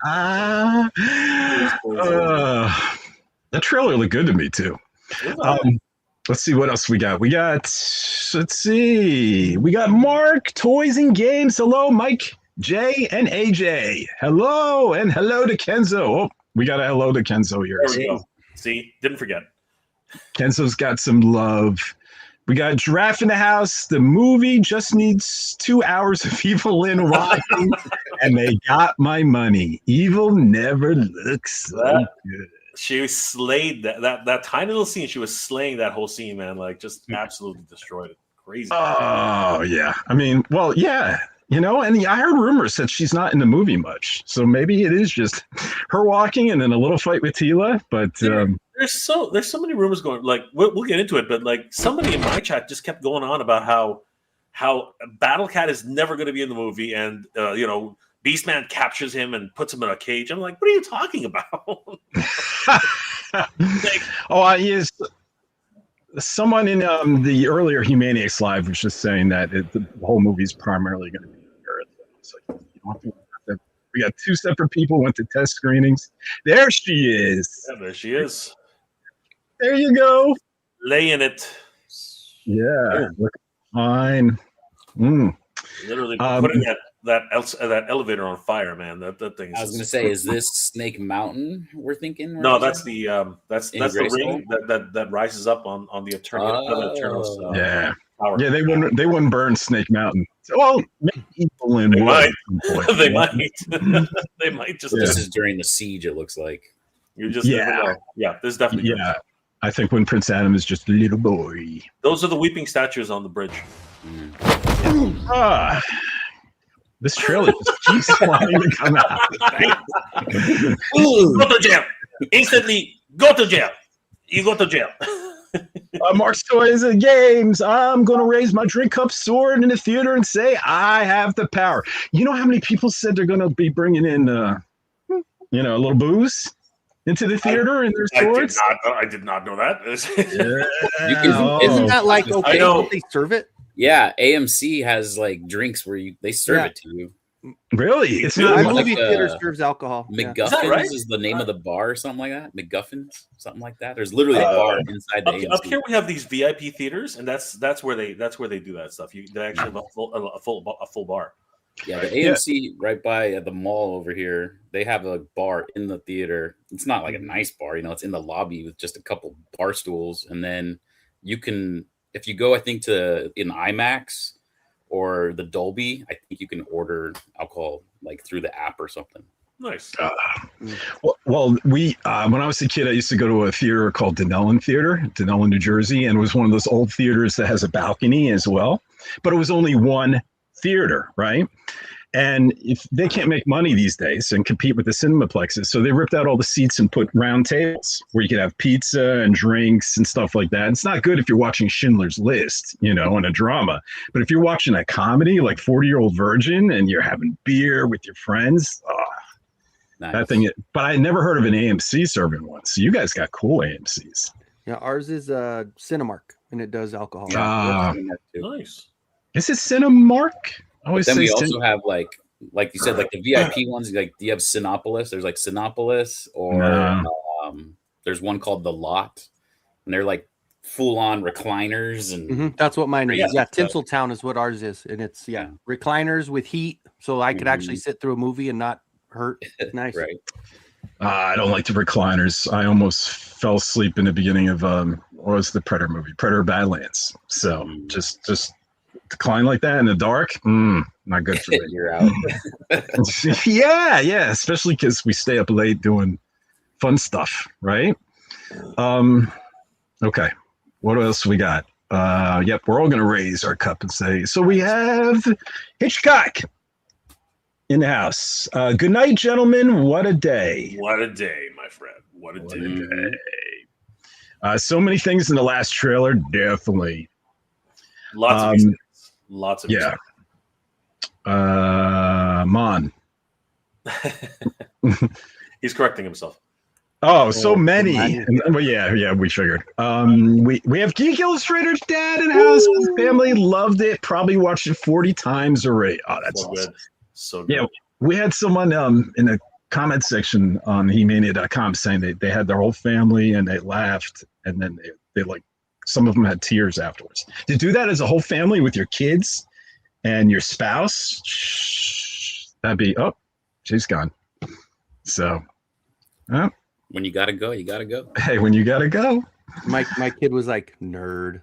uh, the trailer looked good to me too. Let's see what else we got. We got Mark, Toys and Games. Hello, Mike, Jay, and AJ. Hello, and hello to Kenzo. Oh, we got a hello to Kenzo here. There we go. See, didn't forget. Kenzo's got some love. We got Giraffe in the house. The movie just needs 2 hours of Evil Lynn watching, and they got my money. Evil never looks so good. She slayed that tiny little scene. She was slaying that whole scene, man. Like, just absolutely destroyed it. Crazy. Oh, yeah. I mean, well, yeah. You know, and I heard rumors that she's not in the movie much. So maybe it is just her walking and then a little fight with Tila. But there's so many rumors going. Like, we'll get into it. But, like, somebody in my chat just kept going on about how Battle Cat is never going to be in the movie. And, Beastman captures him and puts him in a cage. I'm like, what are you talking about? Yes. Someone in the earlier He-Maniacs live was just saying that the whole movie is primarily going to be Earth. It's like, you don't have to, we got 2 separate people went to test screenings. There she is. Yeah, there she is. There you go. Laying it. Yeah. Look fine. Literally putting that elevator on fire, man. That thing. I was going to say, is this Snake Mountain we're thinking? No, that's the ring that rises up on the Eternals. Yeah. Power. Yeah, they wouldn't burn Snake Mountain. Well, maybe Evil Lynn might. They might. They might just. This is during the siege. It looks like. You just never know. Yeah, this is definitely. Yeah, I think when Prince Adam is just a little boy. Those are the weeping statues on the bridge. This trailer just keeps wanting to come out. Go to jail. Instantly go to jail. You go to jail. Mark's Toys and Games. I'm going to raise my drink cup sword in the theater and say I have the power. You know how many people said they're going to be bringing in, a little booze into the theater in their swords? I did not know that. Isn't that like okay? Don't they serve it? Yeah, AMC has like drinks where they serve it to you. Really? It's not like movie theater serves alcohol. McGuffins is the name of the bar or something like that. McGuffins, something like that. There's literally a bar inside the AMC. Up here we have these VIP theaters, and that's where they do that stuff. They actually have a full bar. Yeah, the AMC right by the mall over here, they have a bar in the theater. It's not like a nice bar, it's in the lobby with just a couple bar stools, and then you can. If you go, I think in IMAX or the Dolby, I think you can order alcohol like through the app or something. Nice. We when I was a kid, I used to go to a theater called Denellen Theater, Denellen, New Jersey, and it was one of those old theaters that has a balcony as well. But it was only one theater, right? And if they can't make money these days and compete with the cinemaplexes, so they ripped out all the seats and put round tables where you could have pizza and drinks and stuff like that. It's not good if you're watching Schindler's List, and a drama. But if you're watching a comedy like 40-Year-Old Virgin and you're having beer with your friends, nice. That thing. But I never heard of an AMC serving one. So you guys got cool AMCs. Yeah, ours is Cinemark, and it does alcohol. Nice. Is it Cinemark? Then we also have like you said, like the VIP ones. Like, do you have Cinépolis? There's like Cinépolis, or there's one called The Lot, and they're like full on recliners. And that's what mine is. Yeah, Tinseltown is what ours is, and it's recliners with heat, so I could actually sit through a movie and not hurt. Nice, right? I don't like the recliners. I almost fell asleep in the beginning of what was the Predator movie, Predator Badlands. So just. Decline like that in the dark, not good for me. You're out. yeah, especially because we stay up late doing fun stuff, right? Okay, what else we got? Yep, we're all gonna raise our cup and say, so we have Hitchcock in the house. Good night, gentlemen. What a day. What a day, my friend. What a day. So many things in the last trailer, definitely. Lots of Mon. He's correcting himself. Oh, so many. Well, yeah, we figured. We have Geek Illustrator's dad in house. His family loved it. Probably watched it 40 times already. Oh, that's so awesome. Good. So good. Yeah, We had someone in the comment section on He-Mania.com saying they had their whole family and they laughed, and then they like some of them had tears afterwards. To do that as a whole family with your kids and your spouse, that'd be she's gone. So, when you gotta go, you gotta go. Hey, when you gotta go. My kid was like, nerd.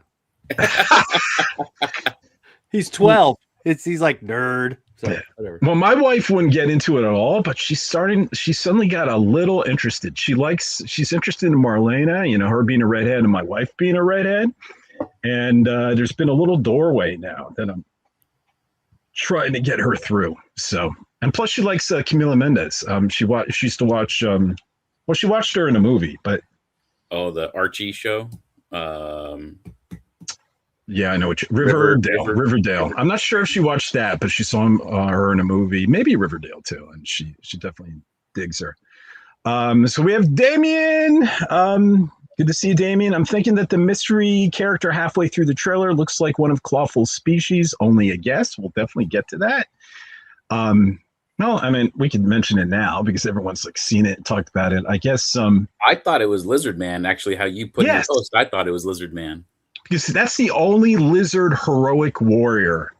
He's 12. He's like nerd. So whatever. Well, my wife wouldn't get into it at all, but she suddenly got a little interested. She's interested in Marlena, her being a redhead and my wife being a redhead. And there's been a little doorway now that I'm trying to get her through. So, and plus she likes Camila Mendes. She used to watch, she watched her in a movie, but. Oh, the Archie show. Yeah, I know what Riverdale. I'm not sure if she watched that, but she saw her in a movie, maybe Riverdale too, and she definitely digs her. So we have Damien. Good to see you, Damien. I'm thinking that the mystery character halfway through the trailer looks like one of Clawful's species. Only a guess. We'll definitely get to that. No, I mean, we could mention it now because everyone's like seen it and talked about it. I guess. I thought it was Lizard Man. Actually, how you put it in the post, I thought it was Lizard Man. Because that's the only lizard heroic warrior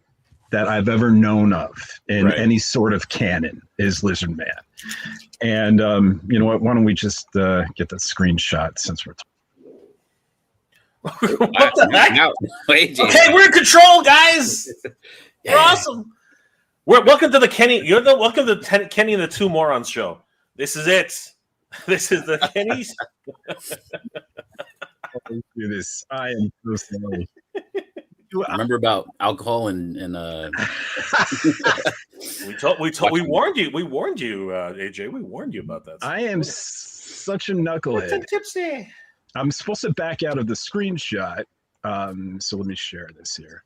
that I've ever known of in any sort of canon is Lizard Man. And you know what? Why don't we just get the screenshot since we're talking. What the heck? Okay, we're in control, guys. We're awesome. Welcome to the Kenny. Welcome to the Kenny and the Two Morons show. This is it. This is the Kenny's. Do this. I am so sorry. Remember about alcohol and we warned you. We warned you, AJ. We warned you about that. I am such a knucklehead. Tipsy. I'm supposed to back out of the screenshot. So let me share this here.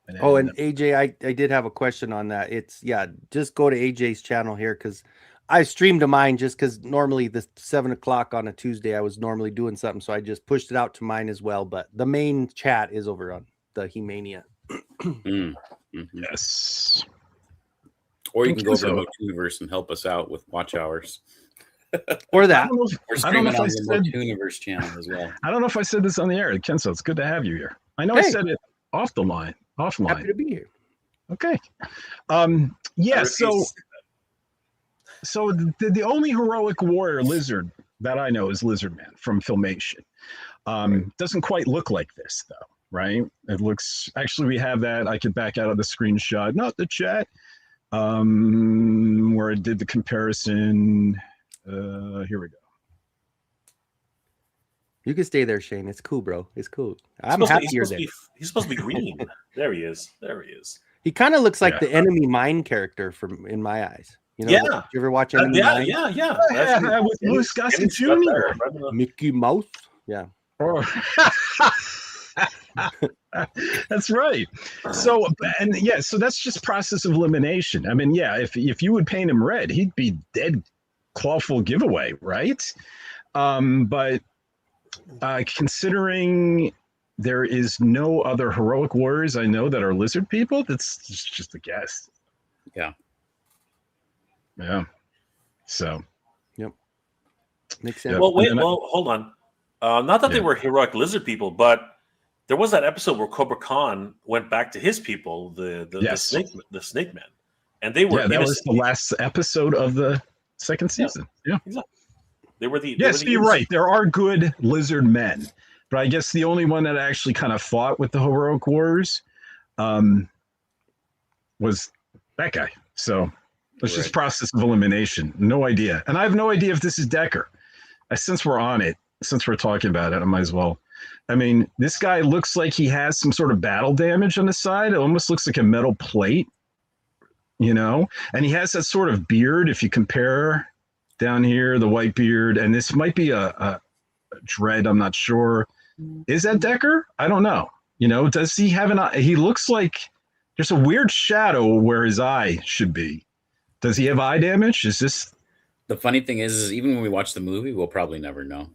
And AJ, I did have a question on that. Just go to AJ's channel here because I streamed to mine just because normally the 7 o'clock on a Tuesday I was normally doing something, so I just pushed it out to mine as well. But the main chat is over on the He-Mania. Yes. Or you can go over to Motooniverse and help us out with watch hours. Or that. We're streaming on the Motooniverse channel as well. I don't know if I said this on the air, Kenzo. It's good to have you here. I know I said it offline. Happy to be here. Okay. So the only heroic warrior lizard that I know is Lizard Man from Filmation. Doesn't quite look like this though, right? It looks, actually we have that. I could back out of the screenshot, not the chat, where I did the comparison. Here we go. You can stay there, Shane. It's cool, bro. It's cool. I'm happy you're there. He's supposed to be green. There he is. He kind of looks like the Enemy Mine character in my eyes. Did you ever watch Enemy Mine? Yeah. With Louis Gossett Jr. Mickey Mouse. Yeah. That's right. So that's just process of elimination. I mean, if you would paint him red, he'd be dead clawful giveaway, right? But considering there is no other heroic warriors I know that are lizard people, that's just a guess. Yeah. So. Yep. Makes sense. Well, hold on. Not that they were heroic lizard people, but there was that episode where Cobra Khan went back to his people, the snake men, and they were. Yeah, that was the last episode of the second season. Yeah, exactly. They were the. Yes, you're right. There are good lizard men, but I guess the only one that actually kind of fought with the heroic warriors was that guy. So. It's just process of elimination. No idea. And I have no idea if this is Decker. Since we're on it, since we're talking about it, I might as well. I mean, this guy looks like he has some sort of battle damage on the side. It almost looks like a metal plate, and he has that sort of beard. If you compare down here, the white beard, and this might be a dread. I'm not sure. Is that Decker? I don't know. Does he have an eye? He looks like there's a weird shadow where his eye should be. Does he have eye damage? Is this? The funny thing is even when we watch the movie, we'll probably never know.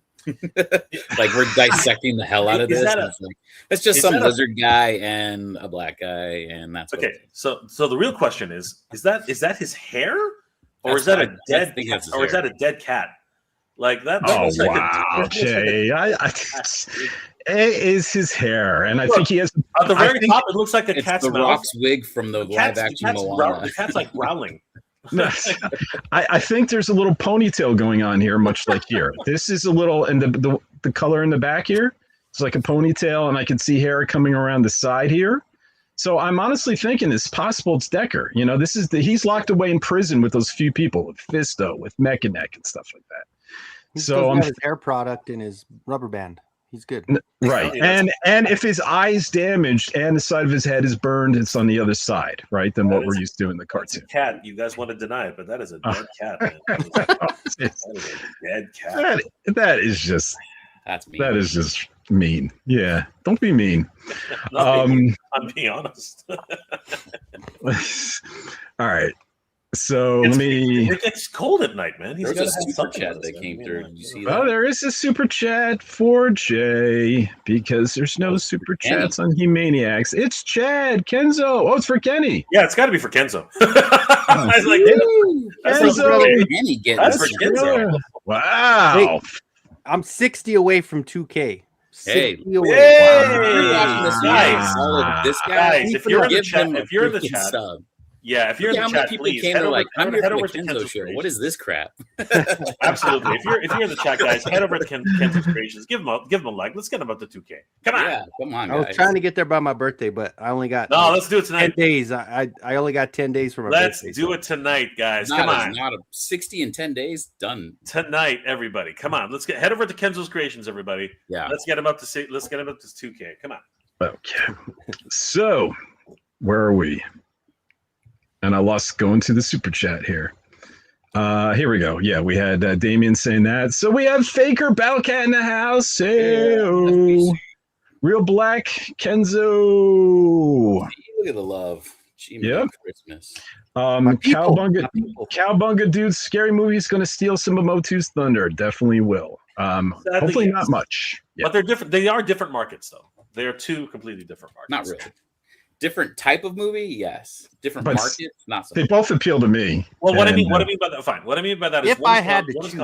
Like we're dissecting the hell out of Is this. that a- It's like, it's just is some that a- lizard guy and a black guy, and that's what Okay, so the real question is that his hair, or is that a dead think cat, that's his or is hair. that a dead cat? Like that. Oh looks like wow, that looks like Jay! It is his hair, and I think he has. at the very top, it looks like a It's cat's the mouth. Rock's wig from the live action Moana. The cat's like growling. I think there's a little ponytail going on here, much like here. This is a little, and the color in the back here, it's like a ponytail, and I can see hair coming around the side here. So I'm honestly thinking it's possible it's Decker. You know, he's locked away in prison with those few people, with Fisto, with Mechaneck, and stuff like that. He's So got his hair product in his rubber band. He's good. Right. And if his eye's damaged and the side of his head is burned, it's on the other side, right? Than what we're used to in the cartoon. Cat, you guys want to deny it, but that is a dead cat, man. That is a dead cat. That is just That's mean. that is just mean. Yeah. Don't be mean. I'm being honest. All right. So let me. It gets cold at night, man. There was a super chat that came through. Did you see that? Oh, there is a super chat for Jay because there's no super chats on He-Maniacs. It's Chad Kenzo. Oh, it's for Kenny. Yeah, it's got to be for Kenzo. I was like, Kenzo. Kenny getting That's this for shit. Kenzo. Wow. I'm 60 away from 2K. Hey. 60 away. Hey. Watching this Nice. This guy, Guys, if you're in the give chat, him a if you're in the freaking chat, sub. yeah, if you're in How the many chat, people please came head to over, like, I'm here head for over the to Kenzo Kenzo's show. Creations. What is this crap? Absolutely. If you're in the chat, guys, head over to Kenzo's Creations. Give him a like. Let's get him up to 2K. Come on. Yeah, come on, I was guys. trying to get there by my birthday, but I only got No, let's do it 10 tonight. days. I only got 10 days for my Let's birthday. do it tonight, guys. Not Come on. Not a 60 in 10 days. Done. Tonight, everybody. Come on. Head over to Kenzo's Creations, everybody. Yeah. Let's get him up to 2K. Come on. Okay. So, where are we? And I lost going to the super chat here. Here we go. Yeah, we had Damien saying that. So we have Faker Battlecat in the house. Hey, Real Black Kenzo. Look at the love. Gee, Yep. Christmas. Cowbunga dude, scary movie's going to steal some of Motu's thunder. Definitely will. Hopefully not much. Yeah. But they're different. They are different markets, though. They are two completely different markets. Not really. Different type of movie, yes. Different But market, not so They much. both appeal to me. Well, what I And, mean by that, fine. What I mean by that is If I had to one is choose.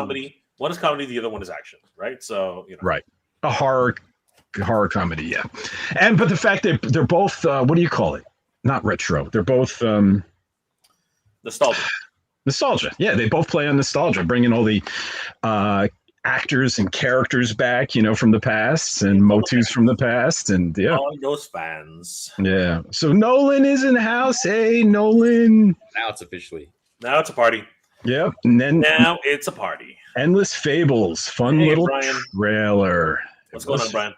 comedy, the other one is action, right? So Right. A horror comedy, yeah. But the fact that they're both what do you call it? Not retro. They're both nostalgia. Yeah, they both play on nostalgia, bringing all the actors and characters back, from the past, and Motus from the past, and yeah. All those fans. Yeah. So Nolan is in the house. Hey, Nolan. Now it's officially. Now it's a party. Yep. And then Now it's a party. Endless Fables, fun Hey, little Brian. trailer. What's going on, Brian?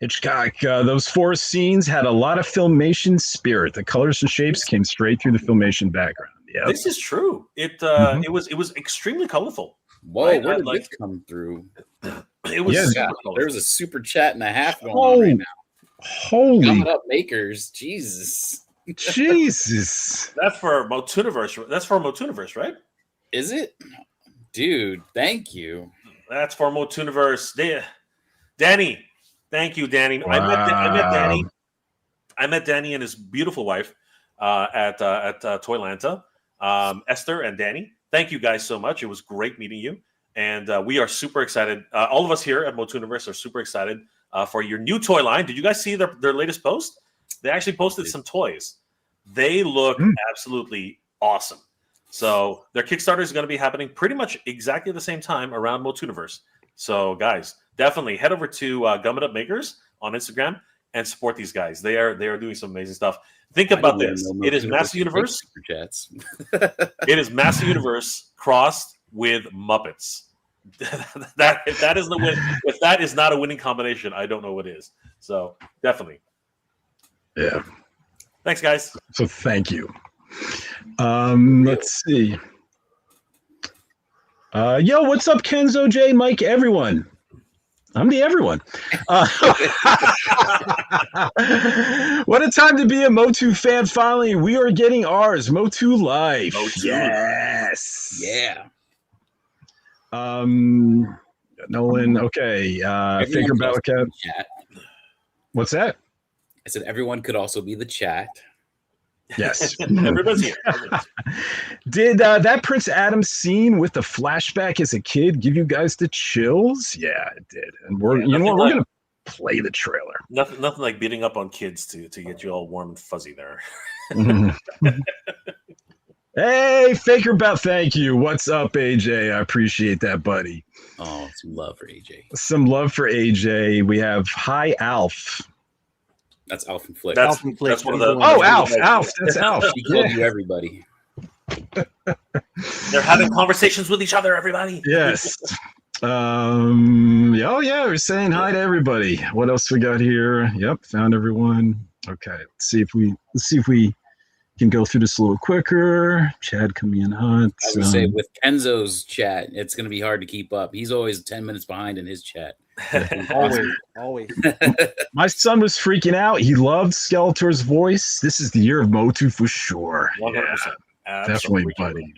Hitchcock, those forest scenes had a lot of filmation spirit. The colors and shapes came straight through the filmation background. Yeah. This is true. It Mhm. it was extremely colorful. Whoa, Right, where did like- this come through? It was Yeah, super Yeah, colorful. there's a super chat and a half going on right now. Holy Coming up, makers. Jesus. Jesus. That's for Motuniverse. That's for Motuniverse, right? Is it? Dude, thank you. That's for Motuniverse. Danny, thank you, Danny. I met Danny. I met Danny and his beautiful wife at Toylanta. Esther and Danny. Thank you guys so much. It was great meeting you, and we are super excited. All of us here at Motuniverse are super excited for your new toy line. Did you guys see their latest post? They actually posted some toys. They look absolutely awesome. So their Kickstarter is going to be happening pretty much exactly the same time around Motuniverse. So guys, definitely head over to Gum It Up Makers on Instagram and support these guys. They are doing some amazing stuff. Think about this. It is Master Universe. Super chats. It is Master Universe crossed with Muppets. If that is the win, if that is not a winning combination, I don't know what is. So definitely. Yeah. Thanks, guys. So thank you. Let's see. Yo, what's up, Kenzo, J, Mike, everyone? I'm the everyone. What a time to be a Motu fan. Finally, we are getting ours. Motu Life. Motu. Yes. Yeah. Nolan. Okay. Faker Everyone could also Battlecat. be chat. What's that? I said everyone could also be the chat. Yes. Everybody's here. Did that Prince Adam scene with the flashback as a kid give you guys the chills? Yeah, it did. And we're Yeah, we're like- gonna play the trailer. Nothing like beating up on kids to get you all warm and fuzzy there. Hey, Faker Bell, thank you. What's up, AJ? I appreciate that, buddy. Oh, some love for AJ. Some love for AJ. We have Hi Alf. That's Alf and Flick. That's Alf and Flick. one of He's the. the one Oh, that- Alf. Alf. That's Alf. He called you everybody. They're having conversations with each other. Everybody. Yes. Oh yeah, we're saying hi to everybody. What else we got here? Yep, found everyone. Okay, let's see if we can go through this a little quicker. Chad coming in hot. I would say with Kenzo's chat, it's going to be hard to keep up. He's always 10 minutes behind in his chat. Always. My son was freaking out. He loved Skeletor's voice. This is the year of Motu for sure. 100%. Yeah, definitely, buddy.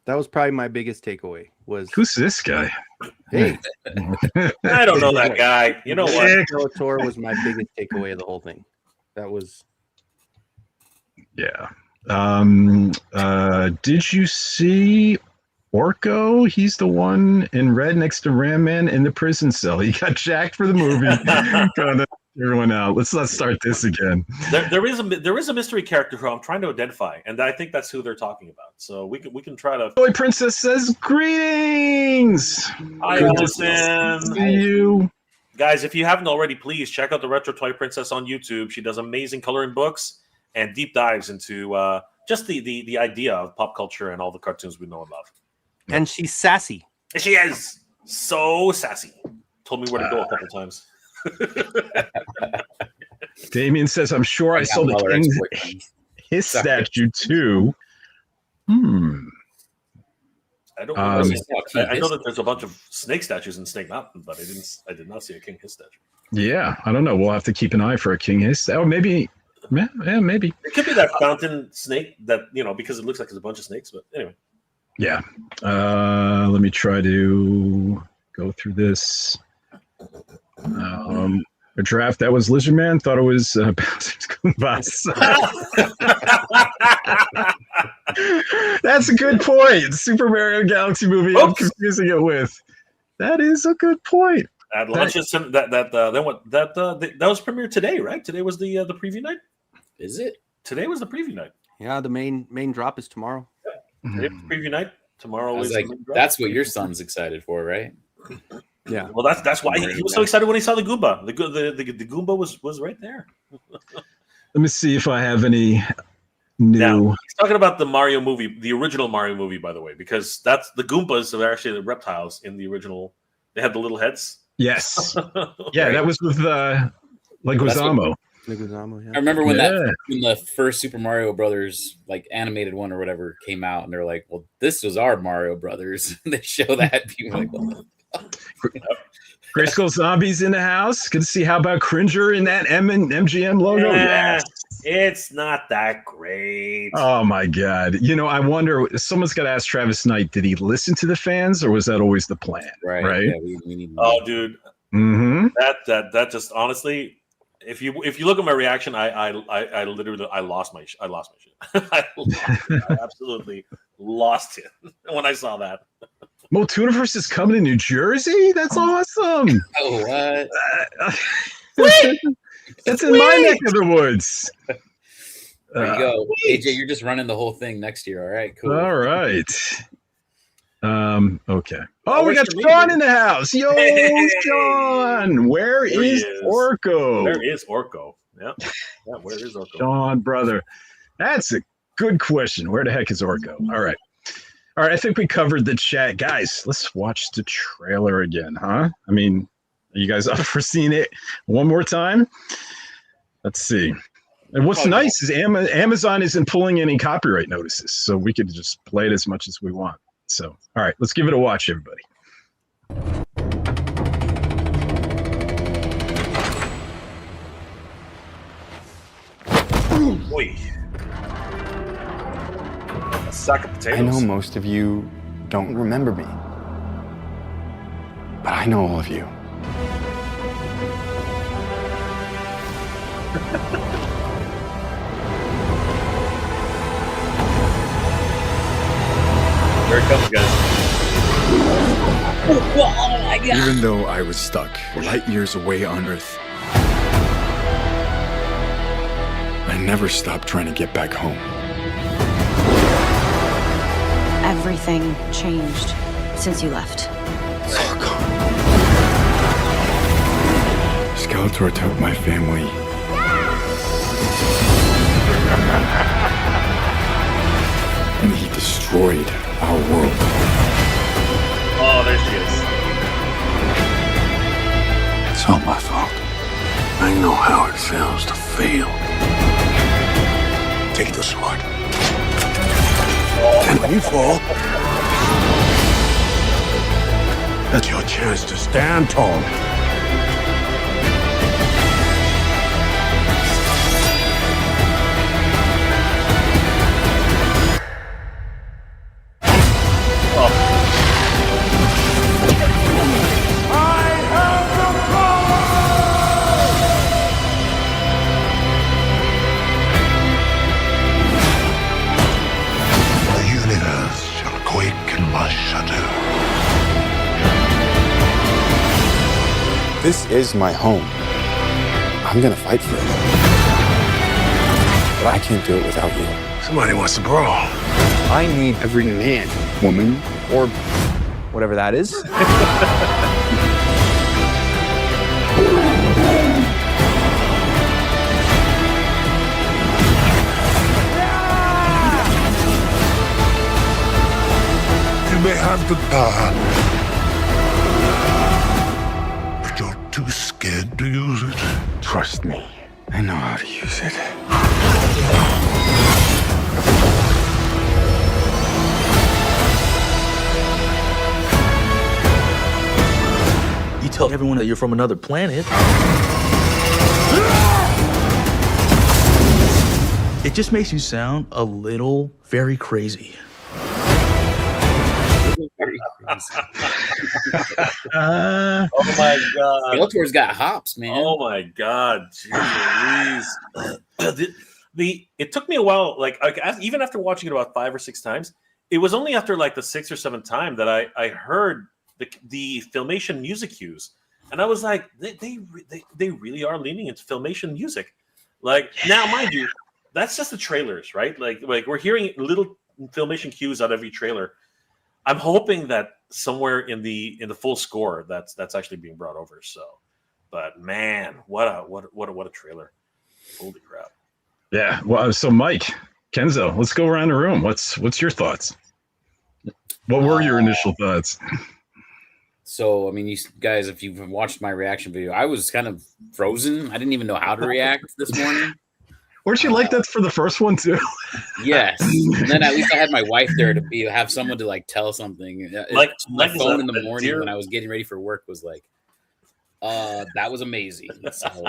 That was probably my biggest takeaway. Was Who's this guy? hey, I don't know that guy. You know what? Skeletor was my biggest takeaway of the whole thing. That was Yeah. Did you see Orko? He's the one in red next to Ram Man in the prison cell. He got jacked for the movie. Got everyone out. Let's not start this again. There is a mystery character who I'm trying to identify, and I think that's who they're talking about. So we can try to. Toy Princess says greetings. Hi, Good to Allison. see you. Guys, if you haven't already, please check out the Retro Toy Princess on YouTube. She does amazing coloring books and deep dives into just the idea of pop culture and all the cartoons we know and love. and she's sassy. And she is so sassy. Told me where to go a couple times. Damien says, I'm sure I saw the King his statue too. I don't know. I know that there's a bunch of snake statues in Snake Mountain, but I did not see a King His statue. Yeah, I don't know. We'll have to keep an eye for a King His. Oh, maybe. Yeah, maybe. It could be that fountain snake that, because it looks like there's a bunch of snakes, but anyway. Yeah. Let me try to go through this. A draft that was Lizard Man thought it was Bowser's Goombas. That's a good point. Super Mario Galaxy movie. I'm confusing it with. That is a good point. At launch, that was premiered today, right? Today was the preview night. Is it? Today was the preview night. Yeah, the main drop is tomorrow. Today was preview night. Tomorrow is like, the main drop. that's what your son's excited for, right? Yeah. Well, that's why he was so excited when he saw the Goomba. The Goomba was right there. Let me see if I have any new. Now, he's talking about the Mario movie, the original Mario movie, by the way, because that's the Goombas are actually the reptiles in the original. They had the little heads. Yes. Yeah, that was with Leguizamo. Leguizamo, yeah. I remember when the first Super Mario Brothers animated one or whatever came out, and they're like, "Well, this was our Mario Brothers." They show that people are like, "What?" Grayskull Zombies in the house. Good to see. How about Cringer in that MGM logo? Yes. It's not that great. Oh my God. I wonder, someone's got to ask Travis Knight, did he listen to the fans or was that always the plan? Right. Yeah, we need dude. Mm-hmm. That just honestly, if you look at my reaction, I literally lost my shit. I absolutely lost it when I saw that. Motuniverse is coming to New Jersey? That's awesome. Oh, what? That's in my neck of the woods. There you go. AJ, you're just running the whole thing next year. All right, cool. All right. Okay. Oh, we got Sean in the house. Yo, Sean. Where is Orko? Where is Orko? Yeah. Where is Orko? Sean, brother. That's a good question. Where the heck is Orko? All right. I think we covered the chat. Guys, let's watch the trailer again, huh? I mean, are you guys up for seeing it one more time? Let's see. And what's nice is Amazon isn't pulling any copyright notices, so we could just play it as much as we want. So, all right, let's give it a watch, everybody. Boy. A sack of potatoes. I know most of you don't remember me. but I know all of you. Here it comes, guys. Oh my God. Even though I was stuck light years away on Earth, I never stopped trying to get back home. Everything changed since you left. Fuck. Skeletor took my family. And he destroyed our world. Oh, there she is. It's all my fault. I know how it feels to fail. Take the sword. And when you fall, that's your chance to stand tall. This is my home. I'm gonna fight for it. But I can't do it without you. Somebody wants to brawl. I need every man, woman, or whatever that is. You may have the power, but you're too scared to use it. Trust me, I know how to use it. You tell everyone that you're from another planet. It just makes you sound a little very crazy. Oh my God. Skeletor's got hops, man. Oh my God. Jeez. It took me a while, even after watching it about 5 or 6 times, it was only after like the 6th or 7th time that I heard the Filmation music cues. And I was like, they really are leaning into Filmation music. Like, now, mind you, that's just the trailers, right? Like we're hearing little Filmation cues out of every trailer. I'm hoping that somewhere in the full score that's actually being brought over. So, but man, what a trailer! Holy crap! Yeah. Well, so Mike, Kenzo, let's go around the room. What's your thoughts? What were your initial thoughts? So, I mean, you guys, if you've watched my reaction video, I was kind of frozen. I didn't even know how to react this morning. Weren't you like that for the first one too? Yes. And then at least I had my wife there to have someone to like tell something. My phone in the morning when I was getting ready for work was like, that was amazing. So,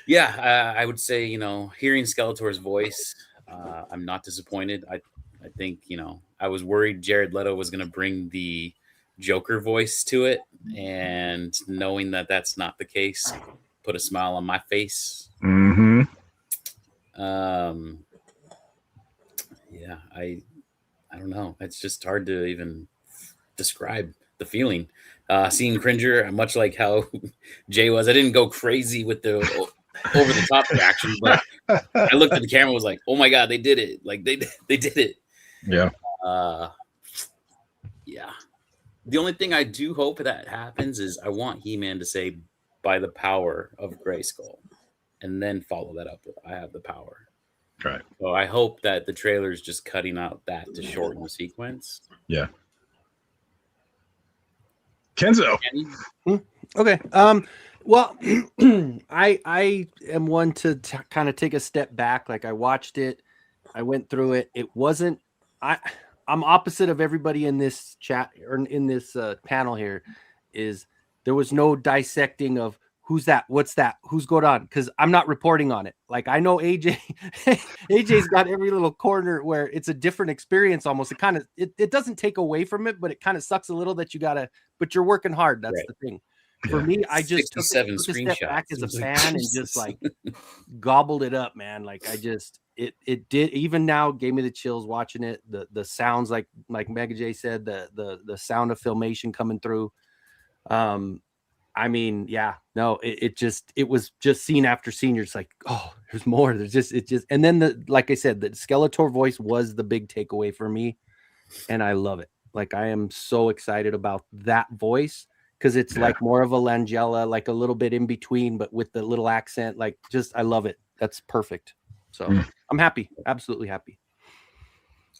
yeah, I would say, hearing Skeletor's voice, I'm not disappointed. I think, I was worried Jared Leto was going to bring the Joker voice to it, and knowing that that's not the case put a smile on my face. Mm-hmm. Yeah, I don't know. It's just hard to even describe the feeling. Seeing Cringer, much like how Jay was, I didn't go crazy with the over the top reaction, but I looked at the camera and was like, oh my God, they did it. Like they did it. Yeah. Yeah. The only thing I do hope that happens is I want He-Man to say, by the power of Grayskull, and then follow that up with, I have the power. Right. So I hope that the trailer is just cutting out that to shorten the sequence. Yeah. Kenzo. Okay. Well, I am one to kind of take a step back. Like, I watched it, I went through it. It wasn't. I'm opposite of everybody in this chat or in this panel here. Is there was no dissecting of who's that? What's that? Who's going on? Because I'm not reporting on it. Like I know AJ, AJ's got every little corner where it's a different experience. Almost it kind of it doesn't take away from it, but it kind of sucks a little that you gotta. But you're working hard. That's the thing. For me, I just took a step back as a fan and just like gobbled it up, man. Like I just it did even now gave me the chills watching it. The sounds like Mega J said, the sound of filmation coming through. I mean, yeah, no, it was just scene after scene. You're just like, oh, there's more. And then like I said, the Skeletor voice was the big takeaway for me, and I love it. Like I am so excited about that voice because it's like more of a Langella, like a little bit in between, but with the little accent. Like I love it. That's perfect. So I'm happy, absolutely happy.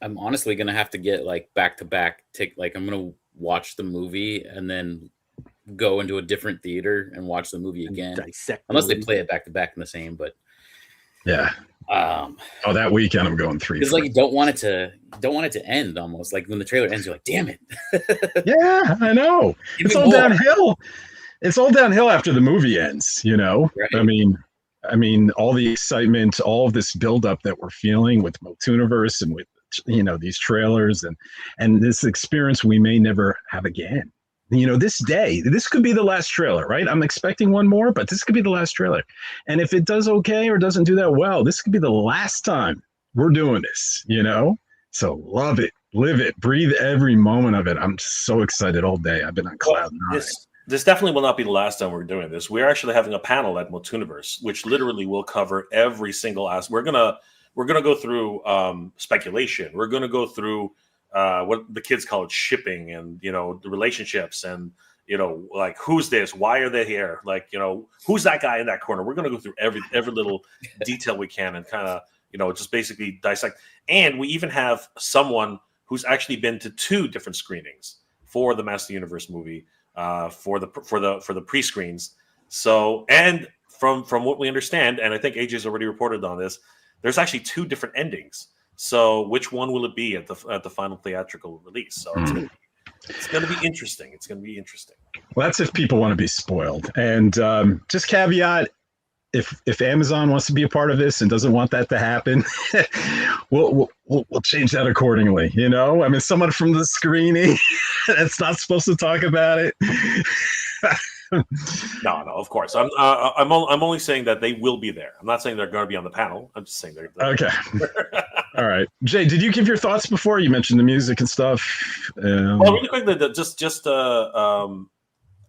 I'm honestly gonna have to get like back to back. I'm gonna watch the movie and then go into a different theater and watch the movie again, unless they play it back to back in the same. But that weekend I'm going 3. Because like you don't want it to end. Almost like when the trailer ends, you're like, damn it. Yeah, I know. It's all downhill. It's all downhill after the movie ends. You know, right. I mean, all the excitement, all of this buildup that we're feeling with Multuniverse and with these trailers and this experience we may never have again. This could be the last trailer, right? I'm expecting one more, but this could be the last trailer. And if it does okay or doesn't do that well, this could be the last time we're doing this, So love it, live it, breathe every moment of it. I'm so excited all day. I've been on cloud nine. This definitely will not be the last time we're doing this. We're actually having a panel at Multuniverse, which literally will cover every single aspect. We're gonna go through speculation. We're gonna go through what the kids call it, shipping, and the relationships, and like who's this, why are they here, like who's that guy in that corner. We're going to go through every little detail we can and kind of just basically dissect. And we even have someone who's actually been to 2 different screenings for the Master Universe movie for the pre-screens. So, and from what we understand, and I think AJ's already reported on this, there's actually 2 different endings. So which one will it be at the final theatrical release? So it's going to be interesting. It's going to be interesting. Well, that's if people want to be spoiled. And just caveat, if Amazon wants to be a part of this and doesn't want that to happen, we'll change that accordingly. I mean, someone from the screening that's not supposed to talk about it. No, of course. I'm only saying that they will be there. I'm not saying they're going to be on the panel. I'm just saying they're okay. All right, Jay, did you give your thoughts before? You mentioned the music and stuff. Well, really quickly,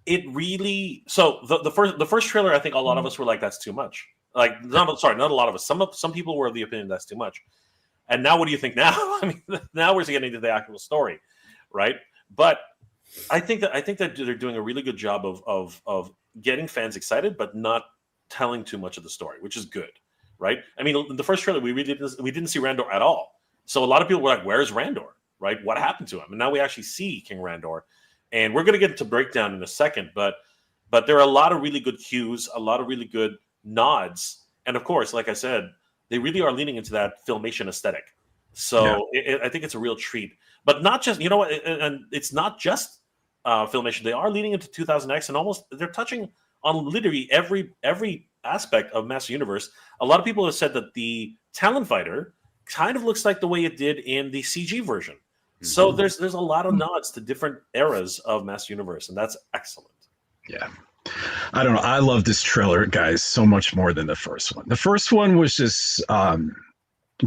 it really. So the first trailer, I think a lot of us were like, "That's too much." Like, not a lot of us. Some people were of the opinion that's too much. And now, what do you think now? I mean, now we're getting into the actual story, right? But I think that they're doing a really good job of getting fans excited, but not telling too much of the story, which is good, right? I mean, in the first trailer, we didn't see Randor at all, so a lot of people were like, "Where's Randor? Right? What happened to him?" And now we actually see King Randor, and we're going to get into breakdown in a second, but there are a lot of really good cues, a lot of really good nods, and of course, like I said, they really are leaning into that Filmation aesthetic. So I think it's a real treat. But not just, and it's not just Filmation. They are leading into 2000X, and they're touching on literally every aspect of Master Universe. A lot of people have said that the Talon Fighter kind of looks like the way it did in the CG version. Mm-hmm. So there's a lot of nods to different eras of Master Universe, and that's excellent. Yeah. I don't know. I love this trailer, guys, so much more than the first one. The first one was just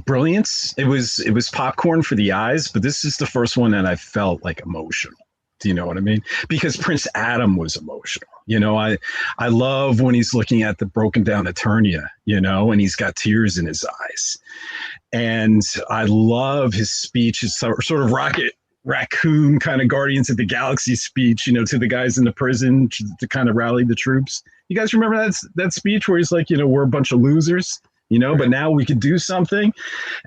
brilliance. It was popcorn for the eyes, but this is the first one that I felt like emotional. Do you know what I mean? Because Prince Adam was emotional. I love when he's looking at the broken down Eternia, and he's got tears in his eyes. And I love his speech, his sort of Rocket Raccoon kind of Guardians of the Galaxy speech, to the guys in the prison to kind of rally the troops. You guys remember that speech where he's like, we're a bunch of losers, but now we could do something.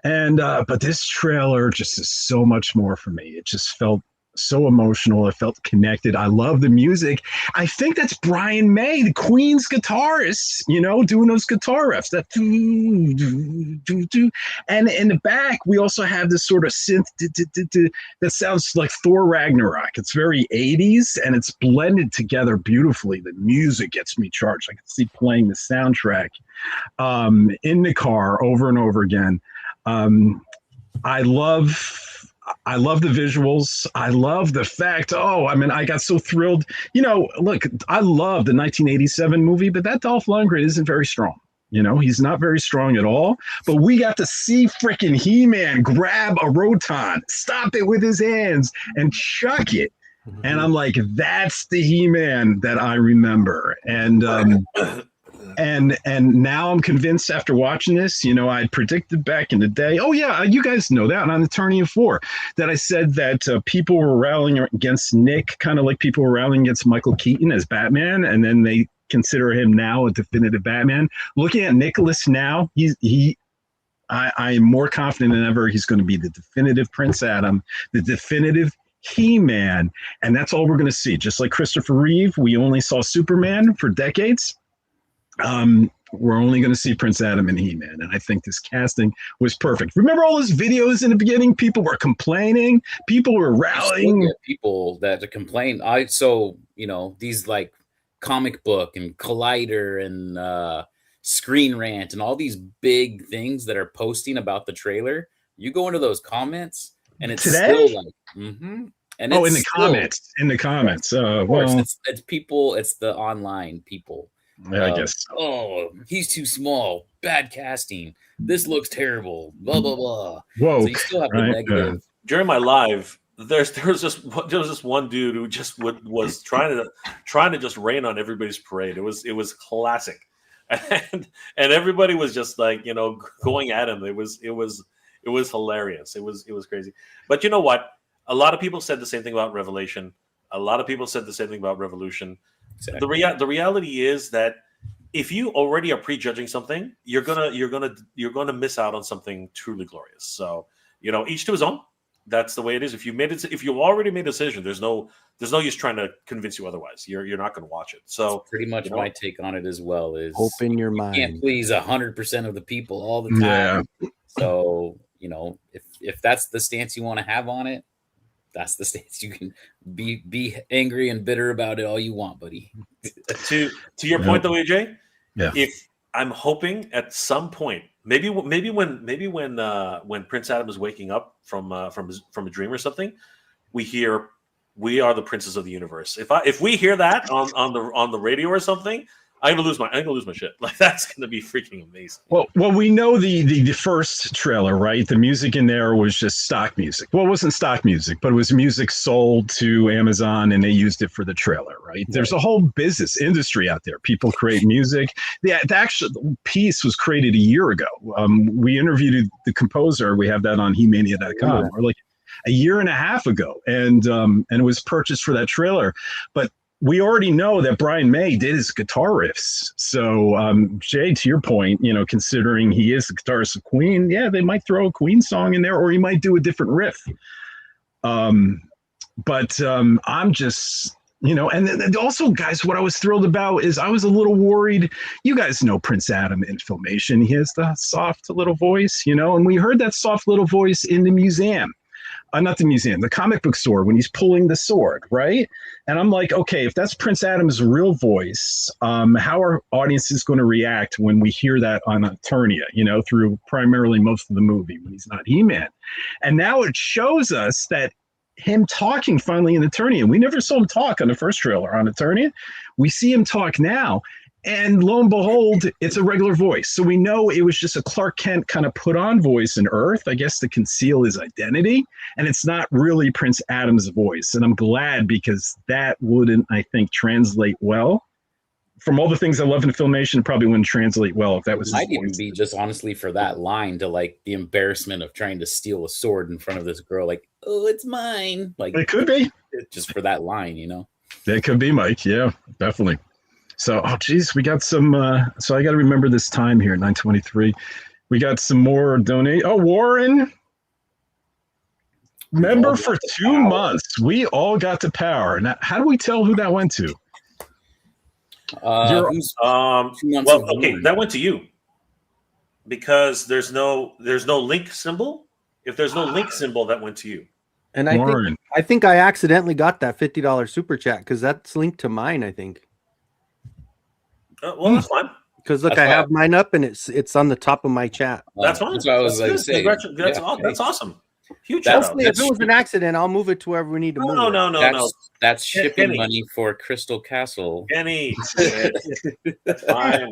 And but this trailer just is so much more for me. It just felt so emotional. I felt connected. I love the music. I think that's Brian May, the Queen's guitarist, doing those guitar riffs. That doo, doo, doo, doo. And in the back, we also have this sort of synth that sounds like Thor Ragnarok. It's very 80s, and it's blended together beautifully. The music gets me charged. I can see playing the soundtrack in the car over and over again. I love the visuals. I love the fact, I got so thrilled. Look, I love the 1987 movie, but that Dolph Lundgren isn't very strong. He's not very strong at all. But we got to see freaking He-Man grab a Roton, stop it with his hands, and chuck it. And I'm like, that's the He-Man that I remember. And now I'm convinced after watching this, I predicted back in the day. Oh, yeah, you guys know that. And on Attorney of Four, that I said that people were rallying against Nick, kind of like people were rallying against Michael Keaton as Batman. And then they consider him now a definitive Batman. Looking at Nicholas now, I am more confident than ever he's going to be the definitive Prince Adam, the definitive He-Man. And that's all we're going to see. Just like Christopher Reeve, we only saw Superman for decades. We're only going to see Prince Adam and He-Man, and I think this casting was perfect. Remember all those videos in the beginning? People were complaining. People were rallying. People that complain. These like Comic Book and Collider and Screen Rant and all these big things that are posting about the trailer. You go into those comments, and it's today? Still like, And in the comments. It's people. It's the online people. Yeah, I guess. Oh, he's too small. Bad casting. This looks terrible. Blah blah blah. Whoa! So you still have the negative. During my live, there was this one dude who just was trying to just rain on everybody's parade. It was classic, and everybody was just like going at him. It was hilarious. It was crazy. But you know what? A lot of people said the same thing about Revelation. A lot of people said the same thing about Revolution. Exactly. The reality is that if you already are prejudging something, you're gonna miss out on something truly glorious. So each to his own. That's the way it is. If you already made a decision, there's no use trying to convince you otherwise. You're not going to watch it. So that's pretty much my take on it as well. Is open your mind. You can't please 100% of the people all the time. Yeah. So if that's the stance you want to have on it, that's the stance. You can be angry and bitter about it all you want, buddy. To your point, though, AJ. Yeah. If I'm hoping at some point, maybe when Prince Adam is waking up from a dream or something, we hear "We are the princes of the universe." If we hear that on the radio or something, I'm gonna lose my shit. Like that's gonna be freaking amazing. Well, we know the first trailer, right? The music in there was just stock music. Well, it wasn't stock music, but it was music sold to Amazon, and they used it for the trailer, right? There's a whole business industry out there. People create music. The actual piece was created a year ago. We interviewed the composer. We have that on He-Mania.com. Or like a year and a half ago, and it was purchased for that trailer, but. We already know that Brian May did his guitar riffs. So, Jay, to your point, considering he is the guitarist of Queen, yeah, they might throw a Queen song in there, or he might do a different riff. But I'm just, and also, guys, what I was thrilled about is I was a little worried. You guys know Prince Adam in Filmation. He has the soft little voice, and we heard that soft little voice in the museum. Not the museum, the comic book store when he's pulling the sword, right? And I'm like, okay, if that's Prince Adam's real voice, how are audiences going to react when we hear that on Eternia, through primarily most of the movie when he's not He-Man? And now it shows us that him talking finally in Eternia. We never saw him talk on the first trailer on Eternia. We see him talk now. And lo and behold, it's a regular voice. So we know it was just a Clark Kent kind of put on voice in Earth, I guess, to conceal his identity. And it's not really Prince Adam's voice. And I'm glad because that wouldn't, I think, translate well. From all the things I love in Filmation, it probably wouldn't translate well if that was his voice. Might even be just honestly for that line to like the embarrassment of trying to steal a sword in front of this girl. Like, oh, it's mine. Like it could be. Just for that line, It could be, Mike. Yeah, definitely. So, geez, we got some. So I got to remember this time here, 9:23. We got some more donate. Oh, Warren. Member for 2 months. We all got the power. Now, how do we tell who that went to? Well, okay, that went to you because there's no link symbol. If there's no link symbol, that went to you. And I think I accidentally got that $50 super chat because that's linked to mine. I think. Well, that's fine. Because look, I have mine up and it's on the top of my chat. That's fine. That's what I was like saying. That's awesome. Huge. Hopefully, if it was an accident, I'll move it to wherever we need to move it. No. That's shipping money for Crystal Castle. Kenny, that's fine.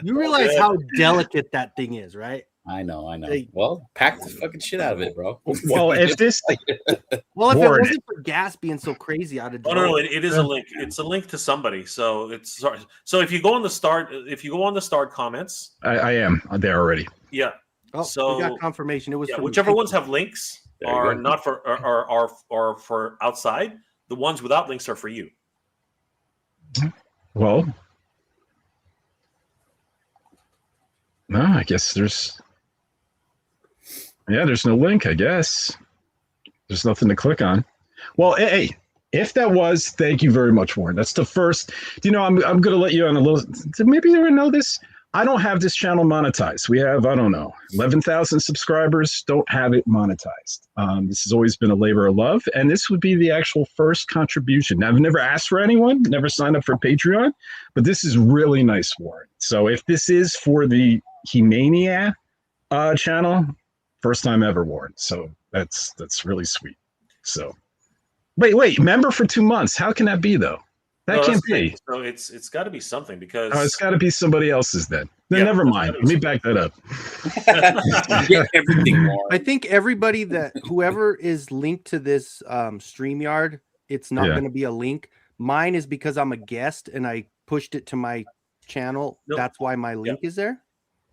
You realize how delicate that thing is, right? I know. Well, pack the fucking shit out of it, bro. Well, if this, if it wasn't for gas being so crazy out of no, it is a link. It's a link to somebody. So it's so if you go on the start comments, I am there already. Yeah. Oh, so we got confirmation. It was whichever ones have links are not for are for outside. The ones without links are for you. Well, no, I guess there's no link. I guess there's nothing to click on. Well, hey, if that was, thank you very much, Warren. That's the first. I'm going to let you on a little. Maybe you already know this. I don't have this channel monetized. We have, 11,000 subscribers. Don't have it monetized. This has always been a labor of love, and this would be the actual first contribution. Now, I've never asked for anyone, never signed up for Patreon, but this is really nice, Warren. So if this is for the He-Maniacs channel, first time ever, Warren. So that's really sweet. So wait, member for 2 months. How can that be though? That can't be. So it's got to be something because it's got to be somebody else's then. Never mind. Let me back that up. Everything more. I think everybody whoever is linked to this StreamYard, it's not going to be a link. Mine is because I'm a guest and I pushed it to my channel. Nope. That's why my link is there.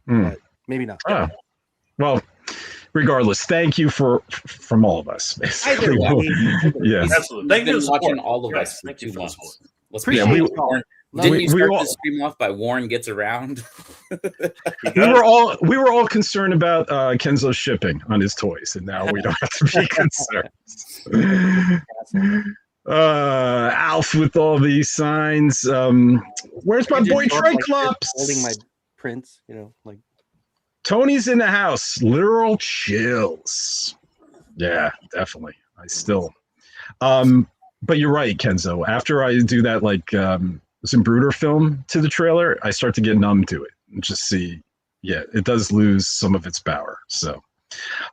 But maybe not. Oh. Well, regardless, thank you from all of us. Basically. Yeah, absolutely. Thank you for watching all of us for 2 months. Appreciate Didn't you start the stream off by Warren gets around? we were all concerned about Kenzo's shipping on his toys, and now we don't have to be concerned. Alf with all these signs. Where's my boy Triclops? Holding my prints, Tony's in the house. Literal chills. Yeah, definitely. I still. But you're right, Kenzo. After I do that, some Brooder film to the trailer, I start to get numb to it and just see. Yeah, it does lose some of its power. So,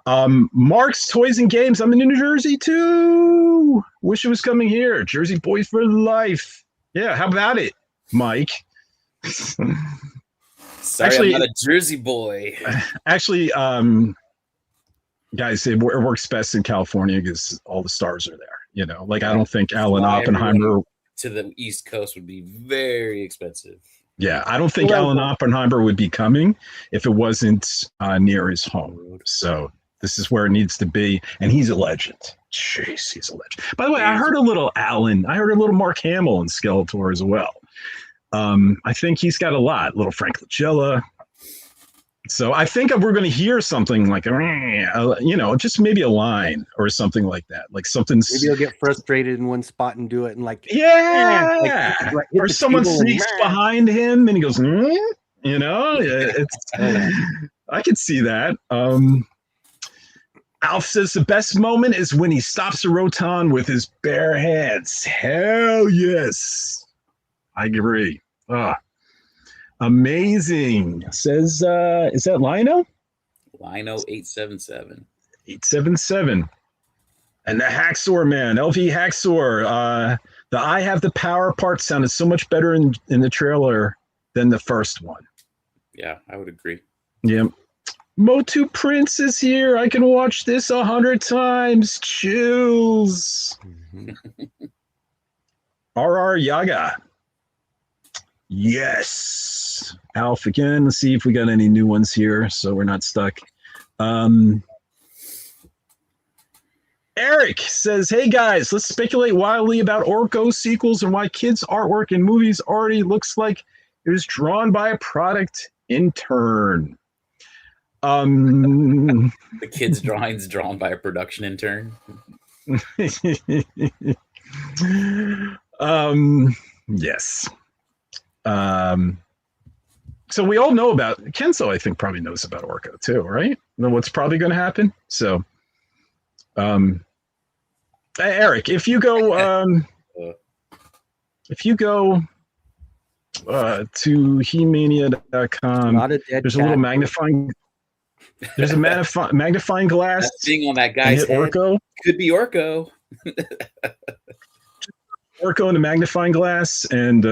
Mark's Toys and Games. I'm in New Jersey too. Wish it was coming here. Jersey boys for life. Yeah, how about it, Mike? Sorry, I'm not a Jersey boy. Actually, guys, it works best in California because all the stars are there. I don't think Alan Oppenheimer to the East Coast would be very expensive. Yeah, I don't think Alan Oppenheimer would be coming if it wasn't near his home. So this is where it needs to be, and he's a legend. Jeez, he's a legend. By the way, I heard a little Mark Hamill in Skeletor as well. I think he's got a lot. Little Frank Langella. So I think we're going to hear something like, just maybe a line or something like that. Like something. Maybe he'll get frustrated in one spot and do it, and or someone sneaks behind him and he goes, it's. I could see that. Alf says the best moment is when he stops a Roton with his bare hands. Hell yes. I agree. Amazing. Says, is that Lino? Lino 877. 877. And the Hacksaw man, LV Hacksaw. The I have the power part sounded so much better in the trailer than the first one. Yeah, I would agree. Yeah. Motu Prince is here. I can watch this 100 times. Chills. RR Yaga. Yes. Alf again. Let's see if we got any new ones here so we're not stuck. Eric says, hey guys, let's speculate wildly about Orko sequels and why kids' artwork in movies already looks like it was drawn by a product intern. Um, The kids' drawings drawn by a production intern. yes. So we all know about Kenzo. I think probably knows about Orko too, right? Know what's probably going to happen. So, Eric, if you go to He-Mania.com, there's a little magnifying. There's a magnifying glass. That thing on that guy's head Orko could be Orko. Orko in a magnifying glass, and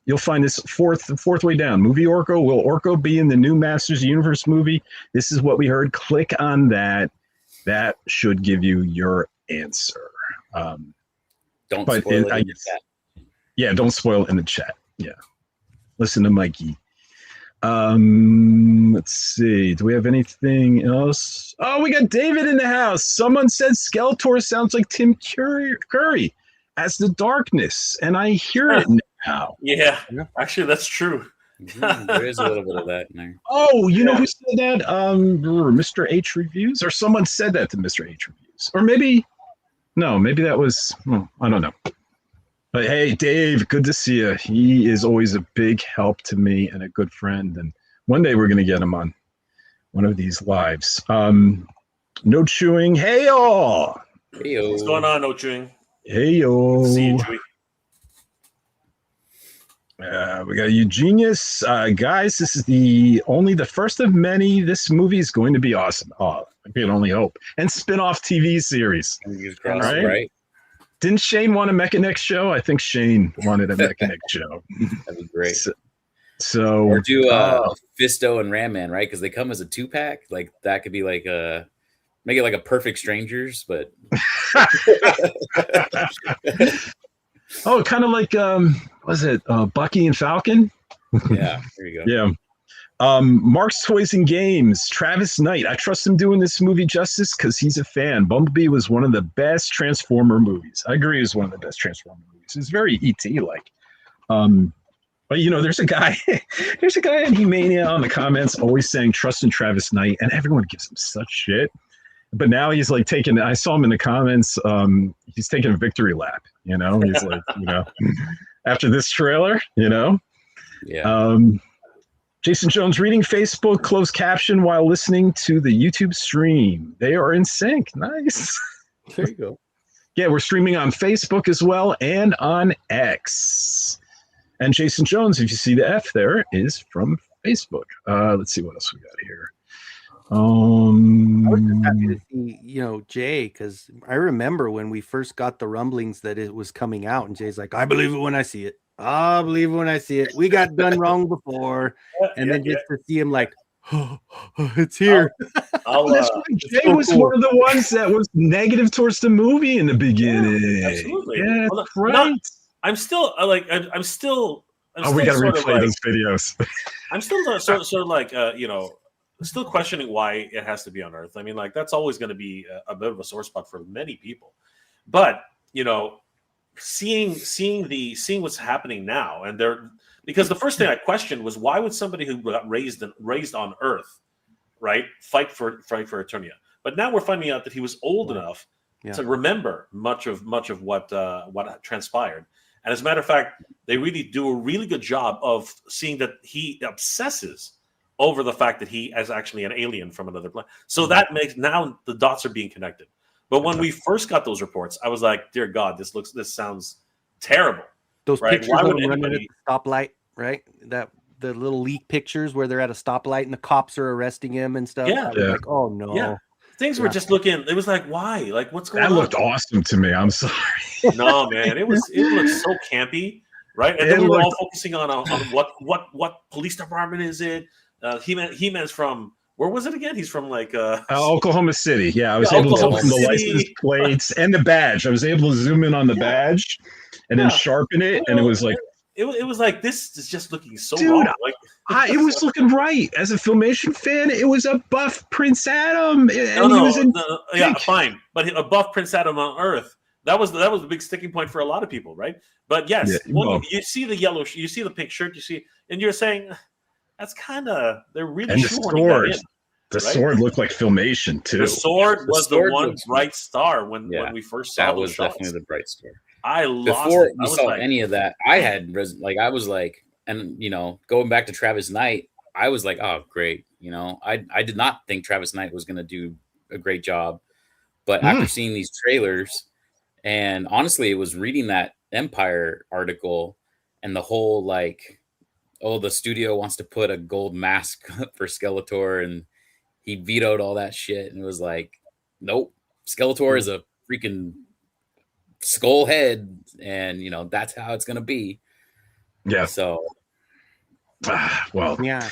you'll find this fourth way down. Movie Orko. Will Orko be in the new Masters Universe movie? This is what we heard. Click on that. That should give you your answer. Don't spoil it in the chat. Yeah, don't spoil it in the chat. Yeah. Listen to Mikey. Let's see. Do we have anything else? Oh, we got David in the house. Someone said Skeletor sounds like Tim Curry as the Darkness, and I hear it now. Yeah, actually, that's true. There is a little bit of that in there. Oh, you know who said that? Mr. H Reviews, or someone said that to Mr. H Reviews, or maybe that was I don't know. But hey, Dave, good to see you. He is always a big help to me and a good friend. And one day we're going to get him on one of these lives. No chewing. Hey, y'all. Hey-o. What's going on, No Chewing? Hey, y'all. See you, Chewy. We got Eugenius. Guys, this is only the first of many. This movie is going to be awesome. Oh, I can only hope. And spin-off TV series. Right? Didn't Shane want a Mechanex show? I think Shane wanted a Mechanex show. That'd be great. So or do Fisto and Ram Man, right? Because they come as a 2-pack. Like that could be like make it like a Perfect Strangers, but oh, kind of like was it Bucky and Falcon? Yeah, there you go. Yeah. Mark's Toys and Games, Travis Knight. I trust him doing this movie justice because he's a fan. Bumblebee was one of the best Transformer movies. I agree, it was one of the best Transformer movies. It's very E.T. like. But there's a guy in He-Mania on the comments always saying trust in Travis Knight, and everyone gives him such shit. But now he's like I saw him in the comments. He's taking a victory lap. He's like, after this trailer, Yeah. Jason Jones reading Facebook closed caption while listening to the YouTube stream. They are in sync. Nice. There you go. Yeah, we're streaming on Facebook as well and on X. And Jason Jones, if you see the F there, is from Facebook. Let's see what else we got here. I was just happy to see, Jay, because I remember when we first got the rumblings that it was coming out, and Jay's like, I believe it when I see it. I'll believe it when I see it. We got done wrong before. And then just to see him like, oh, it's here. Jay was one of the ones that was negative towards the movie in the beginning. Yeah, absolutely. Yeah, right. I'm still I'm still we got to replay those videos. I'm still sort of like still questioning why it has to be on Earth. I mean, like that's always going to be a bit of a sore spot for many people. But seeing what's happening now, and because the first thing I questioned was why would somebody who got raised on Earth, right, fight for Eternia? But now we're finding out that he was old enough to remember much of what transpired. And as a matter of fact, they really do a really good job of seeing that he obsesses over the fact that he is actually an alien from another planet. So that makes now the dots are being connected. But when we first got those reports, I was like, "Dear God, this sounds terrible." Those pictures of them running at the stoplight, right? The little leak pictures where they're at a stoplight and the cops are arresting him and stuff. Yeah, like, oh no. Yeah. Things were just looking. It was like, why? Like, what's going on? That looked awesome to me. I'm sorry. No, man, it looked so campy, right? And then we were all focusing on what police department is it? He-Man's from. Where was it again? He's from like Oklahoma City. Yeah, I was able to open the license plates and the badge. I was able to zoom in on the badge and then sharpen it, and it was like it was like this is just looking so wrong. Like it was looking right. As a Filmation fan, it was a buff Prince Adam, fine, but a buff Prince Adam on Earth. That was the big sticking point for a lot of people, right? But yes, you see the yellow, you see the pink shirt, and you're saying, That's kind of they're really And the shoehorning that sword. in. The Right? sword looked like Filmation too. The sword was the sword one looks bright star when we first saw that those was shots. definitely the bright star. I lost Before it. we I was saw like, any of that, I had I was like, and going back to Travis Knight, I was like, oh great, I did not think Travis Knight was going to do a great job, but after seeing these trailers, and honestly, it was reading that Empire article and the whole like, oh, the studio wants to put a gold mask for Skeletor, and he vetoed all that shit, and it was like, nope, Skeletor is a freaking skull head, and that's how it's gonna be. Yeah. So, well, Yeah.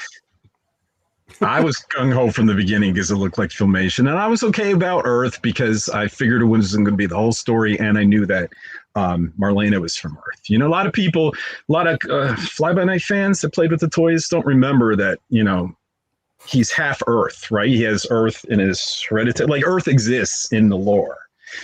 I was gung ho from the beginning because it looked like Filmation, and I was okay about Earth because I figured it wasn't going to be the whole story, and I knew that Marlena was from Earth. A lot of people, a lot of Fly-By-Night fans that played with the toys don't remember that he's half Earth, right? He has Earth in his hereditary, like Earth exists in the lore,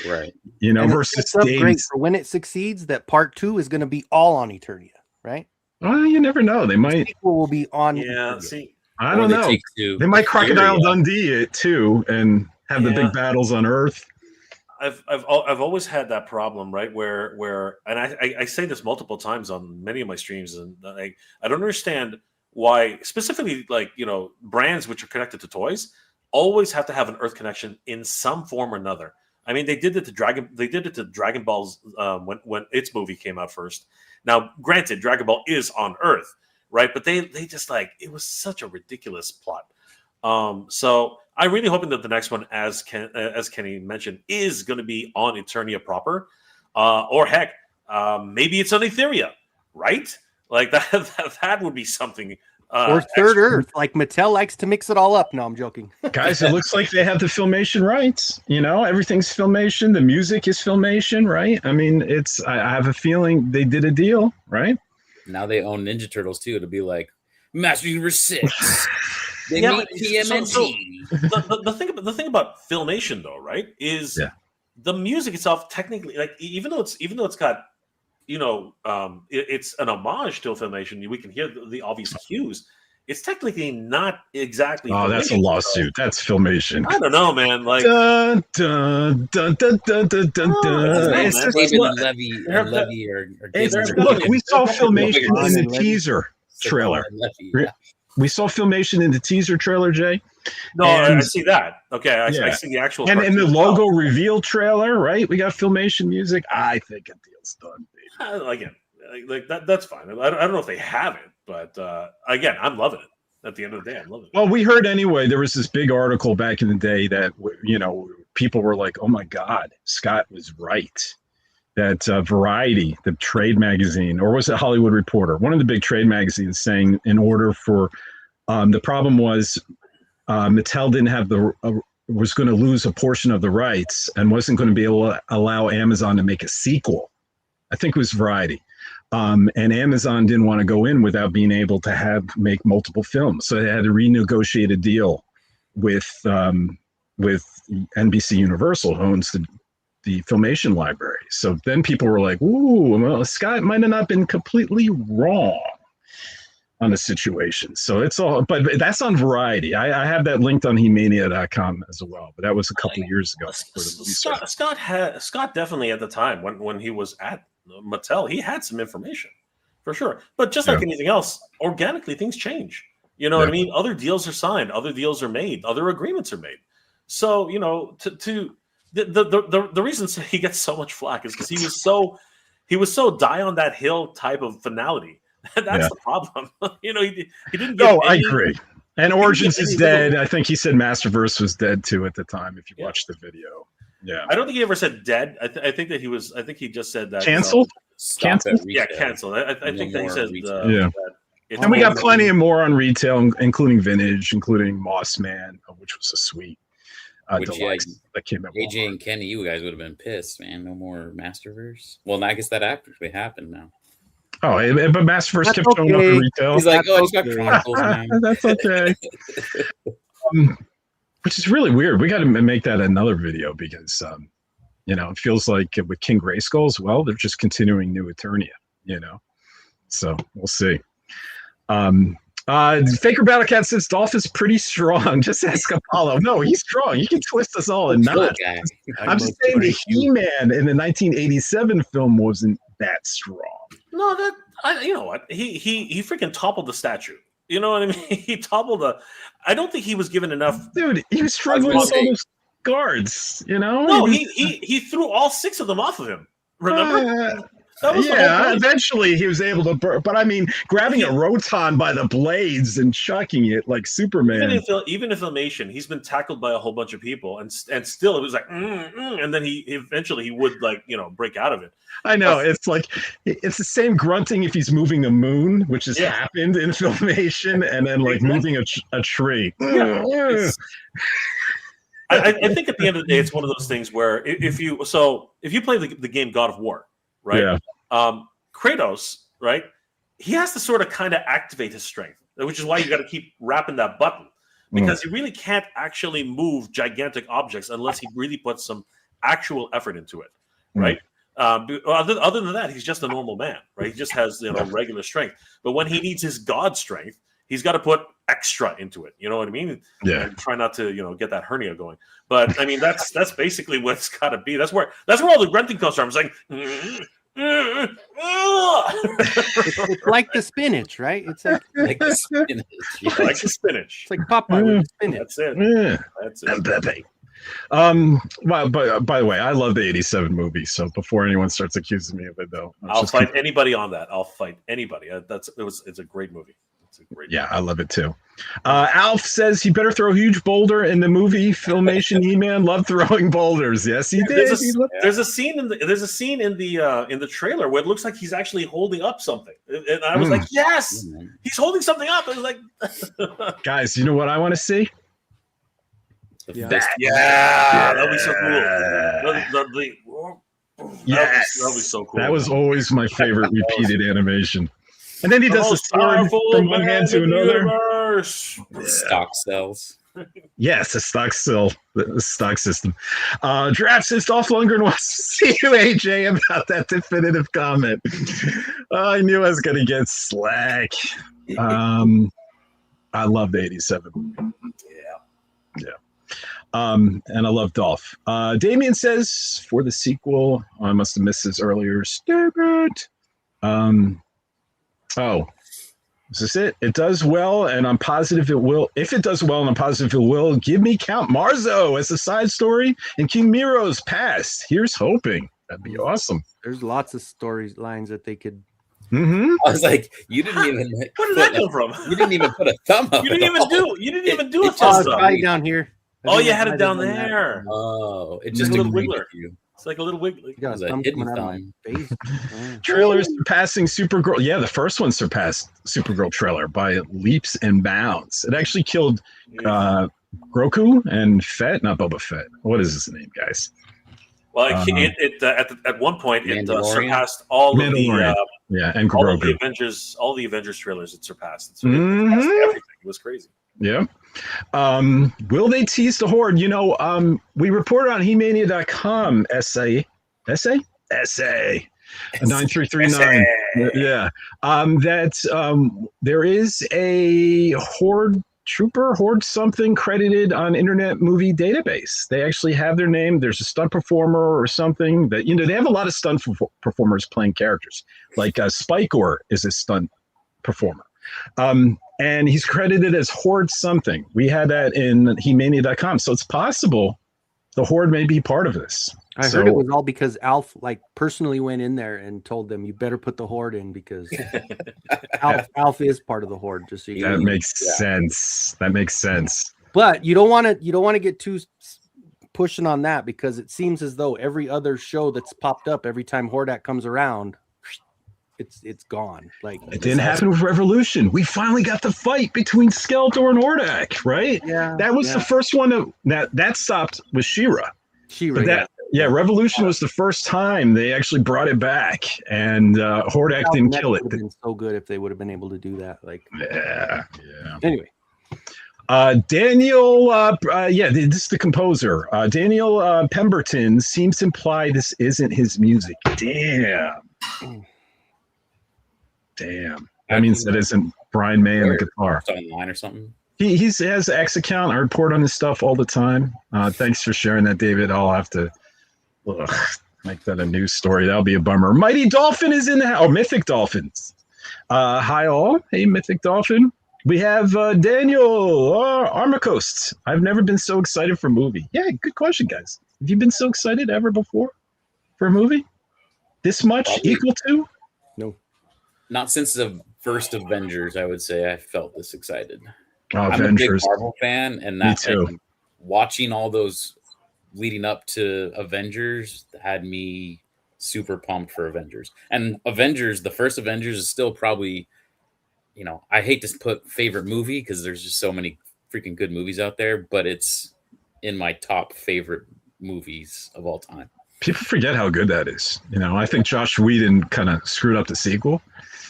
right? And versus it's great for when it succeeds. That part 2 is going to be all on Eternia, right? Well, you never know. They might. People will be on. yeah. Eternia. See, I don't know. They might Crocodile Dundee it too, and have the big battles on Earth. I've always had that problem, right? Where and I say this multiple times on many of my streams, and I don't understand why specifically brands which are connected to toys always have to have an Earth connection in some form or another. I mean, they did it to Dragon Ball's when its movie came out first. Now, granted, Dragon Ball is on Earth, right? But they just it was such a ridiculous plot. So I'm really hoping that the next one, as Kenny mentioned, is going to be on Eternia proper, or heck, maybe it's on Etheria, right? Like that would be something. Or Third Earth, like Mattel likes to mix it all up. No, I'm joking. Guys, it looks like they have the Filmation rights. Everything's Filmation. The music is Filmation, right? I mean, I have a feeling they did a deal, right? Now they own Ninja Turtles too. To be like Master Universe 6. They yeah, made TMNT. So the thing about Filmation though, right, is the music itself technically, like even though it's got it's an homage to Filmation. We can hear the obvious cues. It's technically not exactly. Oh, that's a lawsuit. That's Filmation. I don't know, man. Like, dun, dun, dun, dun, dun, dun, dun, Levy or look, we saw Filmation in the teaser trailer. We saw Filmation in the teaser trailer, Jay. No, I see that. Okay, I see the actual. And in the logo reveal trailer, right? We got Filmation music. I think a deal's done. Again, like that. That's fine. I don't know if they have it, but again, I'm loving it. At the end of the day, I'm loving it. Well, we heard anyway. There was this big article back in the day that people were like, "Oh my God, Scott was right." That Variety, the trade magazine, or was it Hollywood Reporter, one of the big trade magazines, saying in order for the problem was Mattel didn't have was going to lose a portion of the rights and wasn't going to be able to allow Amazon to make a sequel. I think it was Variety. And Amazon didn't want to go in without being able to make multiple films. So they had to renegotiate a deal with NBC Universal, who owns the Filmation library. So then people were like, ooh, well, Scott might have not been completely wrong on the situation. So it's all, but that's on Variety. I have that linked on He-Mania.com as well, but that was a couple of years ago. Scott definitely at the time when he was at Mattel, he had some information for sure. But just like anything else, organically things change. You know what I mean? Other deals are signed, other deals are made, other agreements are made. So, the reason he gets so much flack is because he was so die on that hill type of finality. That's the problem. He didn't. I agree. And Origins is dead. I think he said Masterverse was dead too at the time. If you watch the video, I don't think he ever said dead. I think that he was. I think he just said that canceled. Canceled. Yeah, canceled. I think that he said. And we got plenty of more on retail, including vintage, including Moss Man, which was a sweet. Deluxe that came out. AJ and Kenny, you guys would have been pissed, man. No more Masterverse. Well, I guess that actually happened now. Oh, but Masterverse kept showing up in retail. He's like, oh, he's got Chronicles now. That's okay. Which is really weird. We got to make that another video because, it feels like with King Grayskull as well, they're just continuing New Eternia, So we'll see. Faker Battlecat says Dolph is pretty strong. Just ask Apollo. No, he's strong. He can twist us all in knots. I'm just saying the He-Man in the 1987 film wasn't that strong. No, you know what? He freaking toppled the statue. You know what I mean? He toppled I don't think he was given enough. Dude, he was struggling with all those guards. You know? No, he threw all 6 of them off of him. Remember? Eventually he was able to but I mean, grabbing a Roton by the blades and chucking it like Superman. Even in Filmation, he's been tackled by a whole bunch of people, and still it was like, and then he eventually would break out of it. I know, it's like it's the same grunting if he's moving the moon, which has happened in Filmation, and then like moving a tree. Yeah, I think at the end of the day, it's one of those things where if you play the game God of War, right? Yeah. Kratos, right? He has to sort of kind of activate his strength, which is why you got to keep rapping that button, because he really can't actually move gigantic objects unless he really puts some actual effort into it, right? Other than that, he's just a normal man, right? He just has regular strength. But when he needs his God strength, he's got to put extra into it. You know what I mean? Yeah. And try not to get that hernia going. But I mean, that's basically what it's got to be. That's where all the grunting comes from. It's like. It's like the spinach, right? It's like the spinach. Like the spinach. It's like Popeye with the spinach. That's it. Yeah. That's it. Pepe. Well, by the way, I love the 87 movie. So before anyone starts accusing me of it, though, I'll fight anybody on that. I'll fight anybody. It's a great movie. Yeah, I love it too. Alf says he better throw a huge boulder in the movie Filmation. He-Man loved throwing boulders. Yes, he did. There's a scene in the trailer where it looks like he's actually holding up something, and I was like, yes, he's holding something up. I was like, guys, you know what I want to see? that'd be so cool. That'd be so cool. That was always my favorite repeated animation. And then he does the sword from one hand to another. Stock cells. Yes, the stock system. Draft says Dolph Lundgren wants to see you, AJ, about that definitive comment. I knew I was going to get slack. I love the 87 movie. Yeah. And I love Dolph. Damien says for the sequel, I must have missed this earlier. Stupid. Oh, is this it? It does well, and I'm positive it will. If it does well, and I'm positive it will, give me Count Marzo as a side story in King Miro's past. Here's hoping. That'd be awesome. There's lots of storylines that they could. I was like, you didn't even. Where did that come from? You didn't even put a thumb up. You didn't even do it. Oh, it's right down here. Oh, you had it down there. Oh, it just a little agreed wiggler. with you. It's like a little wiggly. You got a thumb coming out of my face. Trailers surpassing Supergirl. Yeah, the first one surpassed Supergirl trailer by leaps and bounds. It actually killed Groku and Fett, not Boba Fett. What is his name, guys? Well, at one point it surpassed all of the and all Grogu. of the Avengers trailers. It surpassed. So it surpassed everything. It was crazy. Yeah. Will they tease the Horde? We reported on He-Mania.com essay 9339. Yeah. That there is a Horde trooper, Horde something credited on Internet Movie Database. They actually have their name. There's a stunt performer or something that, they have a lot of stunt performers playing characters. Like Spikor is a stunt performer. And he's credited as Horde something. We had that in He-Mania.com. So it's possible the Horde may be part of this. I heard it was all because Alf personally went in there and told them, you better put the Horde in because Alf is part of the Horde. Just so you that makes sense. That makes sense. But you don't want to get too pushing on that because it seems as though every other show that's popped up every time Hordak comes around, it's gone. Like it didn't happen with Revolution. We finally got the fight between Skeletor and Hordak, right? Yeah. That was the first one that stopped with She-Ra. Revolution was the first time they actually brought it back, and Hordak didn't kill it. Would have been so good if they would have been able to do that. Anyway. Daniel, this is the composer. Daniel Pemberton seems to imply this isn't his music. Damn. That means that isn't Brian May and the guitar. It's online or something. He has X account. I report on his stuff all the time. Thanks for sharing that, David. I'll have to make that a news story. That'll be a bummer. Mighty Dolphin is in the house. Oh, Mythic Dolphins. Hi all. Hey, Mythic Dolphin. We have Daniel Armacost. I've never been so excited for a movie. Yeah, good question, guys. Have you been so excited ever before for a movie? This much equal to? No. Not since the first Avengers, I would say I felt this excited. I'm a big Marvel fan, and Me too. And watching all those leading up to Avengers had me super pumped for Avengers. And Avengers, the first Avengers is still probably, I hate to put favorite movie because there's just so many freaking good movies out there, but it's in my top favorite movies of all time. People forget how good that is. I think Josh Whedon kind of screwed up the sequel.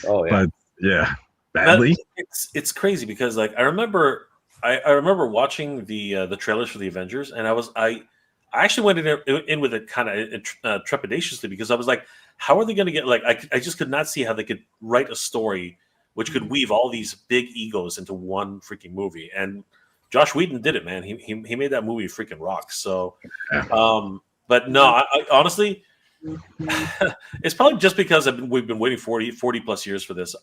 Oh, yeah. But yeah, badly. It's crazy because I remember watching the trailers for the Avengers, and I actually went in with it kind of trepidatiously because I was like, how are they going to get I just could not see how they could write a story which could weave all these big egos into one freaking movie. And Josh Whedon did it, man. He made that movie freaking rock. So, but no, I honestly, it's probably just because we've been waiting 40 plus years for this.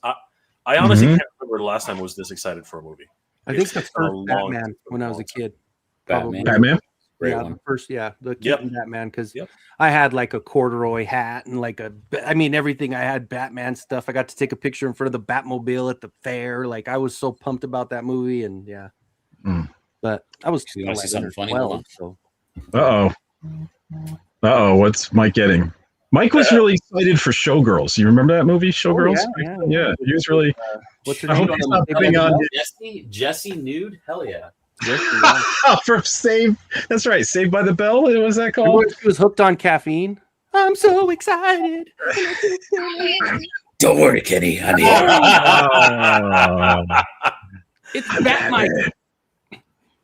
I honestly can't remember the last time I was this excited for a movie. I think the first Batman when I was a kid. Batman? The first, the Keaton Batman, because I had like a corduroy hat and everything. I had Batman stuff. I got to take a picture in front of the Batmobile at the fair. I was so pumped about that movie, and but I was You want to see something funny? 12, so. What's Mike getting? Mike was really excited for Showgirls. You remember that movie, Showgirls? Yeah. He was really. What's her I name? hope he's not putting on Jesse Nude? Hell yeah. from Saved. That's right, Saved by the Bell. What was that called? She was hooked on caffeine. I'm so excited. Don't worry, Kenny. I'm here. It's Batman.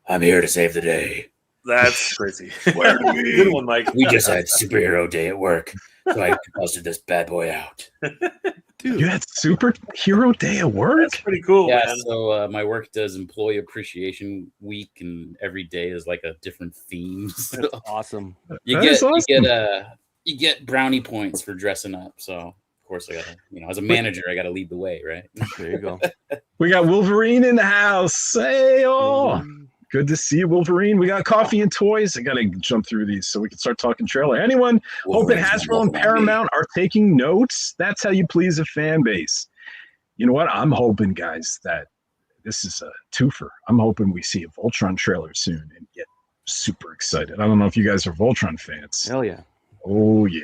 I'm here to save the day. That's crazy. Good one, Mike. We just had superhero day at work, so I busted this bad boy out. Dude, you had superhero day at work? That's pretty cool. Yeah, man. so my work does Employee Appreciation Week, and every day is like a different theme. So That's awesome. You get brownie points for dressing up. So of course I gotta, as a manager, I gotta lead the way, right? There you go. We got Wolverine in the house. Hey, good to see you, Wolverine. We got coffee and toys. I got to jump through these so we can start talking trailer. Anyone hoping Hasbro and Paramount are taking notes? That's how you please a fan base. You know what? I'm hoping, guys, that this is a twofer. I'm hoping we see a Voltron trailer soon and get super excited. I don't know if you guys are Voltron fans. Hell yeah. Oh, yeah.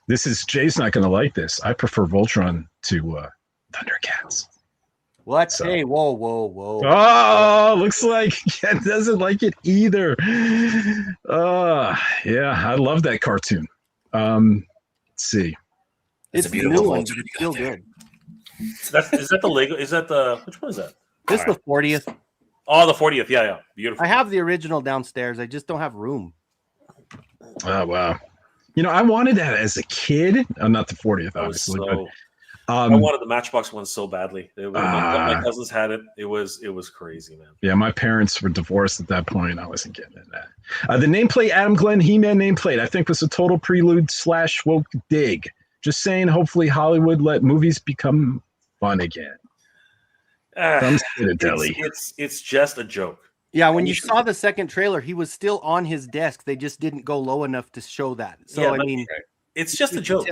Jay's not going to like this. I prefer Voltron to Thundercats. What? So. Hey, whoa. Oh, looks like Ken doesn't like it either. Yeah, I love that cartoon. Let's see. It's a beautiful one, but it's still good. Is that the Lego? Is that the which one is that? This is the 40th. Oh, the 40th. Yeah. Beautiful. I have the original downstairs. I just don't have room. Oh, wow. I wanted that as a kid. Not the 40th, obviously. I wanted the Matchbox one so badly. My cousins had it. It was crazy, man. Yeah, my parents were divorced at that point. I wasn't getting in that. The nameplate, Adam Glenn, He-Man nameplate, I think was a total prelude / woke dig. Just saying, hopefully Hollywood let movies become fun again. It's just a joke. Yeah, when you saw the second trailer, he was still on his desk. They just didn't go low enough to show that. So, it's just a joke.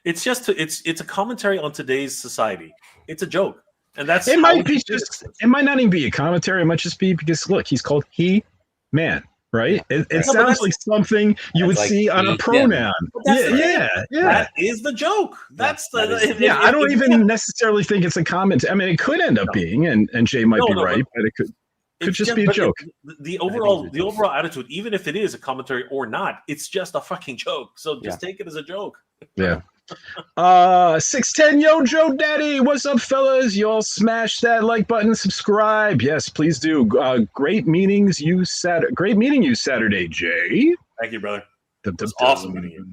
It's a commentary on today's society. It's a joke, and that's it. It might not even be a commentary. It might just be because look, he's called He-Man, right? It sounds like something you would see on a pronoun. Yeah. That is the joke. That's I don't even necessarily think it's a comment. I mean, it could end up being, and Jay might be right, but it could just be a joke. The overall attitude, even if it is a commentary or not, it's just a fucking joke. So just take it as a joke. Yeah. 610 Yo Joe Daddy, what's up, fellas? Y'all smash that like button, subscribe. Yes, please do. Great meeting you Saturday, Jay. Thank you, brother. It's awesome meeting you.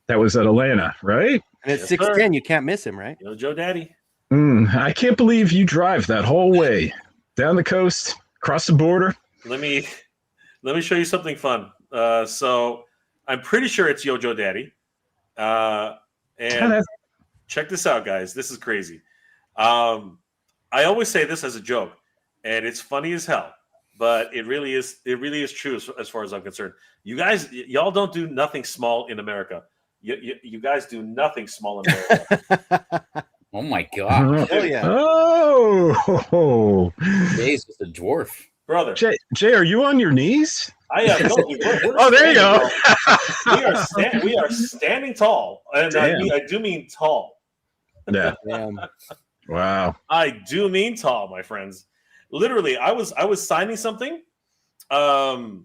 That was at Atlanta, right? And it's 610. You can't miss him, right? Yo Joe Daddy. I can't believe you drive that whole way down the coast, across the border. Let me show you something fun. So I'm pretty sure it's Yojo Daddy. And check this out, guys. This is crazy. I always say this as a joke, and it's funny as hell, but it really is true as far as I'm concerned. Y'all don't do nothing small in America. You guys do nothing small in America. Oh my god! Oh yeah. Oh, Jay's just a dwarf, brother. Jay, are you on your knees? I am. Oh, there you go. We are standing tall, and I do mean tall. Yeah. Damn. Wow. I do mean tall, my friends. Literally, I was signing something, and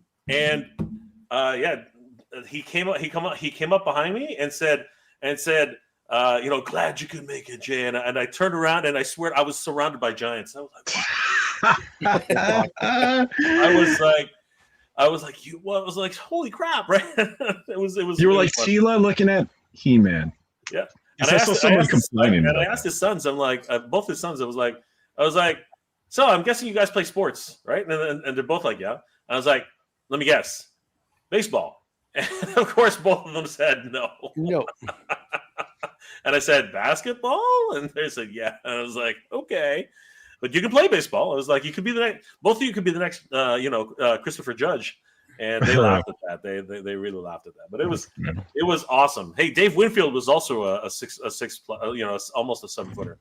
he came up behind me and said, glad you could make it, Jay. And I turned around and I swear I was surrounded by giants. I was like, I was like, holy crap, right? it was. You were really like fun. Sheila looking at He-Man. Yeah. And I saw someone complaining. And I asked his sons. I'm like, both his sons. I was like, so I'm guessing you guys play sports, right? And they're both like, yeah. I was like, let me guess, baseball. And of course, both of them said no. No. And I said, basketball? And they said, yeah. And I was like, okay. But you can play baseball. I was like, you could be the next. Both of you could be the next, Christopher Judge. And they laughed at that. They really laughed at that. But it was awesome. Hey, Dave Winfield was also a six, almost a 7-footer.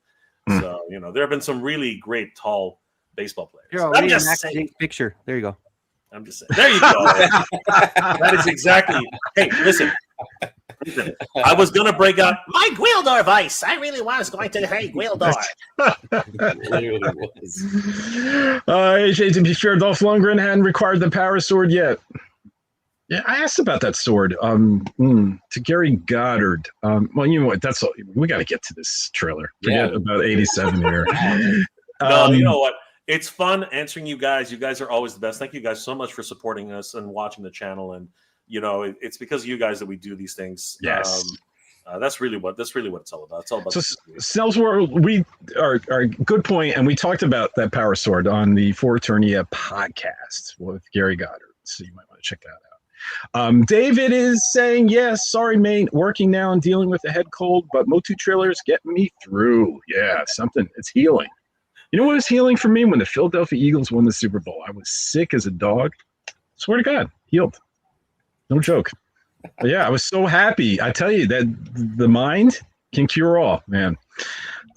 So there have been some really great tall baseball players. Here, I'm just saying. Picture. There you go. I'm just saying. There you go. That is exactly. Hey, listen. I was going to break out my Gwildor voice. I really was going to say Gwildor. AJ, to be fair, Dolph Lundgren hadn't required the power sword yet. Yeah, I asked about that sword to Gary Goddard. Well, you know what? That's all. We got to get to this trailer. Forget about 87 here. No, you know what? It's fun answering you guys. You guys are always the best. Thank you guys so much for supporting us and watching the channel. And it's because of you guys that we do these things. Yes. That's really what it's all about. It's all about. So, Snell's World, we are good point, and we talked about that power sword on the For Eternia podcast with Gary Goddard. So you might want to check that out. David is saying, yes, sorry, mate, working now and dealing with a head cold, but Motu trailers get me through. Yeah, it's healing. You know what was healing for me? When the Philadelphia Eagles won the Super Bowl, I was sick as a dog. Swear to God, healed. No joke. But yeah, I was so happy. I tell you that the mind can cure all, man.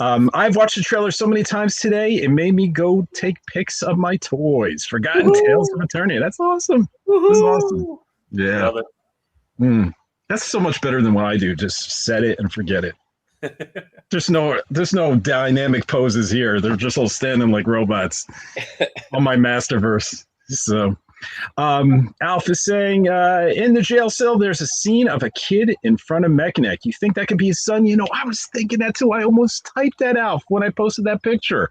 I've watched the trailer so many times today, it made me go take pics of my toys. Forgotten Tales of Eternia. That's awesome. That's awesome. Yeah. That's so much better than what I do. Just set it and forget it. There's no dynamic poses here. They're just all standing like robots on my Masterverse. So Alf is saying, in the jail cell, there's a scene of a kid in front of Mechanic. You think that could be his son? I was thinking that too. I almost typed that out when I posted that picture.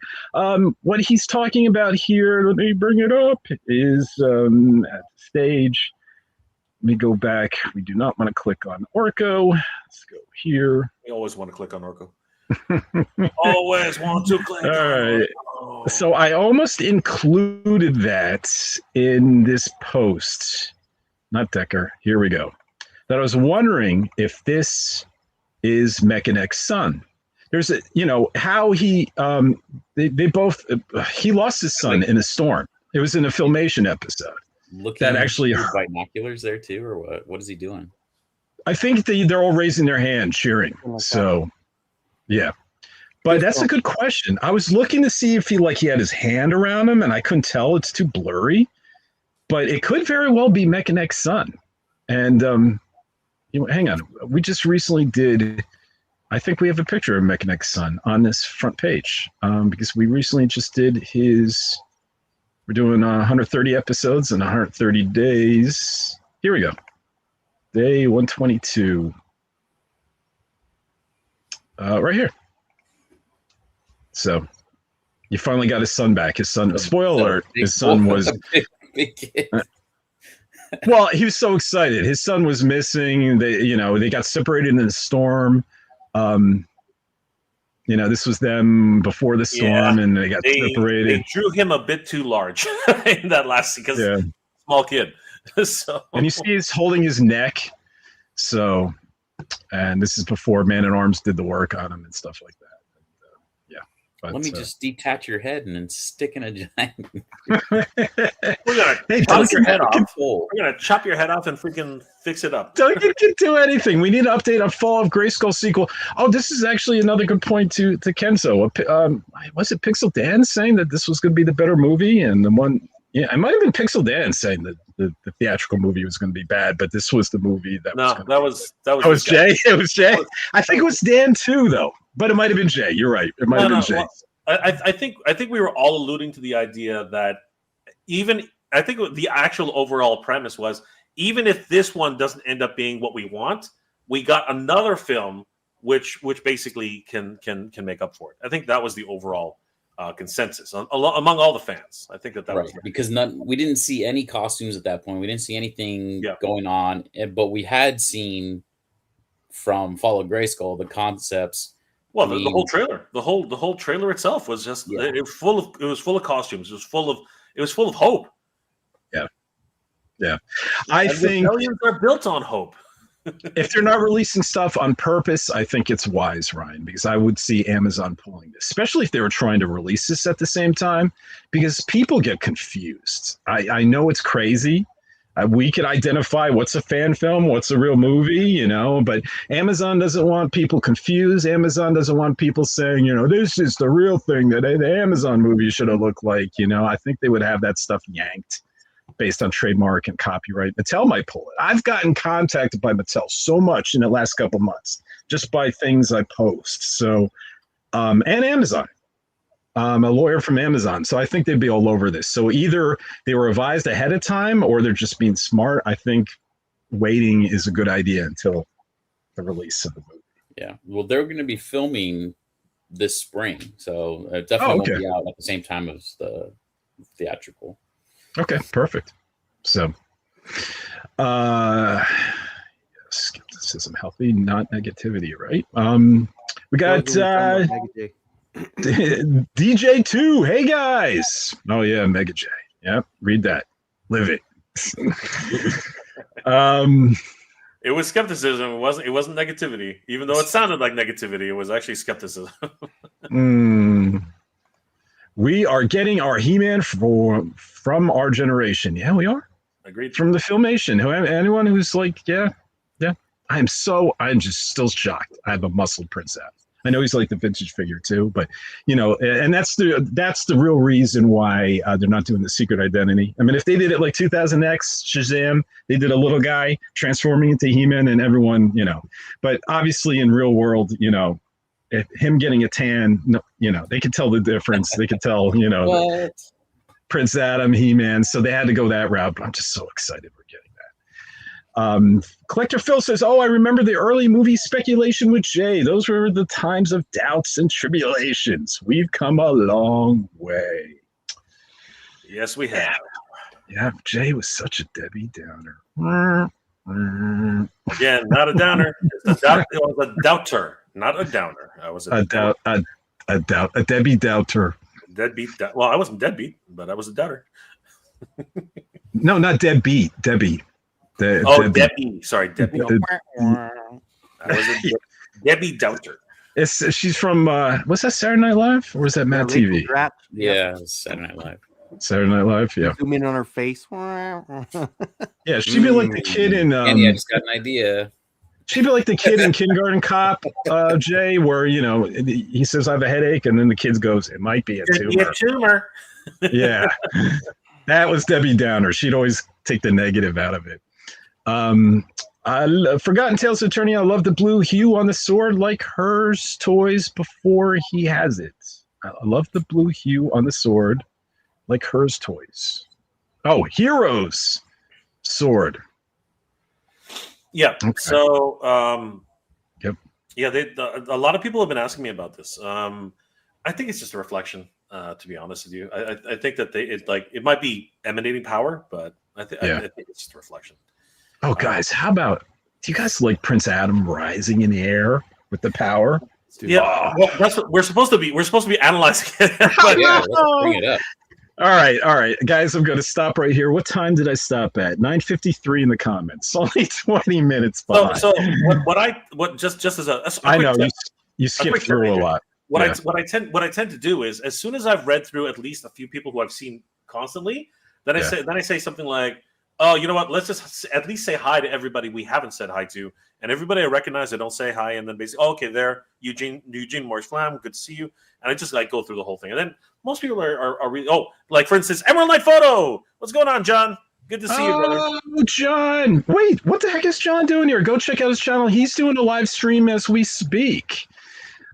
What he's talking about here, let me bring it up, is at the stage. Let me go back. We do not want to click on Orko. Let's go here. We always want to click on Orko. Always want to click. All right. So I almost included that in this post. Not Decker. Here we go. That I was wondering if this is Mechanek's son. There's how he they both he lost his son in a storm. It was in a Filmation episode. That actually binoculars there too, or what? What is he doing? I think they're all raising their hand, cheering. So, yeah. But that's a good question. I was looking to see if he had his hand around him, and I couldn't tell. It's too blurry. But it could very well be Mechanek's son. And hang on. We just recently did. I think we have a picture of Mechanek's son on this front page because we recently just did his. We're doing 130 episodes in 130 days. Here we go. Day 122. Right here. So you finally got his son back. His son, spoiler alert, his son was. Well, he was so excited. His son was missing. They got separated in the storm. This was them before the storm, and they got separated. They drew him a bit too large in that last scene because small kid. So, and you see he's holding his neck. So, and this is before Man at Arms did the work on him and stuff like that. But, let me just detach your head and then stick in a giant. We're gonna chop your head off. We're gonna chop your head off and freaking fix it up. Duncan can do anything. We need an update on Fall of Grayskull sequel. Oh, this is actually another good point to Kenzo. Was it Pixel Dan saying that this was going to be the better movie, and the one? Yeah, it might have been Pixel Dan saying that the theatrical movie was going to be bad, but this was the movie that was. That was Jay. It was Jay. I think it was Dan too, though. But it might have been Jay. You're right. It might have been Jay. Well, I think we were all alluding to the idea that I think the actual overall premise was, even if this one doesn't end up being what we want, we got another film which basically can make up for it. I think that was the overall consensus among all the fans. I think that was right. Because we didn't see any costumes at that point. We didn't see anything going on, but we had seen from Fall of Grayskull the concepts. Well, the whole trailer, the whole trailer itself was just it was full of costumes. It was full of hope. Yeah. I think rebellions are built on hope. If they're not releasing stuff on purpose, I think it's wise, Ryan, because I would see Amazon pulling this, especially if they were trying to release this at the same time, because people get confused. I know it's crazy. We could identify what's a fan film, what's a real movie, but Amazon doesn't want people confused. Amazon doesn't want people saying, this is the real thing that the Amazon movie should have looked like. I think they would have that stuff yanked based on trademark and copyright. Mattel might pull it. I've gotten contacted by Mattel so much in the last couple months just by things I post. So, and Amazon. A lawyer from Amazon. So I think they'd be all over this. So either they were advised ahead of time or they're just being smart. I think waiting is a good idea until the release of the movie. Yeah. Well, they're going to be filming this spring. So it definitely won't be out at the same time as the theatrical. Okay, perfect. So, skepticism, healthy, not negativity, right? We got DJ 2. Hey guys. Oh yeah, Mega J. Yep, read that. Live it. It was skepticism. It wasn't negativity. Even though it sounded like negativity, it was actually skepticism. We are getting our He-Man from our generation. Yeah, we are. Agreed. From the Filmation. Anyone who's like, yeah. I'm just still shocked. I have a muscled Prince Adam. I know he's like the vintage figure too, but and that's the real reason why they're not doing the secret identity. I mean, if they did it like 2000X Shazam, they did a little guy transforming into He-Man and everyone, but obviously in real world, if him getting a tan, they could tell the difference. They could tell, Prince Adam, He-Man. So they had to go that route, but I'm just so excited we're getting that. Collector Phil says, I remember the early movie speculation with Jay. Those were the times of doubts and tribulations. We've come a long way. Yes, we have. Yeah, Jay was such a Debbie Downer. Again, not a downer. It was a doubter, not a downer. I was a Debbie Doubter. Deadbeat. Well, I wasn't deadbeat, but I was a doubter. No, not deadbeat. Debbie. Debbie. Sorry, Debbie. I was a Debbie Doubter. She's from, was that Saturday Night Live? Or was that Mad TV? Yeah, Saturday Night Live. Saturday Night Live, yeah. Zoom in on her face. Yeah, she'd be like the kid in... I just got an idea. She'd be like the kid in Kindergarten Cop, Jay, where, he says, I have a headache, and then the kid goes, it might be a tumor. Yeah. That was Debbie Downer. She'd always take the negative out of it. Forgotten Tales of Eternia. I love the blue hue on the sword, like hers toys before he has it. I love the blue hue on the sword, like hers toys. Oh, Heroes sword. Yeah. Okay. So, yep. Yeah, a lot of people have been asking me about this. I think it's just a reflection. To be honest with you, I think that it might be emanating power, but I think it's just a reflection. Oh, guys, how about, do you guys like Prince Adam rising in the air with the power? Yeah, well, that's what we're supposed to be. We're supposed to be analyzing it. But Yeah, let's bring it up. All right, guys. I'm going to stop right here. What time did I stop at? 9:53 in the comments. Only 20 minutes behind. So what just as a I quick know tip, you skip through a lot. What I tend to do is, as soon as I've read through at least a few people who I've seen constantly, then I say something like, oh, you know what? Let's just at least say hi to everybody we haven't said hi to, and everybody I recognize, I don't say hi, and then basically, okay, there, Eugene Morris Flam, good to see you, and I just like go through the whole thing, and then most people are really, like for instance, Emerald Knight Photo. What's going on, John? Good to see you, brother. Oh, John! Wait, what the heck is John doing here? Go check out his channel. He's doing a live stream as we speak.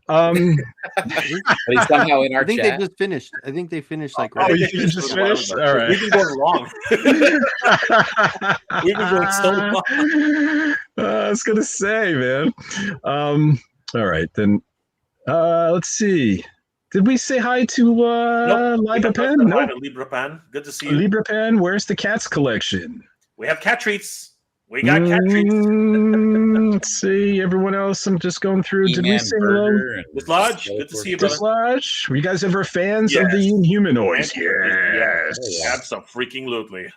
But he's somehow in our I think chat. they just finished. I think they finished like. Oh, you just finished? All right. We've been going long. We've been going so long. I was gonna say, man. All right, then. Let's see. Did we say hi to Libra Pen? No, Libra Pen. Good to see you. Libra Pen. Where's the cats collection? We have cat treats. We got cat treats. Let's see. Everyone else, I'm just going through. Did we say hello? Dislodge, good to see you, brother. Dislodge. Were you guys ever fans of the Inhumanoids? Yes. Absolutely.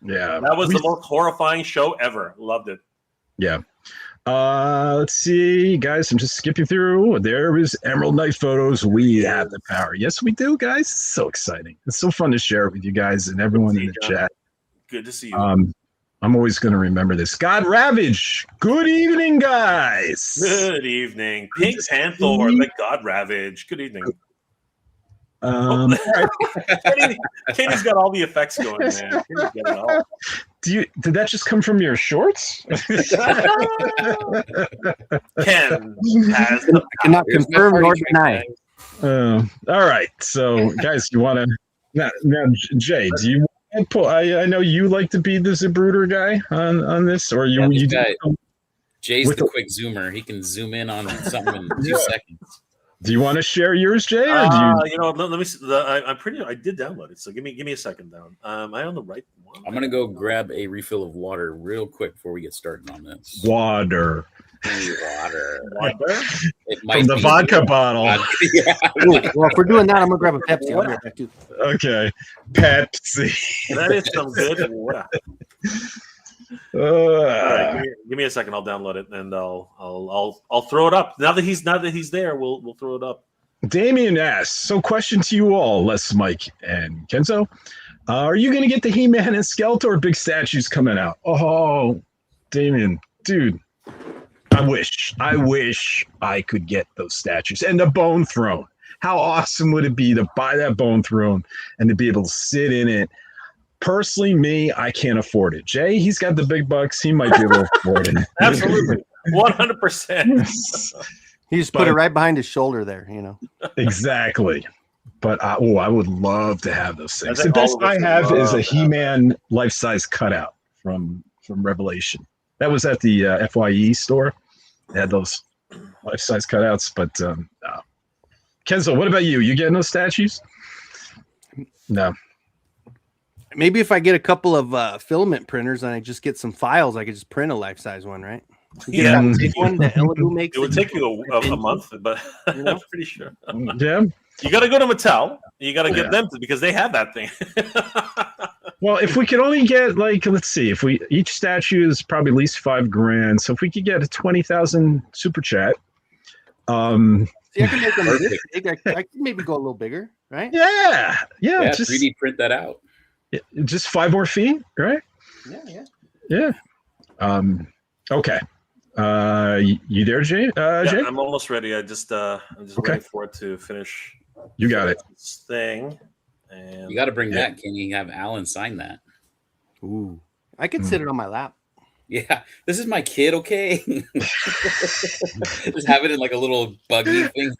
Yeah. That was the most horrifying show ever. Loved it. Yeah. Let's see, guys. I'm just skipping through. There is Emerald Knight Photos. We have the power. Yes, we do, guys. It's so exciting. It's so fun to share it with you guys and everyone in the chat. Good to see you. I'm always going to remember this. God Ravage. Good evening, guys. Good evening. Pink Panther, the God Ravage. Good evening. Katie's got all the effects going, man. Get it all. Did that just come from your shorts? Ken has the cannot confirm nor deny. All right. So, guys, you want to now, Jay? Do you? I know you like to be the Zabruder guy on this, or you? Jay's the quick zoomer. He can zoom in on something in 2 seconds. Do you want to share yours, Jay? Or do you? Let me see. I did download it, so give me a second down. Am I on the right one? I'm gonna go grab a refill of water real quick before we get started on this. Water. It might from the vodka bottle. Yeah. Ooh, well, if we're doing that, I'm gonna grab a Pepsi. I'll be right back too. Okay, Pepsi. That is some good water. Right, give me a second. I'll download it and I'll throw it up. Now that he's there, we'll throw it up. Damien asks. So, question to you all, Les, Mike, and Kenzo: are you going to get the He-Man and Skeletor big statues coming out? Oh, Damien, dude, I wish I could get those statues and the Bone Throne. How awesome would it be to buy that Bone Throne and to be able to sit in it? Personally, me, I can't afford it. Jay, he's got the big bucks. He might be able to afford it. Absolutely. 100%. He just put it right behind his shoulder there, Exactly. But I would love to have those things. The best I have is a He-Man life-size cutout from Revelation. That was at the FYE store. They had those life-size cutouts. But Kenzo, what about you? You getting those statues? No. Maybe if I get a couple of filament printers and I just get some files, I could just print a life-size one, right? Yeah, one that Elibu makes. It would take you a month, but I'm pretty sure. Yeah, you got to go to Mattel. You got to get them because they have that thing. Well, if we could only get let's see, if each statue is probably at least $5,000, so if we could get a 20,000 super chat, See, I can make them this big. I can maybe go a little bigger, right? Yeah, just 3D print that out. Just 5 more feet, right? Yeah. Okay. You there, Jay? Jay? I'm almost ready. I'm just waiting for it to finish. You got it. This thing, and you got to bring that. Can you have Alan sign that? Ooh, I could sit it on my lap. Yeah, this is my kid. Okay, just have it in like a little buggy thing.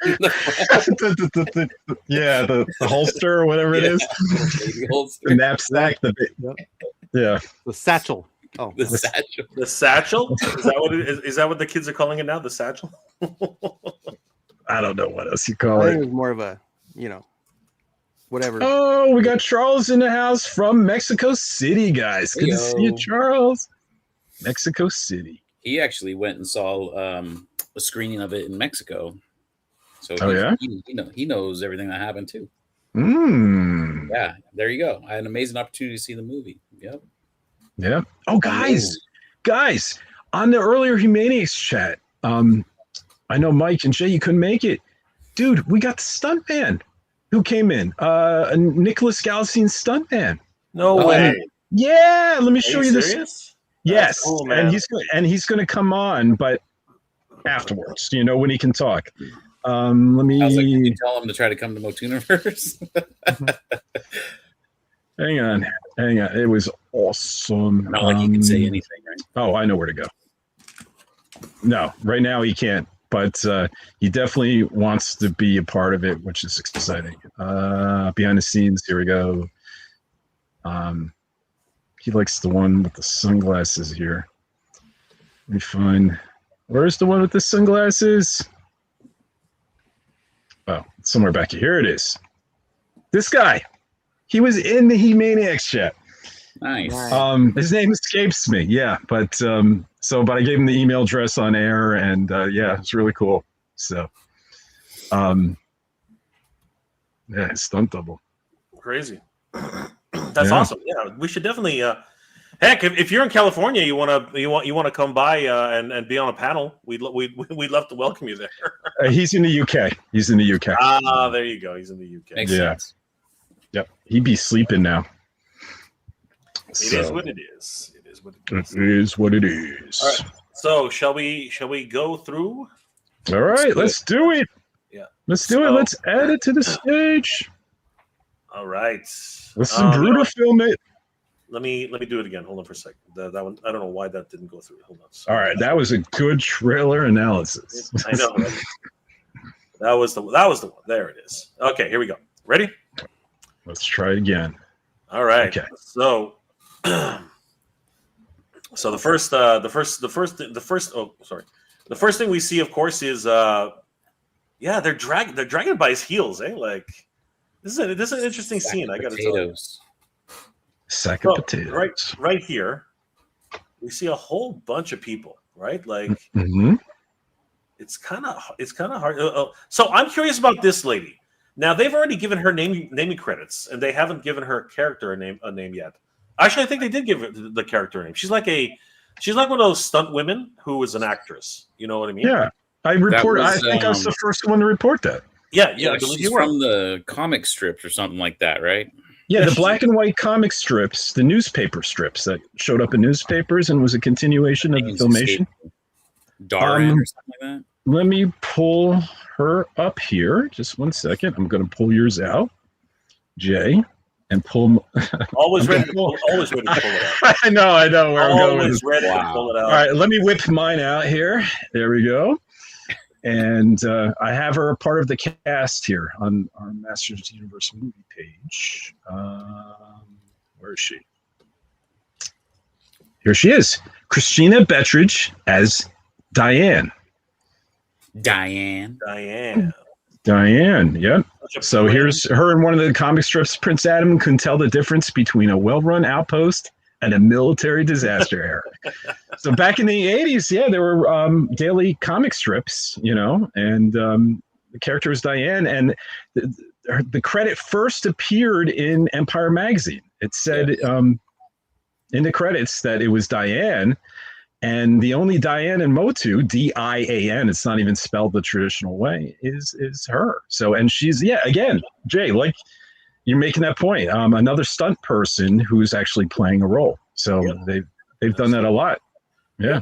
The holster or whatever it is. The knapsack. Yeah. The satchel. Oh, the satchel. The satchel? Is that what it is? Is that what the kids are calling it now? The satchel? I don't know what else you call I it. think it was more of a, whatever. Oh, we got Charles in the house from Mexico City, guys. Good to see you, Charles. Mexico City. He actually went and saw a screening of it in Mexico. So yeah, he knows everything that happened too. Yeah, there you go. I had an amazing opportunity to see the movie. Yep. Yeah. Oh, guys, on the earlier He-Maniacs chat, I know Mike and Jay, you couldn't make it. Dude, we got the stuntman who came in. Nicholas Galice's stuntman. No way. Yeah, let me show you this. Serious? Yes, cool, and he's going to come on, but afterwards, when he can talk. Let me. I was like, can you tell him to try to come to Motuniverse? Hang on. It was awesome. Not like you can say anything, right? Oh, I know where to go. No, right now he can't, but he definitely wants to be a part of it, which is exciting. Behind the scenes, here we go. He likes the one with the sunglasses here. Let me find. Where's the one with the sunglasses? Oh, somewhere back here. It is. This guy. He was in the He-Maniacs chat. Nice. His name escapes me. Yeah, but but I gave him the email address on air, and it's really cool. So, stunt double. Crazy. That's awesome. Yeah, we should definitely. Heck, if you're in California, you want to come by and be on a panel. We'd love to welcome you there. He's in the UK. Ah, there you go. He's in the UK. Makes sense. Yep. He'd be sleeping now. It is what it is. It is what it is. It is what it is. All right. So shall we go through? All right, let's do it. Yeah. Let's do it. Let's add it to the stage. All right. Let's Bruder film it. Let me do it again. Hold on for a second. That one, I don't know why that didn't go through. Hold on. All right, that was a good trailer analysis. I know. Right? That was the one. There it is. Okay, here we go. Ready? Let's try it again. All right. Okay. So the first thing we see, of course, is they're dragging by his heels, eh? Like this is an interesting scene. I got to tell you. Sack of potatoes. Right here, we see a whole bunch of people. Right, like it's kind of hard. So I'm curious about this lady. Now they've already given her naming credits, and they haven't given her character a name yet. Actually, I think they did give her the character name. She's like one of those stunt women who is an actress. You know what I mean? Yeah, I think I was the first one to report that. Yeah, I believe she's from the comic strips or something like that, right? Yeah, the black and white comic strips, the newspaper strips that showed up in newspapers and was a continuation of the filmation. Darren or something like that. Let me pull her up here. Just 1 second. I'm going to pull yours out, Jay, and pull. Always ready to pull it out. I know where I'm going. Always ready to pull it out. All right, let me whip mine out here. There we go. And I have her a part of the cast here on our Masters Universe movie page. Where is she? Here she is. Christina Bettridge as Diane. Diane. Yep. So here's her in one of the comic strips. Prince Adam couldn't tell the difference between a well-run outpost and a military disaster era. So back in the 80s, there were daily comic strips, and the character was Diane, and the credit first appeared in Empire magazine. It said in the credits that it was Diane. And the only Diane in Motu, D-I-A-N, it's not even spelled the traditional way, is her. So, and she's, again, Jay, like you're making that point. Another stunt person who's actually playing a role. So they've done that a lot. Yeah.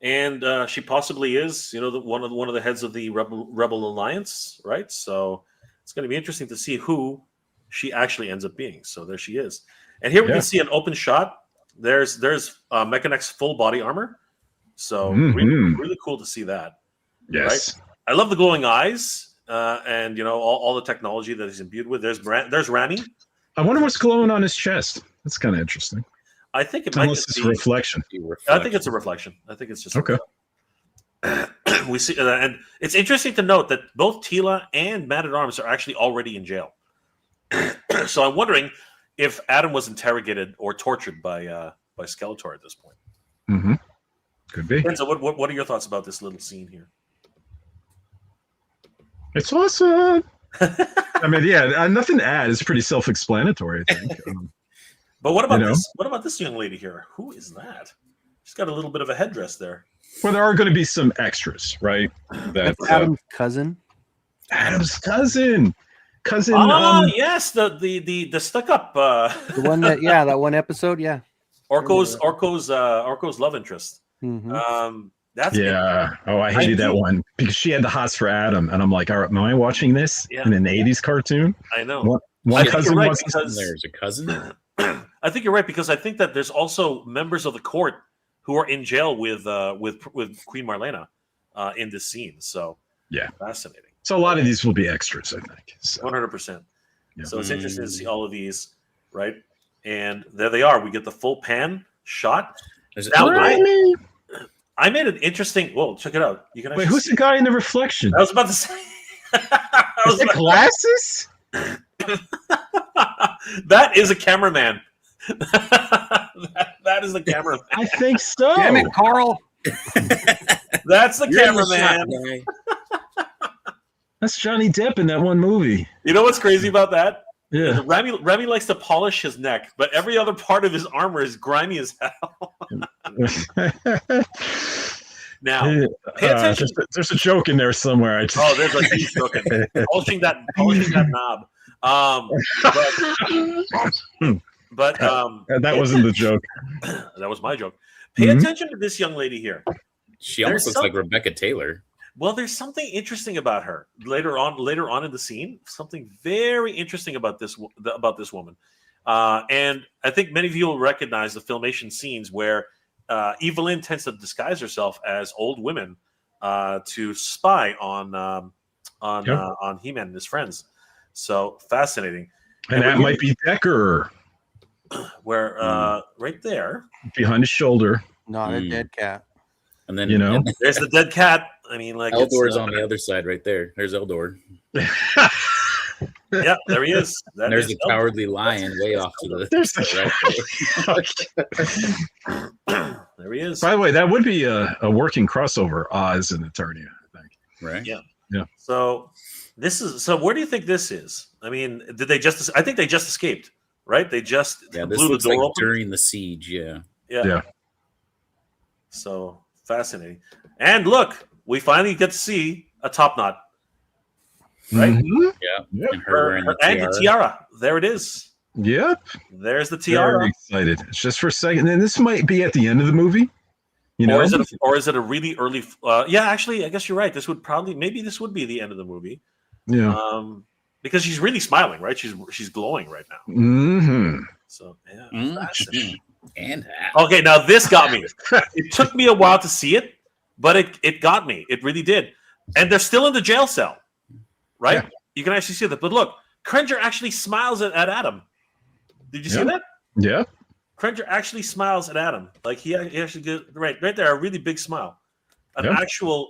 And she possibly is, one of the heads of the Rebel Alliance, right? So it's going to be interesting to see who she actually ends up being. So there she is. And here we can see an open shot. There's Mechanex's full body armor, so really cool to see that. Yes, right? I love the glowing eyes, and all the technology that he's imbued with. There's Rani. I wonder what's glowing on his chest. That's kind of interesting. I think it unless it's a reflection. I think it's a reflection. I think it's just okay. We see, and it's interesting to note that both Tila and Man at Arms are actually already in jail. So I'm wondering if Adam was interrogated or tortured by Skeletor at this point. Could be. So what are your thoughts about this little scene here? It's awesome. I mean, yeah, nothing to add. It's pretty self-explanatory, I think. But what about this? What about this young lady here? Who is that? She's got a little bit of a headdress there. Well, there are going to be some extras, right? That's Adam's cousin. Adam's cousin. Yes, the stuck up. The one that one episode, yeah. Orko's love interest. Mm-hmm. That's I hated that one because she had the hots for Adam, and I'm like, all right, am I watching this in an '80s cartoon? I know. One cousin right, there's a cousin. I think you're right because I think that there's also members of the court who are in jail with Queen Marlena in this scene. So fascinating. So a lot of these will be extras, I think. 100%. So it's interesting to see all of these, right? And there they are. We get the full pan shot. Now, I made an interesting. Whoa, check it out. You can wait. Who's the guy in the reflection? I was about to say. Is it glasses? That is a cameraman. that is the cameraman. I think so. Damn it, Carl. That's the cameraman. That's Johnny Depp in that one movie. You know what's crazy about that? Yeah. Remy likes to polish his neck, but every other part of his armor is grimy as hell. Now, pay attention. There's a joke in there somewhere. There's a huge joke in there. Polishing that knob. But that wasn't the joke. That was my joke. Pay attention to this young lady here. She almost looks like Rebecca Taylor. Well, there's something interesting about her later on in the scene. Something very interesting about this woman, and I think many of you will recognize the Filmation scenes where Evelyn tends to disguise herself as old women to spy on He-Man and his friends. So fascinating. And that might be Decker, where right there behind his shoulder, not a dead cat. And then there's the dead cat. I mean, like Eldor's on the other side, right there. There's Eldor. Yeah, there he is. There's the cowardly lion way off to the right. There he is. By the way, that would be a working crossover, Oz and Eternia, I think. Right. Yeah. So where do you think this is? I mean, did they just? I think they just escaped. Right? They just this blew looks the door like open during the siege. Yeah. So fascinating. And look, we finally get to see a top knot. Right? Mm-hmm. Yeah. And her wearing the tiara. There it is. Yep. There's the tiara. Very excited. It's just for a second. And this might be at the end of the movie. You know? Or is it a really early actually, I guess you're right. This would be the end of the movie. Yeah. Because she's really smiling, right? She's glowing right now. Mm-hmm. So And okay, now this got me. It took me a while to see it, but it got me. It really did. And they're still in the jail cell, right? Yeah. You can actually see that. But look, Cringer actually smiles at Adam. Did you see that? Yeah. Cringer actually smiles at Adam. Like he actually gives right there a really big smile. An actual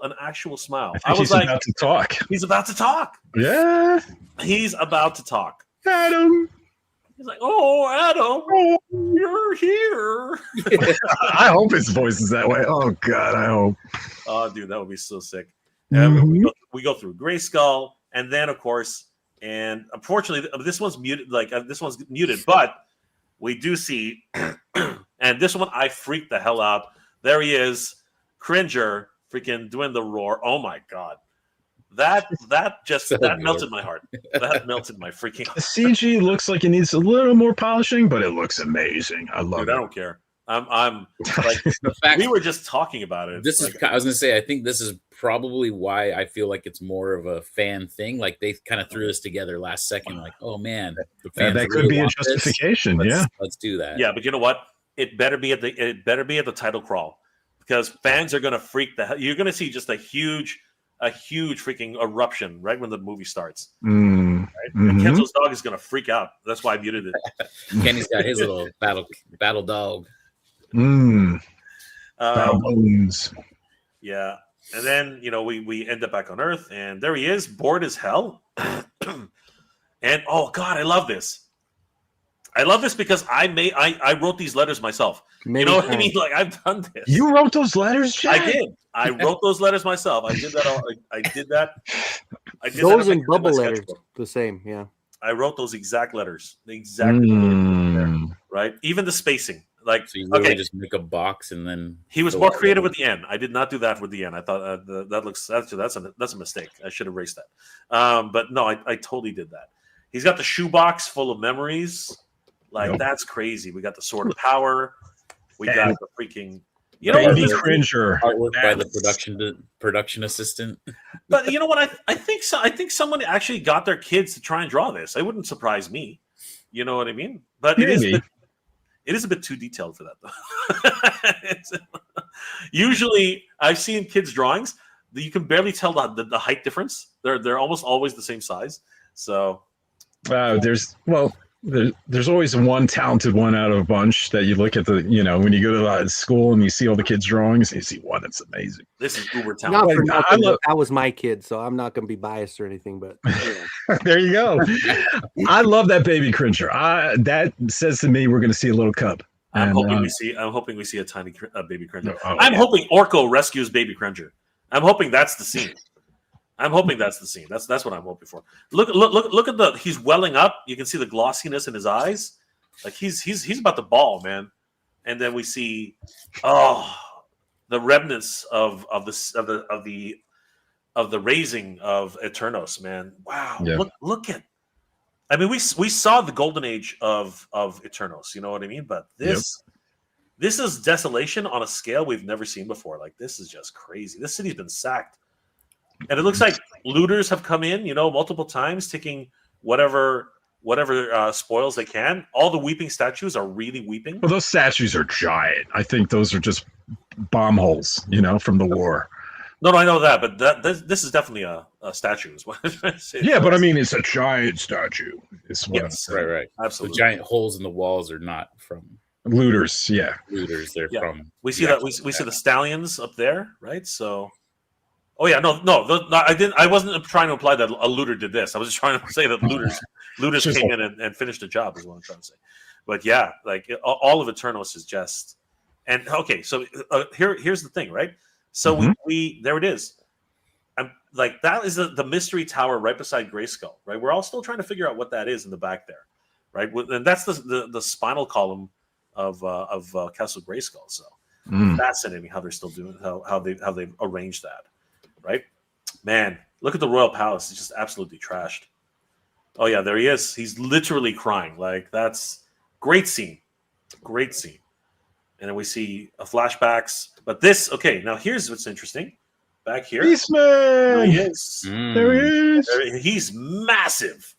smile. I was like, about to talk. He's about to talk. Yeah. He's about to talk. Adam. He's like, oh, Adam, you're here. I hope his voice is that way. Oh, God, I hope. Oh, dude, that would be so sick. We go through Grayskull, and then, of course, and unfortunately, this one's muted. But we do see, and this one, I freaked the hell out. There he is, Cringer, freaking doing the roar. Oh, my God. That melted my heart. That melted my freaking heart. The CG looks like it needs a little more polishing, but it looks amazing. I love it. I don't care. I'm like the fact we were just talking about it. I was gonna say I think this is probably why I feel like it's more of a fan thing. Like they kind of threw this together last second. Like, oh man, the fans that could be a justification. Let's do that. Yeah, but you know what? It better be at the title crawl because fans are gonna freak the hell. You're gonna see just a huge freaking eruption right when the movie starts. Right? And Kenzo's dog is gonna freak out. That's why I muted it. Kenny's got his little battle dog. Battle bones. Yeah, and then we end up back on Earth, and there he is, bored as hell. And oh God, I love this. I love this because I wrote these letters myself. You know what I mean? Like I've done this. You wrote those letters, Jack? I did. I wrote those letters myself. I did that. I I did Those that and bubble my letters, sketchbook. the same. Yeah. I wrote those exact letters, the exact there, right? Even the spacing. Like, So you literally just make a box and then he was fill more it creative in. with the N. I did not do that with the N. I thought that's a mistake. I should have erased that. But no, I totally did that. He's got the shoebox full of memories. Like that's crazy. We got the sword of power. We got the freaking Baby Cringer artwork by the production assistant. But you know what? I think so. I think someone actually got their kids to try and draw this. It wouldn't surprise me. You know what I mean? But it is a bit too detailed for that, though. Usually, I've seen kids' drawings that you can barely tell the height difference. They're almost always the same size. So there's always one talented one out of a bunch that you look at when you go to school and you see all the kids' drawings, and you see one that's amazing. This is uber Not talented. for nothing, that was my kid, so I'm not going to be biased or anything. But there you go. I love that Baby Cringer. That says to me we're going to see a little cub. I'm hoping we see a tiny Baby Cringer. I'm hoping Orko rescues Baby Cringer. I'm hoping that's the scene. That's what I'm hoping for. Look at he's welling up. You can see the glossiness in his eyes. Like he's about to bawl, man. And then we see the remnants of the raising of Eternos, man. Wow. Yeah. Look at, I mean, we saw the golden age of Eternos, you know what I mean? But this is desolation on a scale we've never seen before. Like, this is just crazy. This city's been sacked. And it looks like looters have come in, multiple times, taking whatever spoils they can. All the weeping statues are really weeping. Well, those statues are giant. I think those are just bomb holes, from the war. No, I know that, but this is definitely a statue. Is what yeah, but I mean, it's a giant statue. Is what yes, right. Absolutely. The giant holes in the walls are not from looters. Yeah, looters. They're from. We see that. We see the stallions up there, right? So. Oh yeah, no, I didn't. I wasn't trying to imply that a looter did this. I was just trying to say that looters came in and finished the job. Is what I'm trying to say. But yeah, like all of Eternos is just. And okay, so here's the thing, right? So we there it is. I'm like that is the mystery tower right beside Grayskull, right? We're all still trying to figure out what that is in the back there, right? And that's the spinal column of Castle Grayskull. So fascinating how they're still doing how they've arranged that. Right, man. Look at the royal palace; it's just absolutely trashed. Oh yeah, there he is. He's literally crying. Like that's great scene. And then we see flashbacks. But this, okay. Now here's what's interesting. Back here, Beastman. There he is. There he is. He's massive.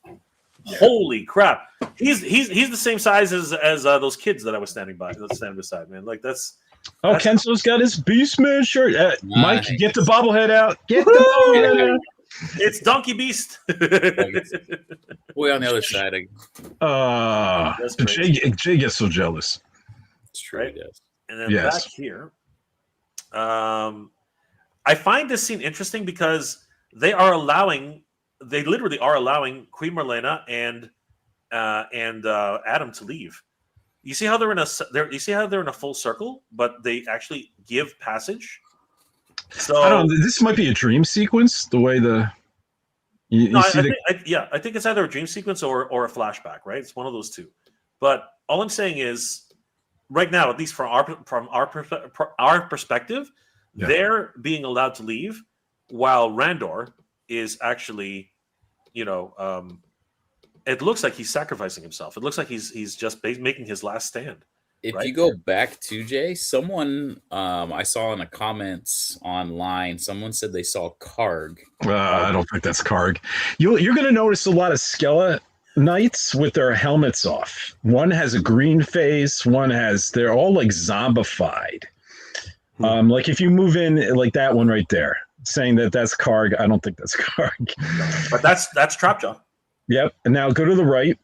Holy crap! He's the same size as those kids that I was standing beside. Man, like that's. Oh, Kenzo's got his Beastman shirt. Mike, get the bobblehead out. Get the bobblehead out. It's Donkey Beast. Way on the other side. Jay gets so jealous. It's true, right? Yes. And then back here, I find this scene interesting because they literally are allowing Queen Marlena and Adam to leave. You see how they're in a full circle, but they actually give passage. So I don't know. This might be a dream sequence. The way I think it's either a dream sequence or a flashback. Right, it's one of those two. But all I'm saying is, right now, at least from our perspective, they're being allowed to leave, while Randor is actually, it looks like he's sacrificing himself. It looks like he's just making his last stand. If you go back to Jay, someone I saw in the comments online, someone said they saw Karg. I don't think that's Karg. You're going to notice a lot of Skella Knights with their helmets off. One has a green face. They're all like zombified. Like if you move in like that one right there, saying that's Karg, I don't think that's Karg. But that's Trapjaw. Yep. And now go to the right.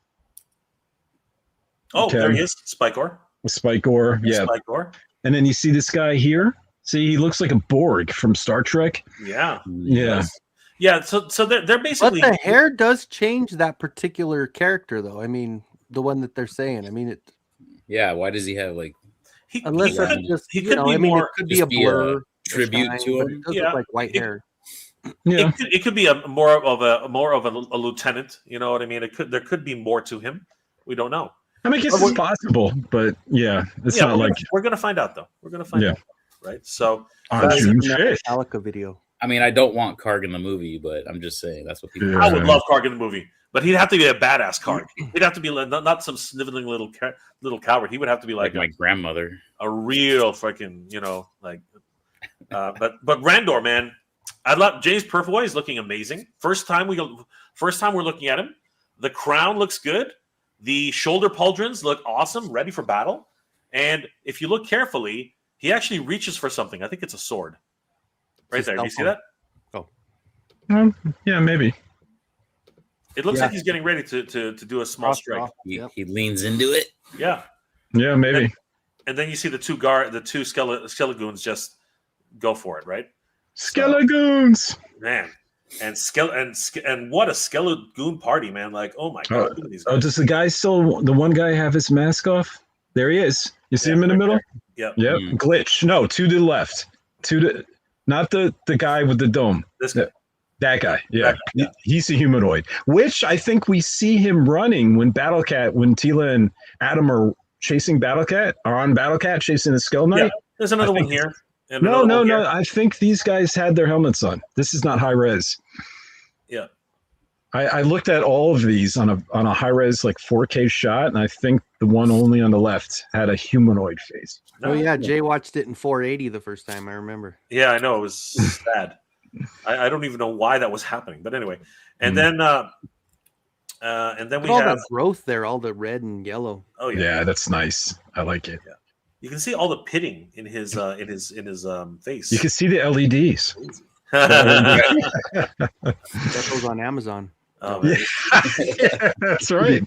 Oh, there he is. Spikor. Yeah. Spikor. And then you see this guy here. See, he looks like a Borg from Star Trek. Yeah. Yeah. Yeah. So they're basically. But the hair does change that particular character, though. I mean, the one that they're saying. I mean, it. Yeah. Why does he have like? Unless that's just. He could be more. It could be a blur. Tribute to him. It does look like white hair. Yeah. It could be a more of a lieutenant. You know what I mean? There could be more to him. We don't know. I mean, I guess it's possible, but yeah, it's not like we're gonna find out though. We're gonna find out, right? So on June 5th. Metallica video. I mean, I don't want Karg in the movie, but I'm just saying that's what people. Yeah. I would love Karg in the movie, but he'd have to be a badass Karg. He'd have to be like, not some sniveling little coward. He would have to be like my grandmother, a real freaking, like. But Randor, man, I love James Purfoy is looking amazing. First time we're looking at him. The crown looks good. The shoulder pauldrons look awesome, ready for battle. And if you look carefully, he actually reaches for something. I think it's a sword. Right there. Do you see that? Oh. Yeah, maybe. It looks like he's getting ready to do a small strike. He leans into it. Yeah. Yeah, maybe. And then you see the two Skelegoons just go for it, right? Skelegoons. Man. And what a Skelegoon party, man! Like, oh my god! Look at these guys. Does the guy the one guy have his mask off? There he is. You see him in the middle? Yep. Yep. Glitch. No, two to the left. Not the guy with the dome. This guy. That guy. Yeah. He's a humanoid. Which I think we see him running when Tila and Adam are chasing Battlecat, are on Battlecat chasing the Skull Knight. Yeah. There's another one here. No. I think these guys had their helmets on. This is not high res. Yeah. I looked at all of these on a high res like 4K shot, and I think the one only on the left had a humanoid face. Oh yeah, Jay watched it in 480 the first time. I remember. Yeah, I know, it was sad. I don't even know why that was happening, but anyway. And then we all have that growth there, all the red and yellow. Oh yeah, that's nice. I like it. Yeah. You can see all the pitting in his face. You can see the LEDs. That goes on Amazon. Oh, yeah, that's right.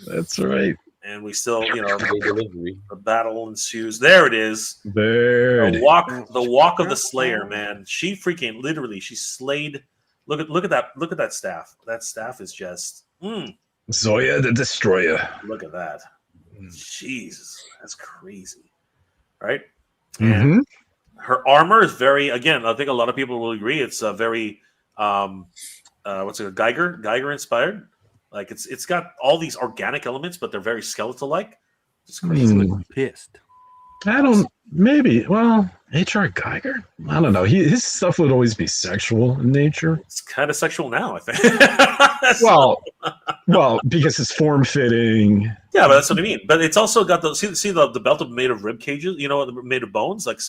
That's right. And we still, the battle ensues. There it is. There. The walk of the Slayer, man. She freaking literally, she slayed. Look at that staff. That staff is just Zoya the Destroyer. Look at that. Jesus, that's crazy. Right? Mm-hmm. And her armor is very, again, I think a lot of people will agree, it's a very Geiger inspired. Like it's got all these organic elements, but they're very skeletal like. It's crazy. Pissed. Maybe. Well, H.R. Geiger? I don't know. His stuff would always be sexual in nature. It's kind of sexual now, I think. well, because it's form fitting. Yeah, but that's what I mean. But it's also got the belt made of rib cages, made of bones, like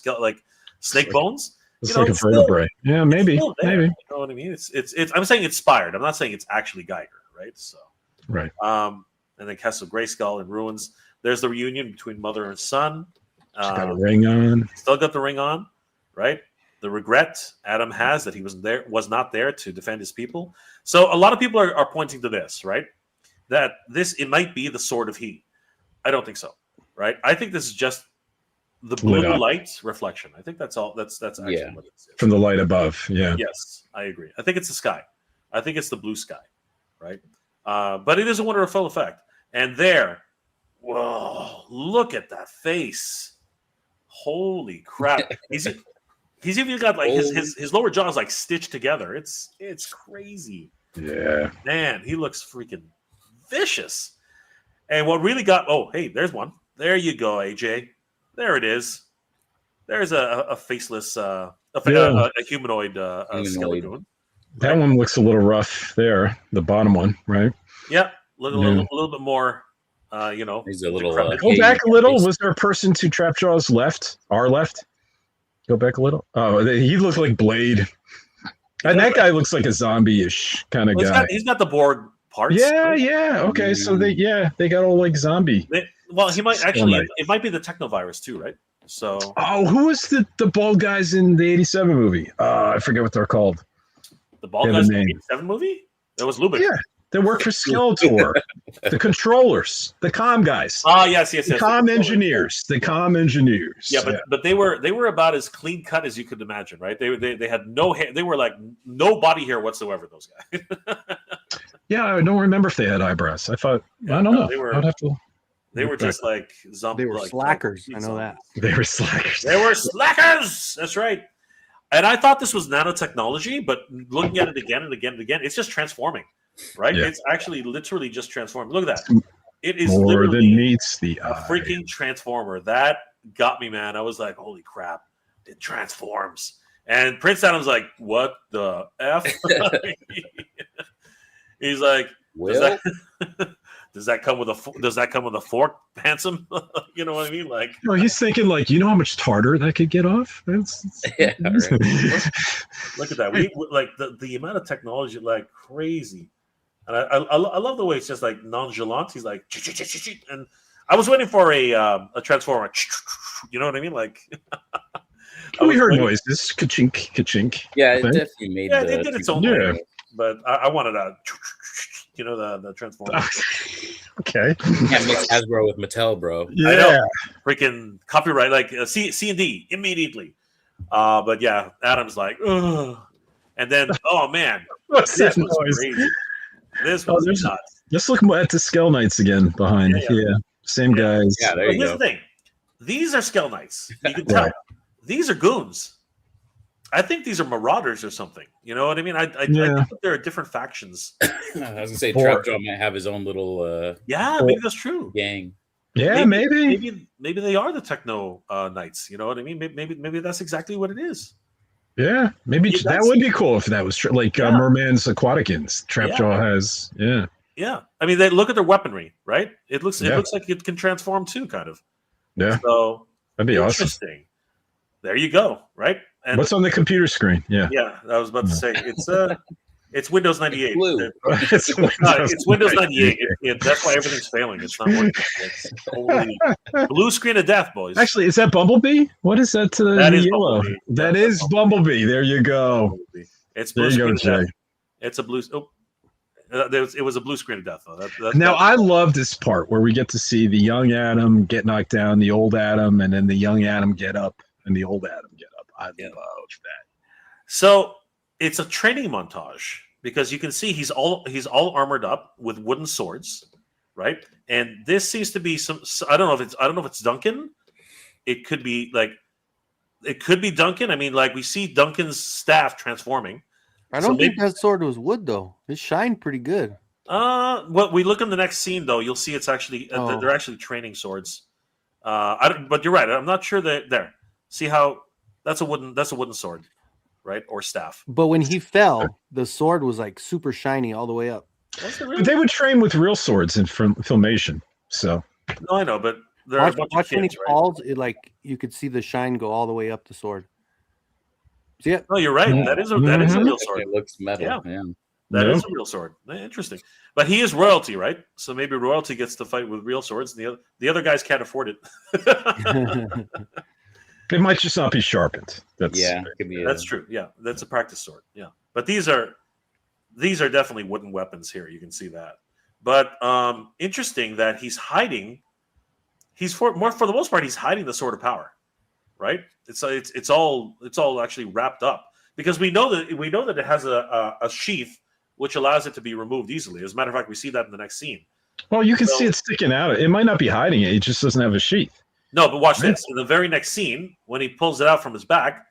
snake bones. It's like a vertebrae. Yeah, maybe. Maybe. You know what I mean? It's I'm saying inspired. I'm not saying it's actually Geiger, right? So right. And then Castle Grayskull in ruins. There's the reunion between mother and son. She's got a ring on. Still got the ring on, right? The regret Adam has that he was not there to defend his people. So a lot of people are pointing to this, right? That it might be the sword of He. I don't think so, right? I think this is just the blue light reflection. I think that's all. That's actually what it is. From the light above. Yeah. Yes, I agree. I think it's the sky. I think it's the blue sky, right? But it is a wonderful effect. And there, whoa! Look at that face. Holy crap! He's even got like his lower jaw is like stitched together. It's crazy. Yeah. Man, he looks freaking vicious. And what really got hey, there's one. There you go, AJ. There it is. There's a faceless a humanoid skeleton. That one looks a little rough there. The bottom one, right? Yeah, a little bit more. He's a little. Go back a little. Was there a person to Trapjaw's left? Our left? Go back a little. Oh, he looked like Blade. And that guy looks like a zombie-ish kind of guy. He's got the Borg parts. Yeah, right? Yeah. Okay, so they got all like zombie. He might actually. It might be the technovirus too, right? So. Oh, who was the bald guys in the '87 movie? I forget what they're called. The bald guys in the '87 movie? That was Lubin. Yeah. They work for Skeletor, the controllers, the comm guys. Yes. The comm engineers. Yeah, but they were about as clean cut as you could imagine, right? They had no hair. They were like no body hair whatsoever. Those guys. Yeah, I don't remember if they had eyebrows. I thought I don't know. They were just like zombie. They were slackers. I know that. They were slackers. They were slackers. That's right. And I thought this was nanotechnology, but looking at it again and again and again, it's just transforming, right? Yeah. It's actually literally just transforming. Look at that. It is More literally than meets the a eye. freaking transformer. That got me, man. I was like, holy crap, it transforms. And Prince Adam's like, what the F? He's like, does that come with a fork, handsome? You know what I mean? Like, No, he's thinking like, you know how much tartar that could get off? Yeah, right. look at that. We like the amount of technology, like crazy. And I love the way it's just like nonchalant. He's like, and I was waiting for a transformer. You know what I mean? Like, We heard noises, ka-chink, ka-chink. Yeah, it definitely made. Yeah, it did its own thing. But I wanted a, you know, the transformer. Okay. Can't mix Hasbro with Mattel, bro. Yeah. I know. Freaking copyright, like C&D immediately. But yeah, Adam's like, ugh. And then, oh man, What's this that was noise? crazy. This was nuts. Let's look at the Skell Knights again behind. Yeah. Same guys. Yeah, there But you here's go. the thing. These are Skell Knights. You can tell. Right. These are goons. I think these are marauders or something. You know what I mean? I think that there are different factions. I was gonna say Trapjaw might have his own little Yeah, maybe that's true. gang. Yeah, maybe. Maybe they are the techno knights. You know what I mean? Maybe that's exactly what it is. Yeah, maybe Yeah, that would be cool if that was true. Like Merman's Aquaticans. Trapjaw has, Yeah, I mean, they look at their weaponry, right? It looks like it can transform too, kind of. Yeah, so that'd be awesome. Interesting. There you go, right? And what's on the computer screen? Yeah, I was about to say it's Windows 98. It's Windows 98. That's why everything's failing. It's not working. It's totally blue screen of death, boys. Actually, is that Bumblebee? What is that? That is yellow. Bumblebee. That is Bumblebee. There you go. It's blue There you screen go, of death. Jay. It's a blue. It was a blue screen of death, though. Now, I love this part where we get to see the young Adam get knocked down, the old Adam, and then the young Adam get up, and the old Adam get up. I love that. So it's a training montage because you can see he's all armored up with wooden swords, right? And this seems to be some. I don't know if it's Duncan. It could be Duncan. I mean, like we see Duncan's staff transforming. I don't think that sword was wood though. It shined pretty good. Well, we look in the next scene though. You'll see it's actually they're actually training swords. But you're right. I'm not sure that there. See how that's a wooden sword, right, or staff. But when he fell, the sword was like super shiny all the way up. Really? But they would train with real swords in Filmation. So no, I know, but there are a bunch of when he kids, right? falls, it like you could see the shine go all the way up the sword. See it? No, you're right. That is a real sword. It looks metal. Yeah. That is a real sword. Interesting. But he is royalty, right? So maybe royalty gets to fight with real swords, and the other guys can't afford it. it might just not be sharpened. That's true. Yeah, that's a practice sword. Yeah, but these are definitely wooden weapons here. You can see that. But interesting that he's hiding. For the most part, he's hiding the sword of power, right? It's all actually wrapped up because we know that it has a sheath which allows it to be removed easily. As a matter of fact, we see that in the next scene. Well, you can see it sticking out. It might not be hiding it. It just doesn't have a sheath. No, but watch this. In the very next scene, when he pulls it out from his back,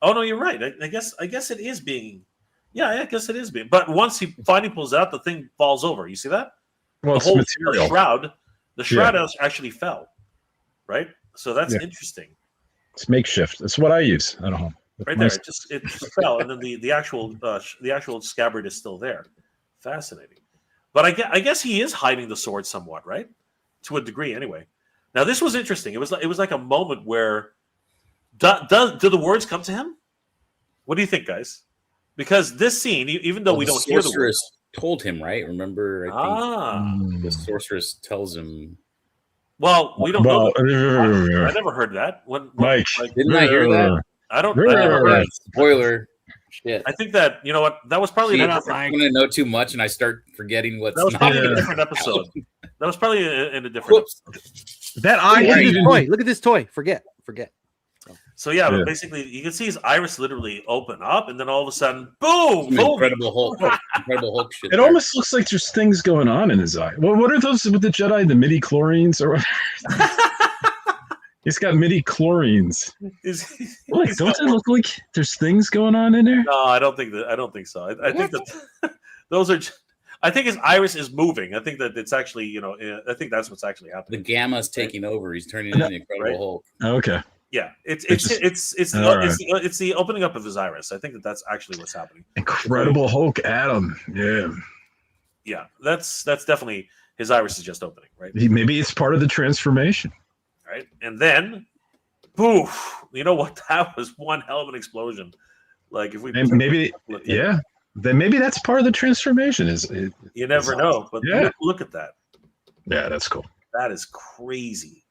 oh no, you're right. I guess it is being. Yeah, I guess it is being. But once he finally pulls it out, the thing falls over. You see that? Well, the it's whole material. The shroud actually fell, right? So that's interesting. It's makeshift. It's what I use at home. Right there, it just fell, and then the actual scabbard is still there. Fascinating, but I guess he is hiding the sword somewhat, right? To a degree, anyway. Now this was interesting. It was like a moment where do the words come to him? What do you think, guys? Because this scene, even though we don't hear the words, told him, right? Remember, I think the sorceress tells him. Well, we don't know. I never heard that. Mike, didn't I hear that? I never heard it. Spoiler. Shit. I think that, you know what, that was probably I'm going to know too much and I start forgetting what's. That was probably in a different episode. That was probably in a different episode. That eye toy. Look at this toy. Forget. So but basically you can see his iris literally open up, and then all of a sudden, boom! Incredible Hulk shit. It almost looks like there's things going on in his eye. Well, what are those with the Jedi? The midi-chlorians or He's got midi chlorines. Look, don't they look like there's things going on in there? No, I don't think that. I don't think so. I think that those are. I think his iris is moving. I think that it's actually, I think that's what's actually The happening. gamma's taking over. He's turning into the Incredible Hulk. Okay. Yeah, it's All right. the opening up of his iris. I think that that's actually what's happening. Incredible Hulk Adam. Yeah. Yeah, that's definitely his iris is just opening, right? Maybe it's part of the transformation. Right, and then, poof! You know what? That was one hell of an explosion. Like if we Maybe, yeah. Then maybe that's part of the transformation. You never know, but yeah. look at that. Yeah, that's cool. That is crazy.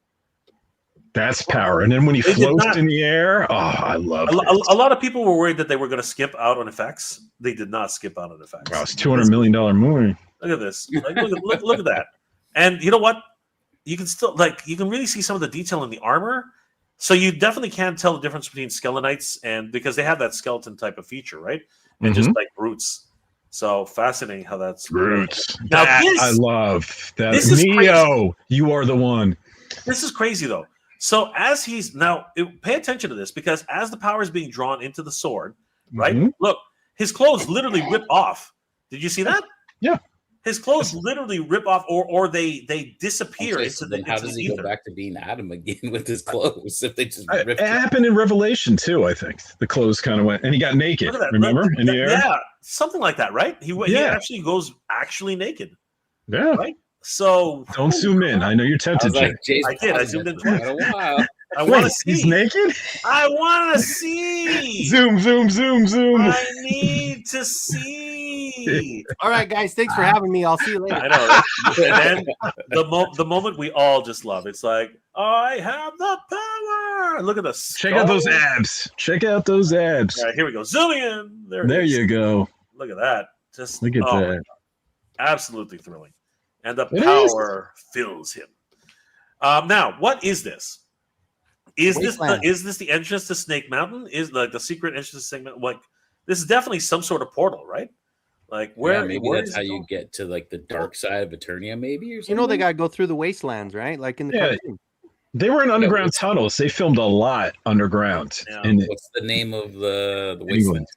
That's power. And then when he floats in the air, I love it. A lot of people were worried that they were going to skip out on effects. They did not skip out on effects. Wow, it's $200 million movie. Look at this. Like, look at that. And you know what? You can still you can really see some of the detail in the armor. So you definitely can't tell the difference between Skeletites and because they have that skeleton type of feature, right? And just like brutes. So fascinating how that's brutes. Now I love that. This is Neo, you are the one. This is crazy though. So as he's now, pay attention to this because as the power is being drawn into the sword, right? Look, his clothes literally rip off. Did you see that? Yeah. His clothes literally rip off, or they disappear into the. How does he go back to being Adam again with his clothes? If they just it happened in Revelation too, I think. The clothes kind of went, and he got naked. Remember in the air? Yeah, something like that, right? He actually goes naked. Yeah. Right. So don't zoom in. I know you're tempted. I did. I zoomed in twice. I want to see. He's naked? I want to see. Zoom. I need to see. All right, guys. Thanks for having me. I'll see you later. I know. And then the moment we all just love. It's like, I have the power. Look at this. Check out those abs. All right, here we go. Zooming in. There you go. Look at that. Just look at that. Absolutely thrilling. And the power fills him. Now, what is this? Is this the entrance to Snake Mountain? Is like the secret entrance to Snake Mountain? Like this is definitely some sort of portal, right? Like where? Yeah, maybe that's how you get to like the dark side of Eternia, maybe or something. You know they gotta go through the wastelands, right? Like in the cartoon. They were in underground tunnels. They filmed a lot underground. Yeah. What's the name of the wasteland?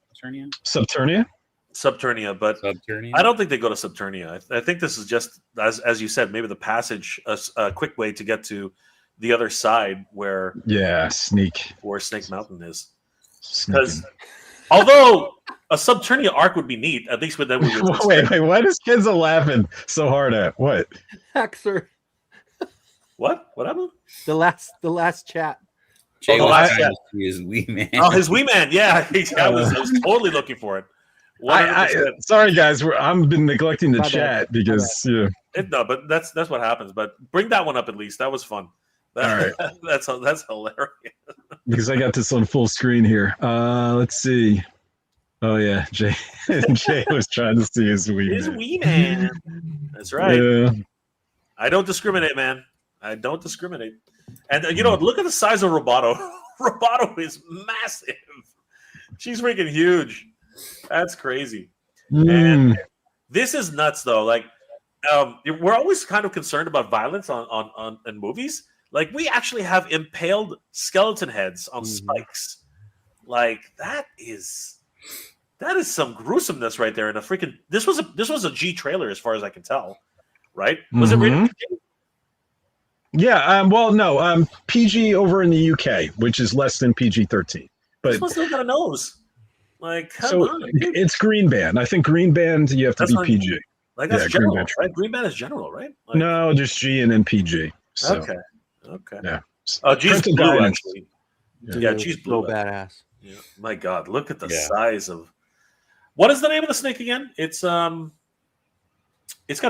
Subternia, but Subternia? I don't think they go to Subternia. I think this is just as you said, maybe the passage, a quick way to get to the other side where Snake Mountain is. Because although a Subternia arc would be neat, at least with them. Wait, why does Kenzo laughing so hard at what? Haxer. What happened? The last chat. Jay was trying to see his wee man. Oh, his wee man. Yeah, I was totally looking for it. Sorry guys, I've been neglecting the chat because no, but that's what happens. But bring that one up at least. That was fun. All right, that's hilarious. Because I got this on full screen here. Let's see. Oh yeah, Jay was trying to see his wee man. That's right. Yeah. I don't discriminate, man. I don't discriminate. And look at the size of Roboto. Roboto is massive. She's freaking huge. That's crazy. And this is nuts, though. Like, we're always kind of concerned about violence on in movies. Like, we actually have impaled skeleton heads on spikes. Like, that is some gruesomeness right there. And a freaking this was a G trailer as far as I can tell, right? Was it rated PG? Yeah. Well, no. PG over in the UK, which is less than PG-13. But this one still got a nose. Like, come on, it's green band. I think green band you have to be PG. Like that's general, right? Green band is general, right? Like, no, just G and then PG. So, okay. Yeah. G's blue actually. Yeah, G's blue. Badass. Yeah. My God, look at the size of. What is the name of the snake again? It's got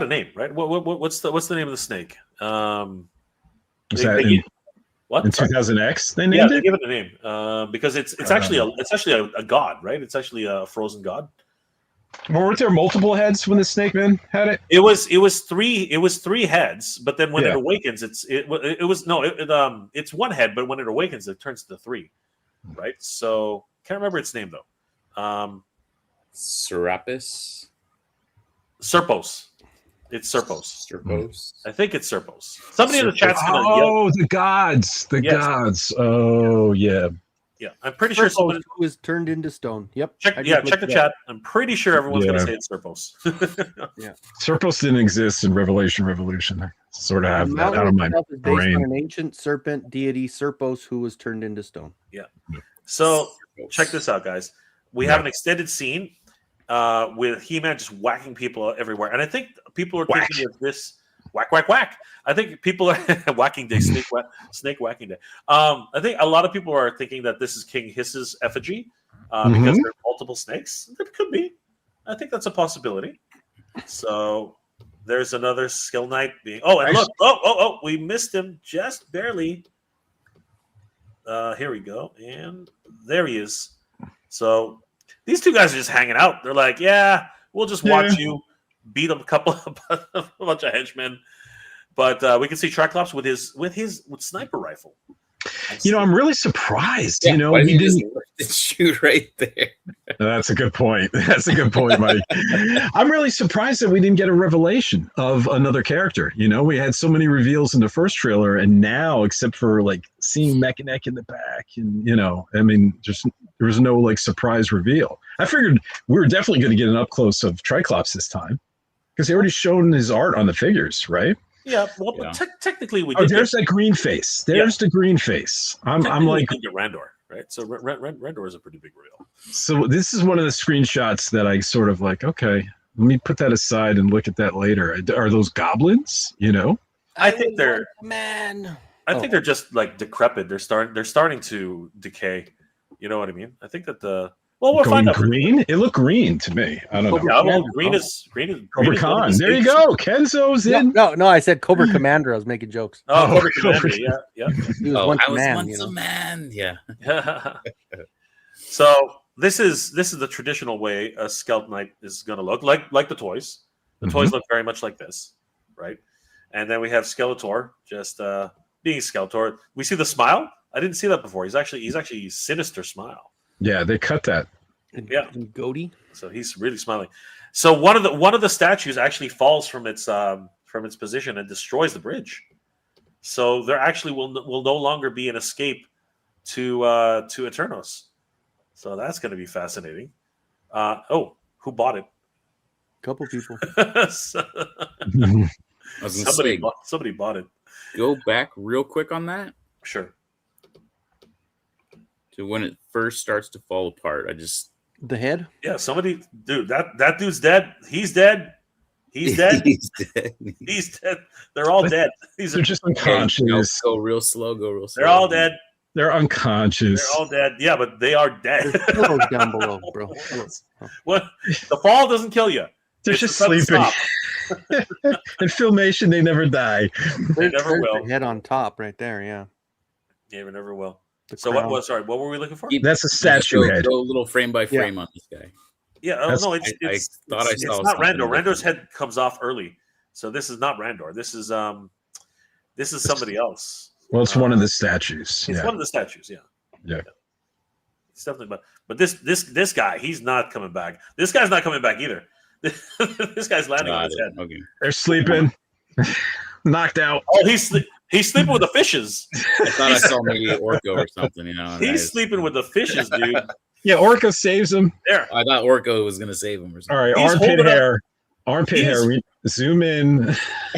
a name, right? What's the name of the snake? What? In 2000X, they named it? They give it a name because it's actually a god, right? It's actually a frozen god. Well, weren't there multiple heads when the Snake Man had it? It was three heads, but then when it awakens, it's one head, but when it awakens, it turns to three, right? So can't remember its name though. Serapis. Serpos. It's Serpos. Serpos. I think it's Serpos. Somebody in the chat's gonna. Oh, the gods. The gods. Oh, yeah. Yeah, I'm pretty sure someone was turned into stone. Yep. check the chat. I'm pretty sure everyone's gonna say it's Serpos. Yeah. Serpos didn't exist in Revolution. I sort of have that out of my is based brain. on an ancient serpent deity, Serpos, who was turned into stone. Yeah. So check this out, guys. We have an extended scene with He-Man just whacking people everywhere, and I think people are thinking of this whack. I think people are whacking day, snake whacking day. I think a lot of people are thinking that this is King Hiss's effigy because there are multiple snakes. That could be. I think that's a possibility. So there's another skill knight being. Oh, and look! Oh! We missed him just barely. Here we go, and there he is. So these two guys are just hanging out. They're like, "Yeah, we'll just watch you beat a bunch of henchmen." But we can see Triclops with his sniper rifle. I'm really surprised. Yeah, why he didn't didn't shoot right there. That's a good point. Mike. I'm really surprised that we didn't get a revelation of another character. We had so many reveals in the first trailer, and now, except for like seeing Mechanic in the back, and just there was no like surprise reveal. I figured we were definitely going to get an up close of Triclops this time because they already shown his art on the figures, right? Yeah, well, but technically we. There's that green face. There's the green face. I'm like Randor, right? So Randor is a pretty big reveal. So this is one of the screenshots that I sort of like. Okay, let me put that aside and look at that later. Are those goblins? I think they're man. I think they're just like decrepit. They're starting to decay. You know what I mean? I think that we'll find out. Green? It looked green to me. I don't know. Yeah, well, green is Cobra Khan. There you go. Kenzo's in. No, I said Cobra Commander. I was making jokes. Oh, Cobra Commander. Yeah. He was once a man. Yeah. So this is the traditional way a Skelt Knight is going to look like the toys. The toys look very much like this, right? And then we have Skeletor just being Skeletor. We see the smile. I didn't see that before. He's actually sinister smile. Yeah, they cut that. And goatee. So he's really smiling. So one of the statues actually falls from its position and destroys the bridge. So there actually will no longer be an escape to Eternos. So that's going to be fascinating. Who bought it? Couple people. Somebody bought it. Go back real quick on that. Sure. To when it first starts to fall apart. The head? Yeah, somebody, dude, that dude's dead. He's dead. He's dead. He's dead. They're all dead. They're just unconscious. Go real slow. They're all dead. They're unconscious. They're all dead. Yeah, but they are dead. There's pillows down below, bro. What? The fall doesn't kill you. They're just sleeping. In Filmation, they never die. They never will. Head on top, right there. Yeah. Yeah, we never will. The So crown. what were we looking for? That's a statue head. Go a little frame by frame on this guy. Yeah, I thought I saw it's not something Randor. Randor's different. head comes off early, so this is not Randor. This is somebody else. Well, it's one of the statues. It's one of the statues. Yeah. Yeah. It's definitely, but this guy, he's not coming back. This guy's not coming back either. This guy's landing on his head. Okay. They're sleeping. Knocked out. Oh, he's sleeping with the fishes. I thought I saw maybe Orko or something. He's sleeping with the fishes, dude. Yeah, Orko saves him. There. I thought Orko was gonna save him or something. All right, He's armpit hair. Armpit hair. We zoom in.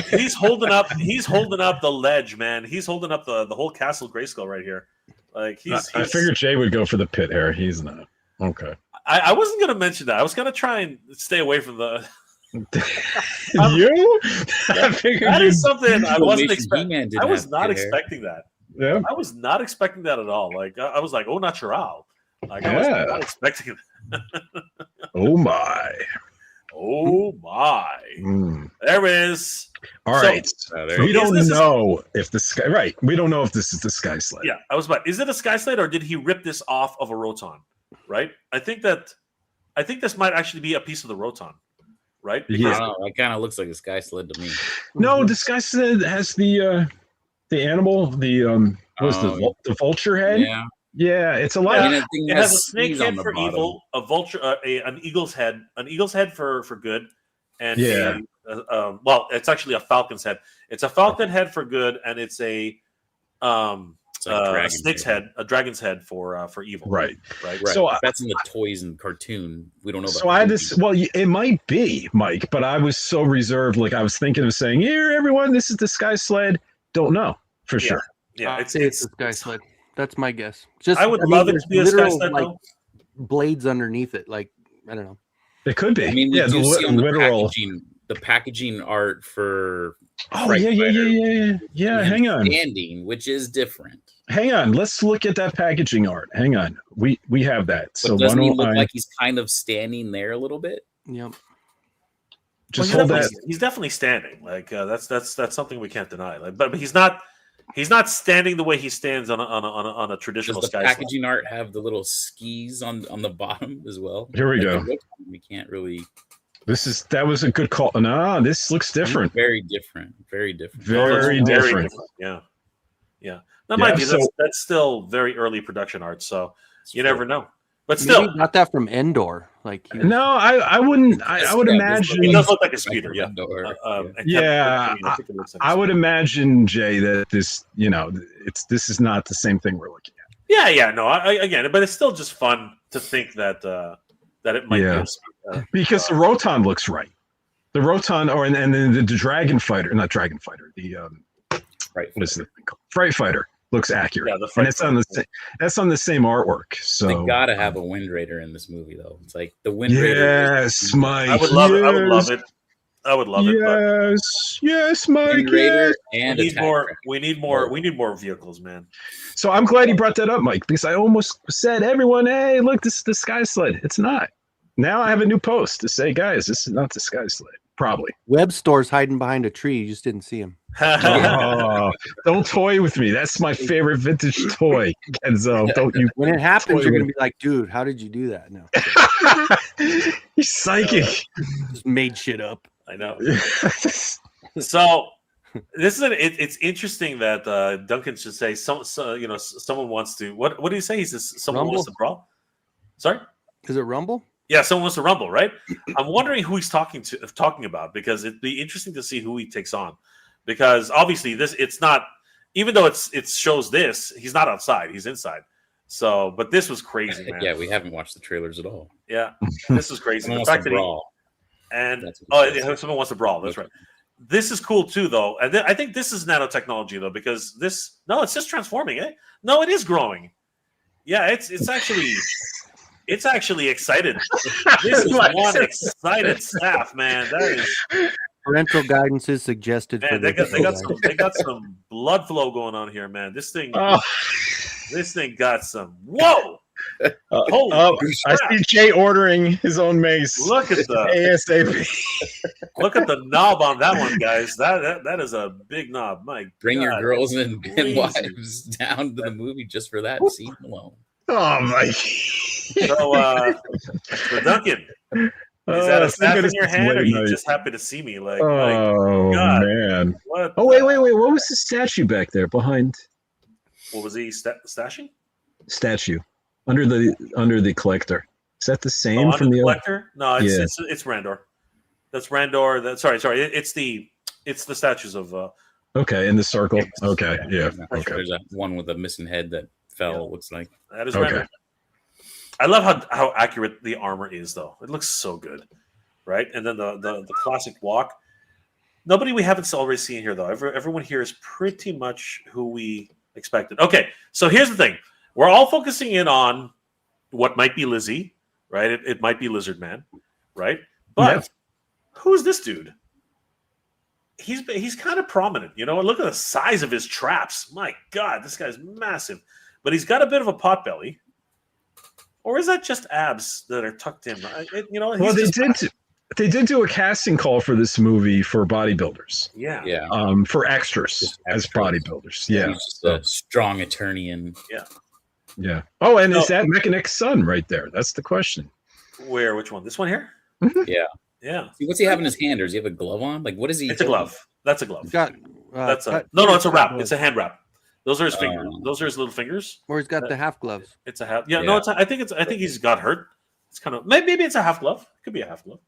He's holding up the ledge, man. He's holding up the whole Castle Grayskull right here. Like I figured Jay would go for the pit hair. He's not. Okay. I wasn't gonna mention that. I was gonna try and stay away from the You? I figured that is something I wasn't expecting. He-Man I was didn't have not pit hair. expecting that. Yeah. I was not expecting that at all. Like I was like, oh, natural. Like I was not expecting that. Oh my. Oh my. There it is. All right. We don't know if the sky we don't know if this is the Sky Sled. Yeah, I was about, is it a Sky Sled or did he rip this off of a Roton? Right? I think this might actually be a piece of the Roton. Right? I don't know. It kind of looks like a Sky Sled to me. No, the Sky Sled has the animal, the vulture head. Yeah. Yeah, it's a lot. I mean, it has a snake head for evil, a vulture, an eagle's head for good, and well, it's actually a falcon's head. It's a falcon head for good, and it's a a snake's head, a dragon's head for evil. Right. So that's in the toys and cartoon. We don't know. So I just it might be, Mike, but I was so reserved. Like I was thinking of saying, "Here, everyone, this is the Sky Sled." Don't know for sure. Yeah, it's the Sky Sled. That's my guess. Just I would love it to be a Sky Sled, like blades underneath it. Like I don't know. It could be. I mean, we yeah, do see on literal the packaging art for. Oh yeah. Hang on. Standing, which is different. Hang on. Let's look at that packaging art. Hang on. We have that. But so doesn't he look like he's kind of standing there a little bit? Yep. Just hold that. He's definitely standing. Like that's something we can't deny. Like, but he's not standing the way he stands on a traditional. Does the Sky packaging Sled. art have the little skis on the bottom as well? Here we go. We can't really. That was a good call. No, this looks different. Very different. Very different. Very different. Yeah. That might be. That's still very early production art, so you never know. But still, maybe got that from Endor. Like no, I wouldn't. I would imagine it does look like a speeder. Yeah. I would imagine, Jay, that this is not the same thing we're looking at. Yeah. No, again, but it's still just fun to think that it might be. Because the Roton looks right. The Roton, and then the Dragon Fighter, not Dragon Fighter, the what is the thing called? Fright Fighter looks accurate. Yeah, and it's on that's on the same artwork. So they gotta have a Wind Raider in this movie, though. It's like the Wind Raider. Yes, Mike. I would love it. I would love it. I would love it. Yes, Mike. Wind Raider and we need more. We need more. We need more vehicles, man. So I'm glad you brought that up, Mike, because I almost said, everyone, hey, look, this is the Sky Sled. It's not. Now I have a new post to say, guys, this is not the Sky Sled. Probably. Web Store's hiding behind a tree. You just didn't see him. Don't toy with me. That's my favorite vintage toy, Kenzo. Don't you? When it happens, you're gonna be like, dude, how did you do that? No. He's psychic. Just made shit up. I know. So this is it's interesting that Duncan should say someone wants to what did he say? He says someone wants to brawl. Sorry? Is it Rumble? Yeah, someone wants to rumble, right? I'm wondering who he's talking about, because it'd be interesting to see who he takes on. Because obviously it's not, even though it shows this, he's not outside, he's inside. So, but this was crazy, man. Yeah, we haven't watched the trailers at all. Yeah, this was crazy. The fact that someone wants to brawl. That's right. This is cool too, though. And I think this is nanotechnology, though, because it's just transforming, eh? No, it is growing. Yeah, it's actually. It's actually excited. This is one excited staff, man. That is parental guidance is suggested. Man, they got some blood flow going on here, man. This thing got some. Whoa! I see Jay ordering his own mace. Look at the ASAP. Look at the knob on that one, guys. That is a big knob. My Bring God, your girls and wives down to the movie just for that scene alone. Oh my! So Duncan, is that a staff in your hand, or are you just happy to see me? Like, oh God, man! What wait! What was the statue back there behind? What was he stashing? Statue under the collector. Is that the same from the collector? No, it's Randor. That's Randor. Sorry. It's the statues of. Okay, in the circle. Okay, yeah. Okay. There's one with a missing head that fell. Looks like that is Randor. I love how accurate the armor is, though. It looks so good, right? And then the classic walk. Nobody we haven't already seen here, though. Everyone here is pretty much who we expected. Okay, so here's the thing. We're all focusing in on what might be Lizzie, right? It might be Lizard Man, right? But who's this dude? He's kind of prominent, you know. Look at the size of his traps. My God, this guy's massive. But he's got a bit of a pot belly. Or is that just abs that are tucked in? Well, they did do a casting call for this movie for bodybuilders. Yeah. For extras as bodybuilders. Yeah. He's just a strong attorney and yeah. Oh, and is that Mechanic's son right there? That's the question. Where? Which one? This one here? Yeah. See, what's he have in his hand? Or does he have a glove on? Like, what is he? It's a glove. That's a glove. He's got. It's a wrap. It's a hand wrap. Those are his fingers. Those are his little fingers. Or he's got the half gloves. It's a half. Yeah. No. I think he's got hurt. It's kind of maybe it's a half glove. It could be a half glove.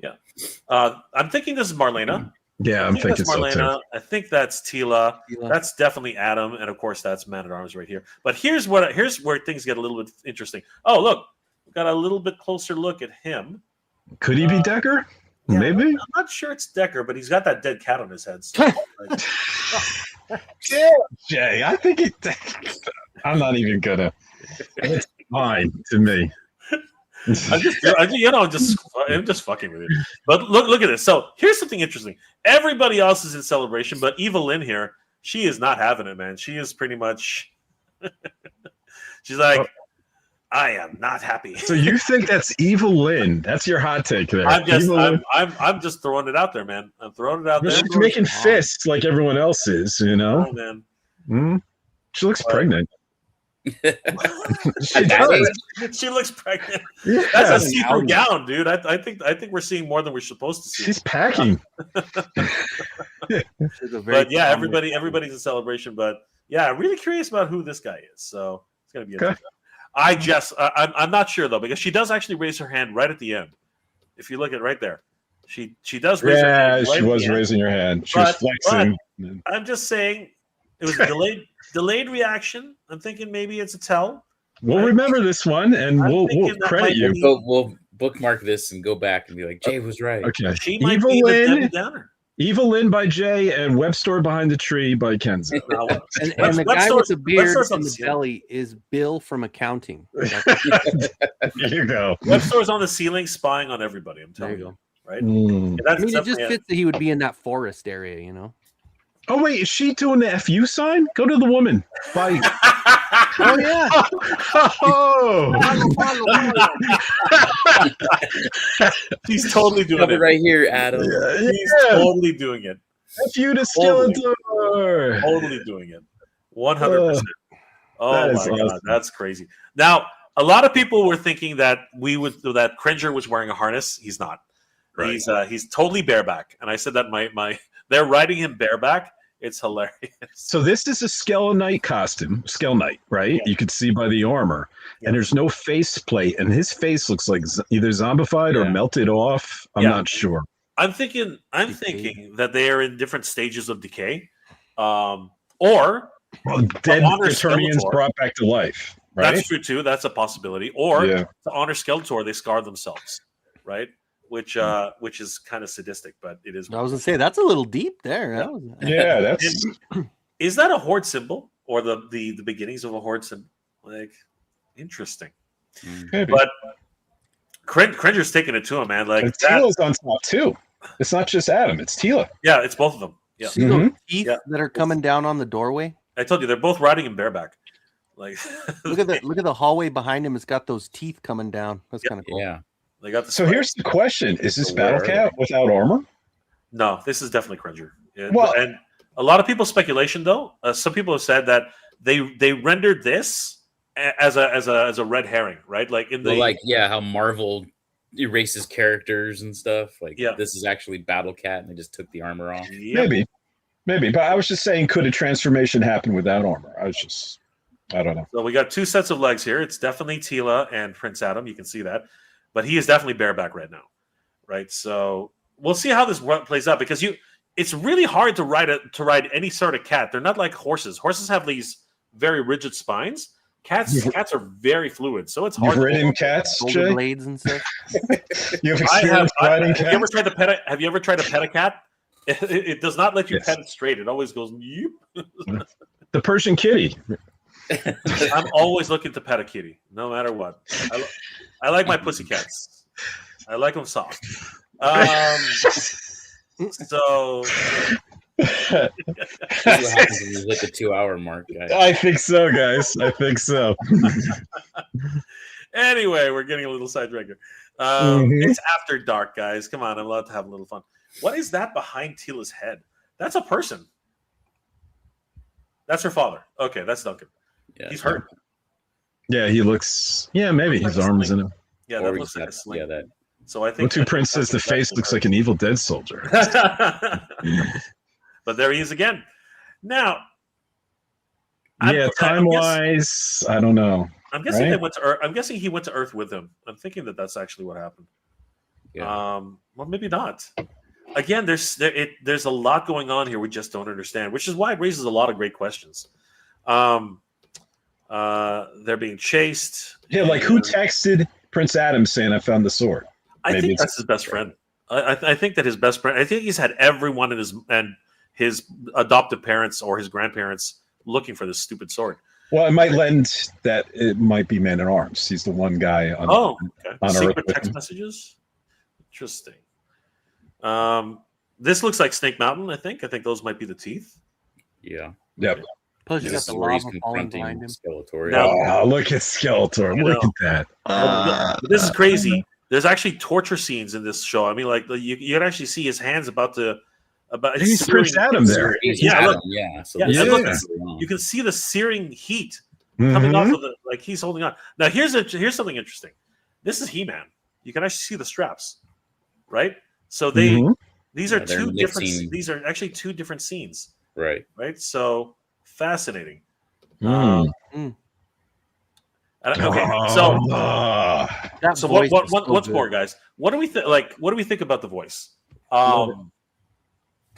Yeah. I'm thinking this is Marlena. Yeah, I'm thinking that's so Marlena. too. I think that's Tila. That's definitely Adam, and of course that's Man at Arms right here. But here's where things get a little bit interesting. Oh, look, we got a little bit closer look at him. Could he be Decker? Yeah, Maybe. I'm not sure it's Decker, but he's got that dead cat on his head. So, Jay, I think I'm not even gonna. It's fine to me. I'm just fucking with you. But look at this. So here's something interesting. Everybody else is in celebration, but Eva Lynn here, she is not having it, man. She is pretty much. She's like, I am not happy. So you think that's Eva Lynn? That's your hot take there. I'm just throwing it out there, man. I'm throwing it out there. She's making fists like everyone else is, you know. Oh, man. Mm-hmm. She looks pregnant. She does. She looks pregnant. Yeah. That's a see-through gown, dude. I think we're seeing more than we're supposed to see. She's packing. But yeah, everybody's in celebration. But yeah, I'm really curious about who this guy is. So it's gonna be interesting. I'm not sure though, because she does actually raise her hand right at the end. If you look at right there, she does raise her hand. Right, she was raising her hand. She was flexing. I'm just saying it was a delayed reaction. I'm thinking maybe it's a tell. We'll remember this one, and we'll credit you. We'll bookmark this and go back and be like, Jay was right. Okay. She might be the Debbie Downer. Eva Lynn by Jay and Web Store Behind the Tree by Kenzo. and the guy with the beard in the belly is Bill from accounting. There you go. Web Store's on the ceiling spying on everybody. I'm telling you. Right? Mm. Yeah, I mean, it just fits that he would be in that forest area, you know? Oh, wait, is she doing the FU sign? Go to the woman. Bye. Oh, yeah. She's totally doing it. Right here, Adam. She's totally doing it. FU to Skeletor. Totally doing it. 100%. Oh, my God. That's crazy. Now, a lot of people were thinking that that Cringer was wearing a harness. He's not. Right. He's totally bareback. And I said that they're riding him bareback. It's hilarious. So this is a Skell Knight costume. Skell Knight, right? Yeah. You could see by the armor. Yeah. And there's no face plate. And his face looks like either zombified or melted off. I'm not sure. I'm thinking that they are in different stages of decay. Or dead Eternians brought back to life. Right? That's true too. That's a possibility. Or to honor Skeletor, they scar themselves. Right? Which is kind of sadistic, but it is. I was gonna say that's a little deep there. Yeah, that's. Is that a horde symbol or the beginnings of a horde symbol? Like, interesting. Maybe. But Cringer's taking it to him, man. Like Tila's on top too. It's not just Adam; it's Tila. Yeah, it's both of them. Yeah, see those teeth that are coming down on the doorway. I told you they're both riding him bareback. Like, look at the hallway behind him. It's got those teeth coming down. That's kind of cool. Yeah. They got the so here's the question: is this Battle Cat without armor? No, this is definitely Cringer. Well, and a lot of people's speculation, though, some people have said that they rendered this as a red herring, right? Like how Marvel erases characters and stuff. Like, this is actually Battle Cat, and they just took the armor off. Maybe, but I was just saying, could a transformation happen without armor? I don't know. So we got two sets of legs here. It's definitely Tila and Prince Adam. You can see that. But he is definitely bareback right now, right? So we'll see how this plays out because it's really hard to ride any sort of cat. They're not like horses. Horses have these very rigid spines. Cats are very fluid, so it's hard. You've ridden cats, Jay? Blades and stuff. You have experience riding cats. Have you ever tried to pet a cat? It does not let you pet it straight. It always goes. The Persian kitty. I'm always looking to pet a kitty, no matter what. I like my pussycats. I like them soft. So that's what happens when you hit the 2-hour mark, guys. I think so, guys. I think so. Anyway, we're getting a little sidetracked here. It's after dark, guys. Come on, I'm allowed to have a little fun. What is that behind Tila's head? That's a person. That's her father. Okay, that's Duncan. Yeah, he's hurt. Yeah, he looks. Yeah, maybe his arm is in him. Yeah, that looks like a sling. Yeah, that. So I think. Two Prince says the face looks like an Evil Dead soldier. But there he is again. Now. Time wise, I don't know. I'm guessing they went to Earth. I'm guessing he went to Earth with him. I'm thinking that's actually what happened. Yeah. Well, maybe not. Again, there's a lot going on here we just don't understand, which is why it raises a lot of great questions. They're being chased. Yeah, like who texted Prince Adam saying I found the sword? I Maybe think it's- that's his best friend. I think that his best friend. I think he's had everyone in his adoptive parents or his grandparents looking for this stupid sword. Well, it might lend that it might be Man at Arms. He's the one guy on. Okay. on Secret Earth with text him. messages. Interesting. This looks like Snake Mountain. I think those might be the teeth. Yeah. Yep. Plus, you got This the is where he's lava falling confronting behind him. Skeletor. Now- Oh, look at Skeletor. You Look know. at that. But this is crazy. There's actually torture scenes in this show. I mean, like you can actually see his hands about. He's searing- Prince Adam there. Yeah, Adam, look. yeah. So Yeah, this and is look, what's going on. You can see the searing heat coming off Mhm. of the like he's holding on. Now here's something interesting. This is He-Man. You can actually see the straps, right? So Mhm. these are Yeah, they're two different. mixing- These are actually two different scenes, Right. right? So fascinating. Mm. Okay, so That so voice what is so once good. more, guys. What do we think? Like, what do we think about the voice?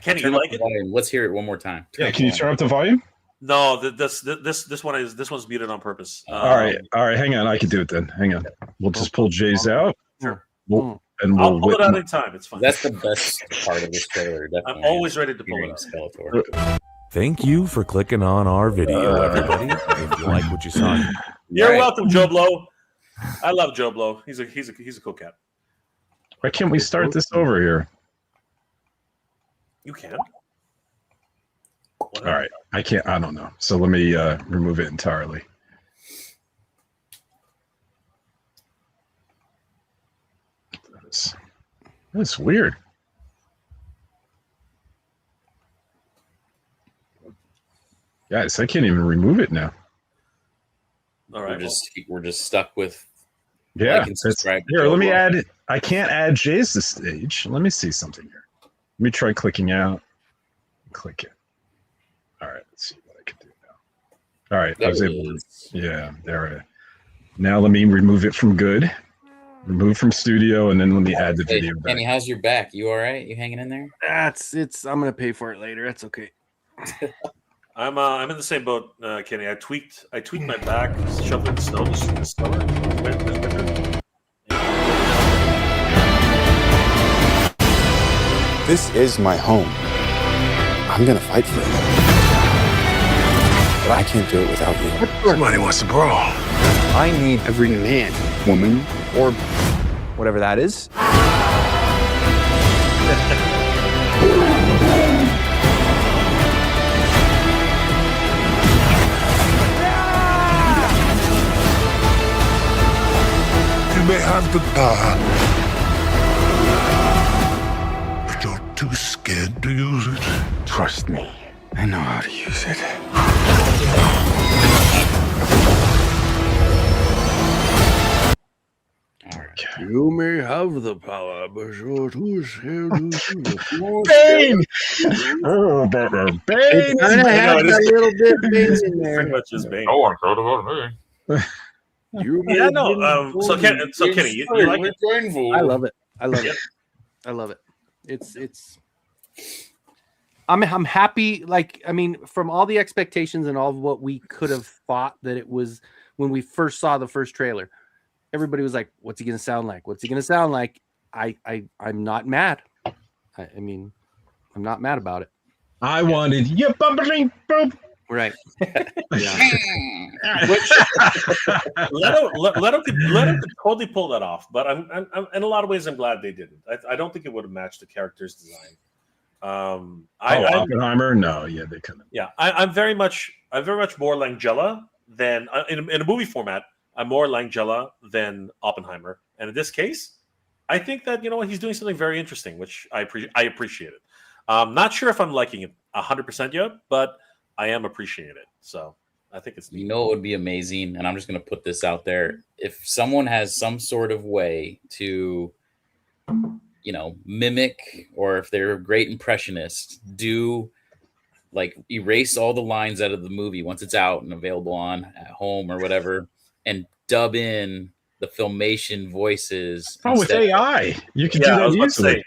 Kenny, you Turn up like the it? volume. Let's hear it one more time. Yeah, can you turn up the volume? No, this one's muted on purpose. All right. Hang on. I can do it then. Hang on. We'll just pull Jay's out. Sure. And I'll we'll pull it whip out him. anytime. It's fine. That's the best part of this trailer. Definitely. I'm always ready to pull Hearing it out. Skeletor. Thank you for clicking on our video, everybody. If you like what you saw, You're Right. welcome, Joe Blow. I love Joe Blow. He's a cool cat. Why can't we start this over here? You can. All right. I can't. I don't know. So let me remove it entirely. That's weird. Guys, I can't even remove it now. All right. We're just stuck with. Yeah. Like and subscribe to Here, Joe let me Blow. add it. I can't add Jay's to stage. Let me see something here. Let me try clicking out. Click it. All right. Let's see what I can do now. All right. I was There able it to. is. Yeah. There. Now let me remove it from good. Remove from studio, and then let me add the Hey, video back. Kenny, how's your back? You all right? You hanging in there? I'm gonna pay for it later. That's okay. I'm in the same boat, Kenny. I tweaked my back, shoved it in the snow this summer. This is my home. I'm gonna fight for it. But I can't do it without you. Somebody wants to brawl. I need every man, woman, or whatever that is. You may have the power, but you're too scared to use it. Trust me, I know how to use it. All right. You may have the power, but you're too scared to use it. Bane! Oh, Bane! It kind of has it is- a little bit of Bane in Pretty there. much just Bane. I'm proud of me. Yeah, no. So Kenny, you like it? I love it. I love Yeah. it. I love it. It's. I'm happy. Like, I mean, from all the expectations and all of what we could have thought that it was when we first saw the first trailer, everybody was like, "What's he gonna sound like? What's he gonna sound like?" I'm not mad. I mean, I'm not mad about it. I wanted you bumping boop. Right. Yeah. Leto could totally pull that off, but I'm in a lot of ways I'm glad they didn't. I don't think it would have matched the character's design. I'm Oppenheimer? No, yeah, they couldn't. Yeah, I'm very much more Langella than in a movie format. I'm more Langella than Oppenheimer, and in this case, I think that he's doing something very interesting, which I appreciate it. Not sure if I'm liking it 100% yet, but I am appreciating it. So I think it's neat. You know, it would be amazing, and I'm just going to put this out there. If someone has some sort of way to, mimic, or if they're a great impressionist, erase all the lines out of the movie once it's out and available on at home or whatever, and dub in the Filmation voices. Oh, with AI, you can do I that was about to easily. say,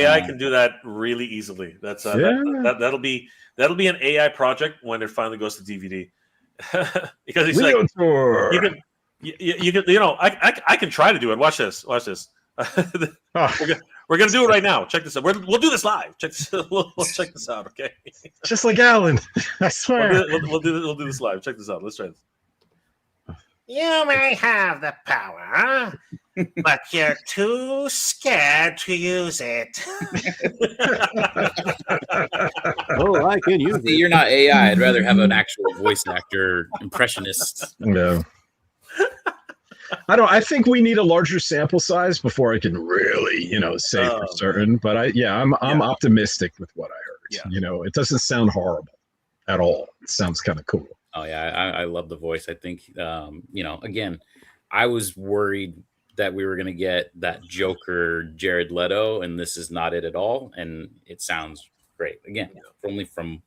AI can do that really easily. That's that'll be an AI project when it finally goes to DVD. Because he's Leo like, Tour. you can, I can try to do it. Watch this. We're gonna do it right now. Check this out. We'll do this live. Check this. We'll check this out. Okay. Just like Alan, I swear. We'll do this live. Check this out. Let's try this. You may have the power, but you're too scared to use it. Oh, I can use it. You're not AI. I'd rather have an actual voice actor impressionist. No. I think we need a larger sample size before I can really, say for certain. But I'm optimistic with what I heard. Yeah. It doesn't sound horrible at all. It sounds kind of cool. Oh yeah, I love the voice. I think again, I was worried that we were going to get that Joker Jared Leto, and this is not it at all. And it sounds great. Again, only from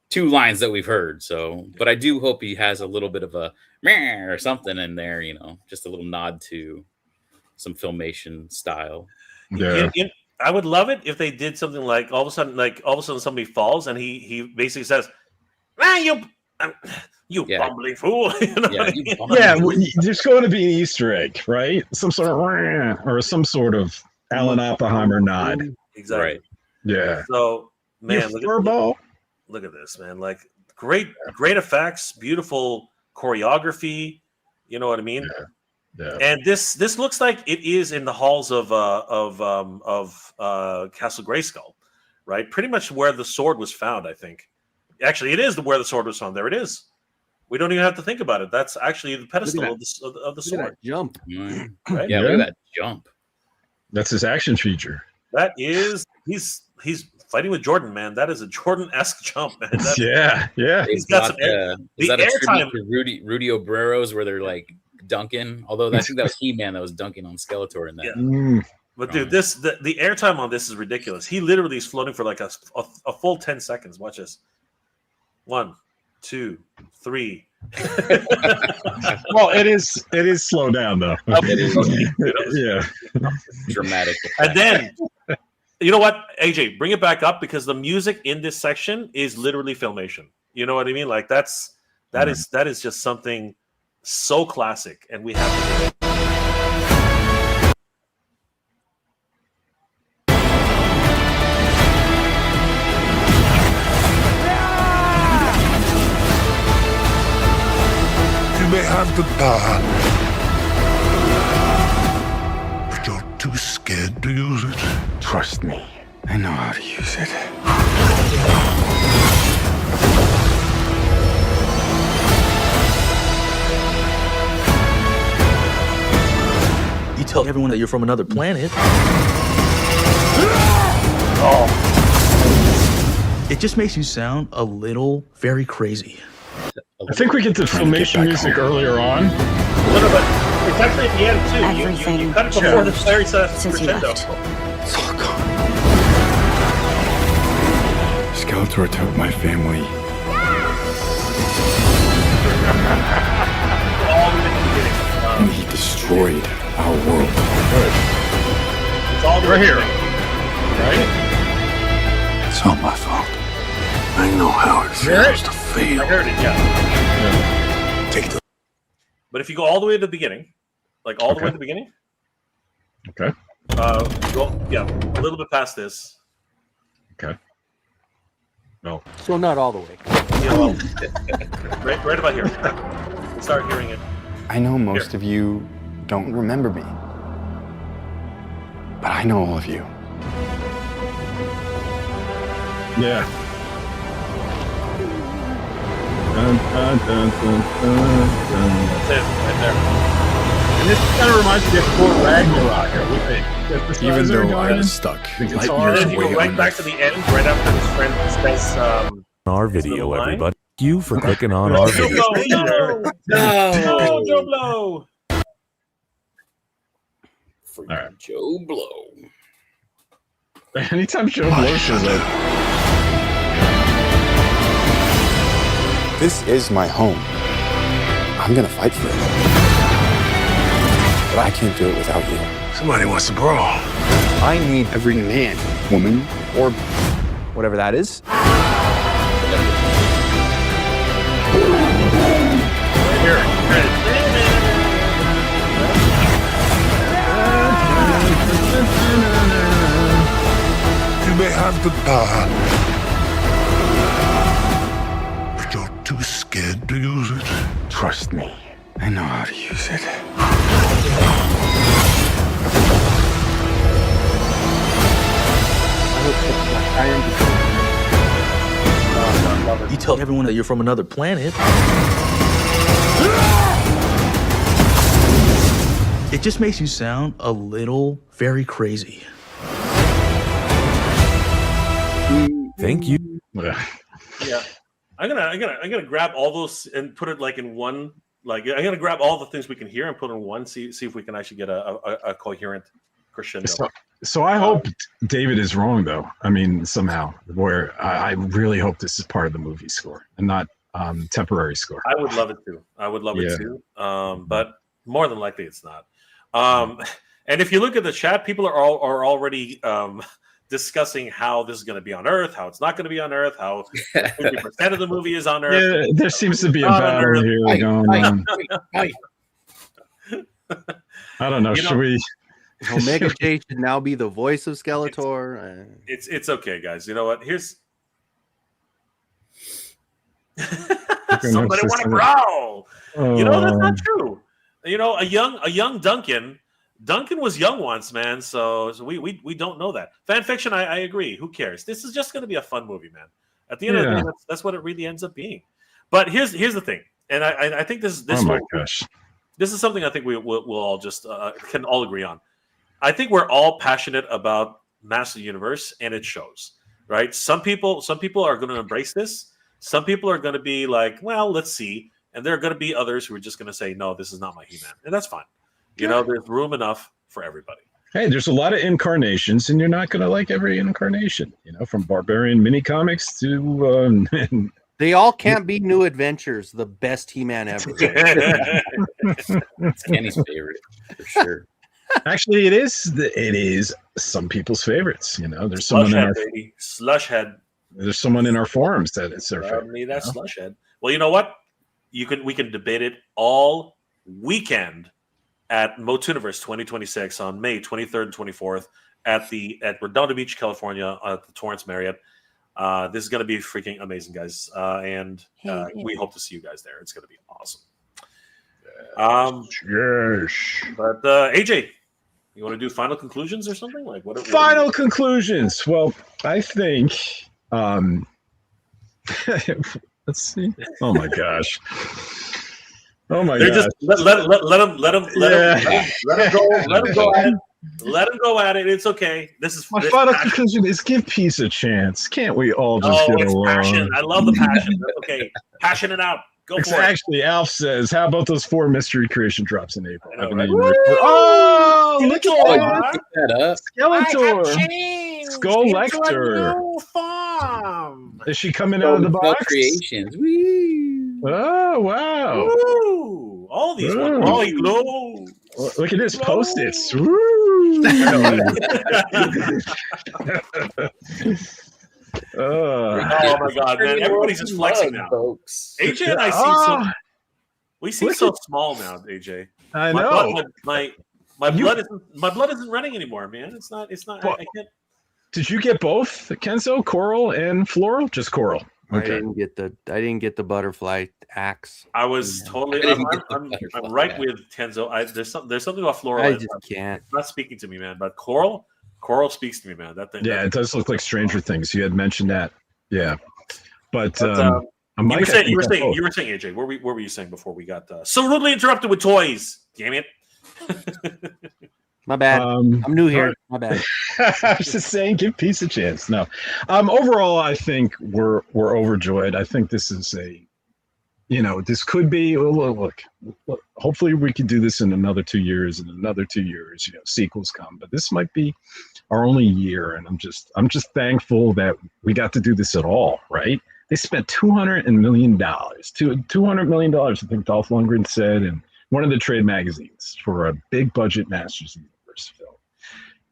2 lines that we've heard. So, but I do hope he has a little bit of a meh or something in there. Just a little nod to some Filmation style. Yeah. I would love it if they did something like all of a sudden somebody falls and he basically says, you bumbling fool. There's going to be an Easter egg, right? Some sort of or some sort of Alan Oppenheimer nod. Exactly. Right. Yeah. So, man, look at this, man. Like great effects, beautiful choreography. You know what I mean? Yeah. And this looks like it is in the halls of Castle Grayskull, right? Pretty much where the sword was found, I think. Actually, it is where the sword was found. There it is. We don't even have to think about it. That's actually the pedestal of the sword. Jump. Right? Yeah, look at that jump. That's his action feature. That is he's fighting with Jordan, man. That is a Jordan-esque jump, man. Yeah. He's got some air. Is that a tribute to Rudy Obreros where they're like dunking? Although I think that was He-Man that was dunking on Skeletor in that. Yeah. But dude, the airtime on this is ridiculous. He literally is floating for like a full 10 seconds. Watch this. 1, 2, 3. Well, it is slow down though. Yeah. Dramatic. And then you know what, AJ, bring it back up because the music in this section is literally Filmation. You know what I mean? Like that is just something so classic, and we have to do it. You may have the power, but you're too scared to use it. Trust me, I know how to use it. You tell everyone that you're from another planet. It just makes you sound a little very crazy. I think we get the Filmation music earlier on. No, but it's actually at the end too. Everything You cut it before the very since you crescendo. left. It's all gone. Skeletor took my family. And he destroyed our world. It's all Right here. right? It's all my fault. I know how it feels to fail. I heard it, yeah. Take the But if you go all the way to the beginning, like all the way to the beginning, Okay. go a little bit past this. Okay. No. So not all the way. You know, right about here. We'll start hearing it. I know most of you don't remember me. But I know all of you. Yeah. Dun, dun, dun, dun, dun, dun. That's it, right there. And this kind of reminds me of Thor Ragnarok. Even though I was stuck. And then you go right back to the end, right after his friend says, Our little video, line. everybody. Thank you for clicking on our Joe video. Blow! No, Joe Blow! For All right. Joe Blow. Anytime Joe Blow shows up. This is my home. I'm gonna fight for it. but I can't do it without you. Somebody wants to brawl. I need every man, woman, or whatever that is. You may have the power, but you're too scared to use it. Trust me, I know how to use it. You tell everyone that you're from another planet. It just makes you sound a little very crazy. Thank you. Yeah, I'm gonna grab all those and put it like in one. Like I'm gonna grab all the things we can hear and put in one. See if we can actually get a coherent crescendo. So I hope David is wrong, though. I mean, somehow, where I really hope this is part of the movie score and not temporary score. I would love it too. It too. But more than likely, it's not. And if you look at the chat, people are already discussing how this is going to be on Earth, how it's not going to be on Earth, how 50% of the movie is on Earth. Yeah, there seems to be a battle here going on. I don't know. Should we? Omega J should now be the voice of Skeletor. It's okay, guys. You know what? Here's somebody want to growl. You know that's not true. You know, a young Duncan was young once, man. So we don't know that. Fan fiction, I agree. Who cares? This is just going to be a fun movie, man. At the end of the day, that's what it really ends up being. But here's the thing, and I think this. Oh my gosh. This is something I think we'll all just can all agree on. I think we're all passionate about Master Universe, and it shows, right? Some people are going to embrace this. Some people are going to be like, well, let's see. And there are going to be others who are just going to say, no, this is not my He-Man. And that's fine. You know, there's room enough for everybody. Hey, there's a lot of incarnations, and you're not going to like every incarnation, you know, from Barbarian mini comics to... They all can't be New Adventures, the best He-Man ever. It's Kenny's favorite, for sure. Actually, it is some people's favorites. You know, there's someone Slushhead. There's someone in our forums that it's their favorite. Me that Slushhead. Well, you know what? We can debate it all weekend at Motuniverse 2026 on May 23rd and 24th at Redondo Beach, California, at the Torrance Marriott. This is going to be freaking amazing, guys, and we hope to see you guys there. It's going to be awesome. Yes. But AJ, you want to do final conclusions or something? Like what? Final conclusions. Well, I think. Let's see. Oh my gosh. Oh my gosh. Let him go at it. Let him go at it. It's okay. My final conclusion is give peace a chance. Can't we all just get along? Passion. I love the passion. Okay, passion it out. Go for it. Actually, Alf says, "How about those 4 mystery creation drops in April?" Right? Oh, look at that! Skeletor, Skulllector. Is she coming out of the box? Creations. Oh wow! Woo. All these ones. Oh, he glow. Look at this Post-its. Oh my god, man! Everybody's just flexing now. Folks. AJ and I seem so small now, AJ. I know. My blood isn't running anymore, man. It's not. Well, I can't. Did you get both, Kenzo, Coral and Floral? Just Coral. Okay. I didn't get the butterfly axe. I was totally. I'm right with Tenzo. There's something about Floral. I just can't. It's not speaking to me, man. But Coral speaks to me, man. That thing. Yeah, it does look like Stranger Things. You had mentioned that. Yeah, but you were saying AJ. What were you saying before we got so rudely interrupted with toys? Damn it. My bad. I'm new here. Right. My bad. I was just saying, give peace a chance. No. Overall, I think we're overjoyed. I think this is this could be. Look. Hopefully, we can do this in another 2 years. In another 2 years, sequels come. But this might be our only year, and I'm just thankful that we got to do this at all. Right? They spent $200 million. $200 million. I think Dolph Lundgren said, and one of the trade magazines for a big budget Masters of the Universe film.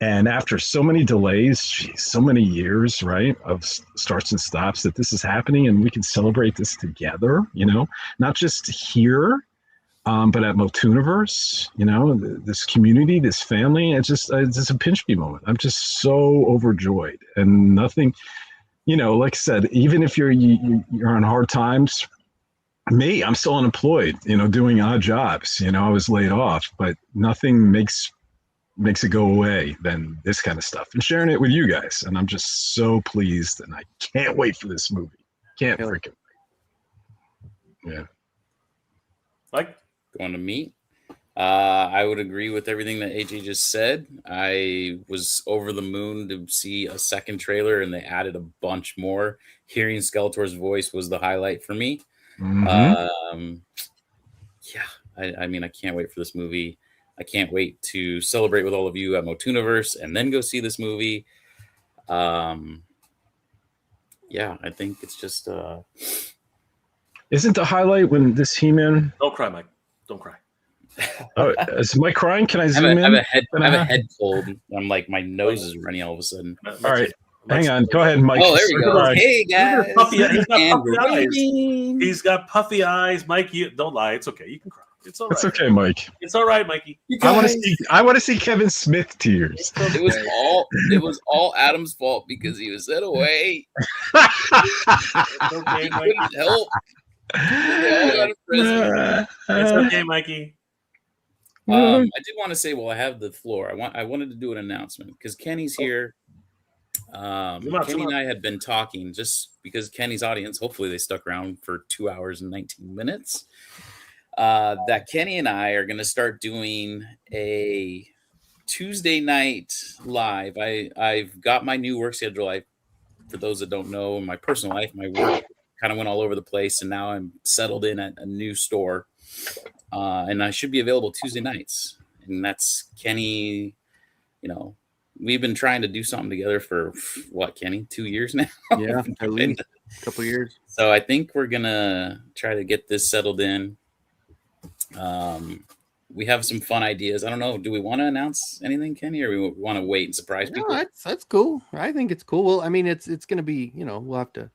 And after so many delays, so many years, right, of starts and stops, that this is happening, and we can celebrate this together, not just here, but at Motuniverse, this community, this family. It's just a pinch me moment. I'm just so overjoyed, and nothing, like I said, even if you're on hard times. Me, I'm still unemployed, doing odd jobs. I was laid off, but nothing makes it go away than this kind of stuff and sharing it with you guys. And I'm just so pleased, and I can't wait for this movie. Can't freaking wait. Yeah. Like going to meet. I would agree with everything that AJ just said. I was over the moon to see a second trailer, and they added a bunch more. Hearing Skeletor's voice was the highlight for me. Mm-hmm. I mean, I can't wait for this movie. I can't wait to celebrate with all of you at Motuniverse and then go see this movie. I think it's just... Isn't the highlight when this He-Man... Don't cry, Mike. Don't cry. Oh, is Mike crying? Can I zoom in? I have a head cold. I'm like, my nose is running all of a sudden. All right. Hang on. Go ahead, Mike. Oh, there we go. Right. Hey, guys. He's got puffy eyes. He's got puffy eyes. Mike, don't lie. It's okay. You can cry. It's all right. It's okay, Mike. It's all right, Mikey. I want to see Kevin Smith tears. It was all Adam's fault because he was sent away. It's okay, Mikey. Couldn't help. It's okay, Mikey. I did want to say, while I have the floor, I wanted to do an announcement because Kenny's here. Kenny and I had been talking just because Kenny's audience, hopefully they stuck around for 2 hours and 19 minutes. That Kenny and I are going to start doing a Tuesday night live. I've got my new work schedule. For those that don't know, in my personal life, my work kind of went all over the place, and now I'm settled in at a new store. And I should be available Tuesday nights. And that's Kenny, we've been trying to do something together for what, Kenny, 2 years now? Yeah, at least a couple years. So I think we're going to try to get this settled in. We have some fun ideas. I don't know. Do we want to announce anything, Kenny, or we want to wait and surprise people? That's cool. I think it's cool. Well, I mean, it's going to be, we'll have to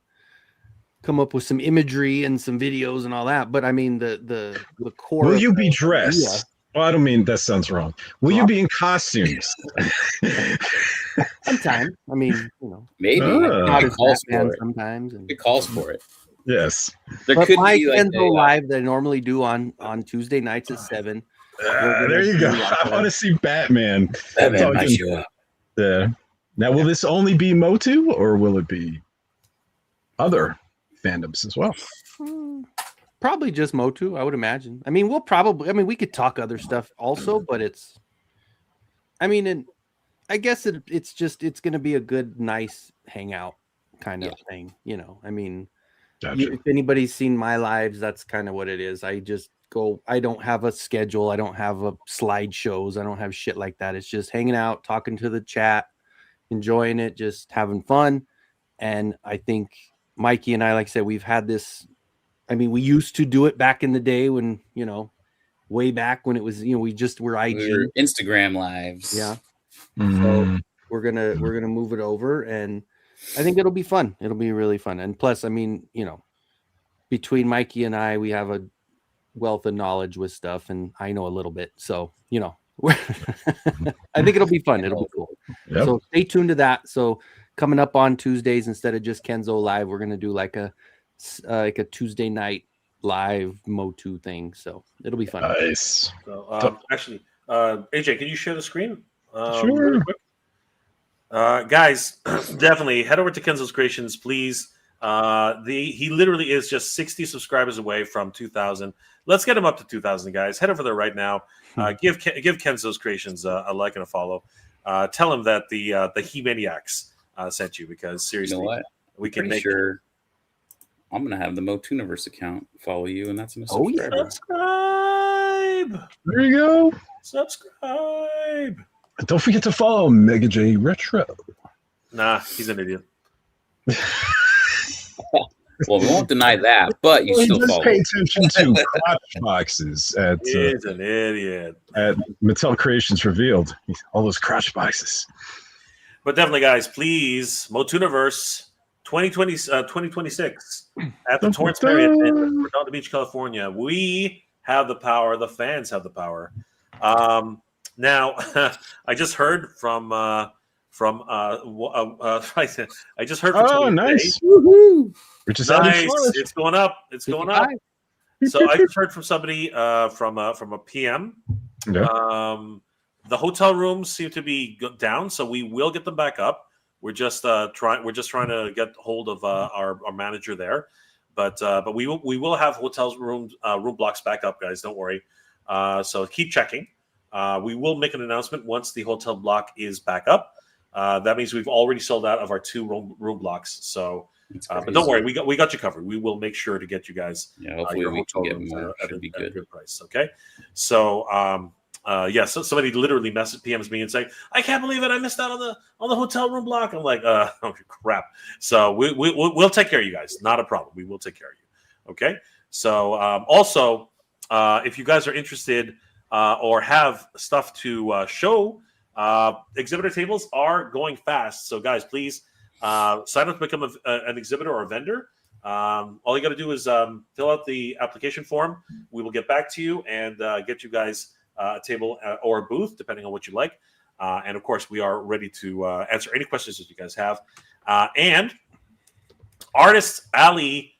come up with some imagery and some videos and all that. But I mean, the core. Will you be dressed? Yeah. Well, I don't mean that sounds wrong. Will you be in costumes? Sometime. I mean, maybe it calls for it. Sometimes. It calls for it. Yes. But my Kenzo live that I normally do on Tuesday nights at 7. There you go. I want to see Batman. Batman might show up. Yeah. Now, will this only be Motu, or will it be other fandoms as well? Probably just Motu, I would imagine. I mean, we could talk other stuff also, but I guess it's going to be a good, nice hangout kind of thing. I mean, gotcha. If anybody's seen my lives, that's kind of what it is. I just go, I don't have a schedule. I don't have a slideshows. I don't have shit like that. It's just hanging out, talking to the chat, enjoying it, just having fun. And I think Mikey and I, like I said, we've had this. I mean, we used to do it back in the day when, way back when it was, we just were IG. We were Instagram lives. Yeah. So we're gonna move it over, and I think it'll be fun. It'll be really fun. And plus, I mean, between Mikey and I, we have a wealth of knowledge with stuff, and I know a little bit. So, I think it'll be fun. It'll be cool. Yep. So stay tuned to that. So coming up on Tuesdays, instead of just Kenzo live, we're gonna do like a Tuesday night live Motu thing. So it'll be fun. Nice. So, actually, AJ, can you share the screen? Sure. Really quick? Guys, definitely head over to Kenzo's Creations, please. He literally is just 60 subscribers away from 2,000. Let's get him up to 2,000, guys. Head over there right now. Give Kenzo's Creations a like and a follow. Tell him that the He-Maniacs sent you, because seriously, we can make sure. I'm gonna have the Motuniverse account follow you, and that's a subscribe. There you go. Subscribe. And don't forget to follow Mega J Retro. Nah, he's an idiot. Well, we won't deny that, but you Well, he still does follow. pay attention to crotch boxes at He's an idiot. Mattel Creations Revealed. All those crotch boxes. But definitely, guys, please, Motuniverse 2026 at the Torrance Marriott in Redondo Beach, California. We have the power. The fans have the power. Now, I just heard from I just heard from somebody nice. today. Woohoo! We're just Nice. It's going up. It's going up. 55? So I just heard from somebody from a PM. Yeah. The hotel rooms seem to be down, so we will get them back up. We're just trying to get hold of our manager there, but we will have hotels room blocks back up, guys. Don't worry. So keep checking. We will make an announcement once the hotel block is back up. That means we've already sold out of our 2 room blocks. So, but don't worry, we got you covered. We will make sure to get you guys. Yeah, hopefully your we hotel can get rooms more. at Should be good. a good price. Okay, so so somebody literally PMs me and saying, "I can't believe it! I missed out on the hotel room block." I'm like, "Oh crap!" So we'll take care of you guys. Not a problem. We will take care of you. Okay. So also, if you guys are interested or have stuff to show, exhibitor tables are going fast. So guys, please sign up to become an exhibitor or a vendor. All you got to do is fill out the application form. We will get back to you and get you guys a table or a booth, depending on what you like. And of course, we are ready to answer any questions that you guys have. And Artist Alley,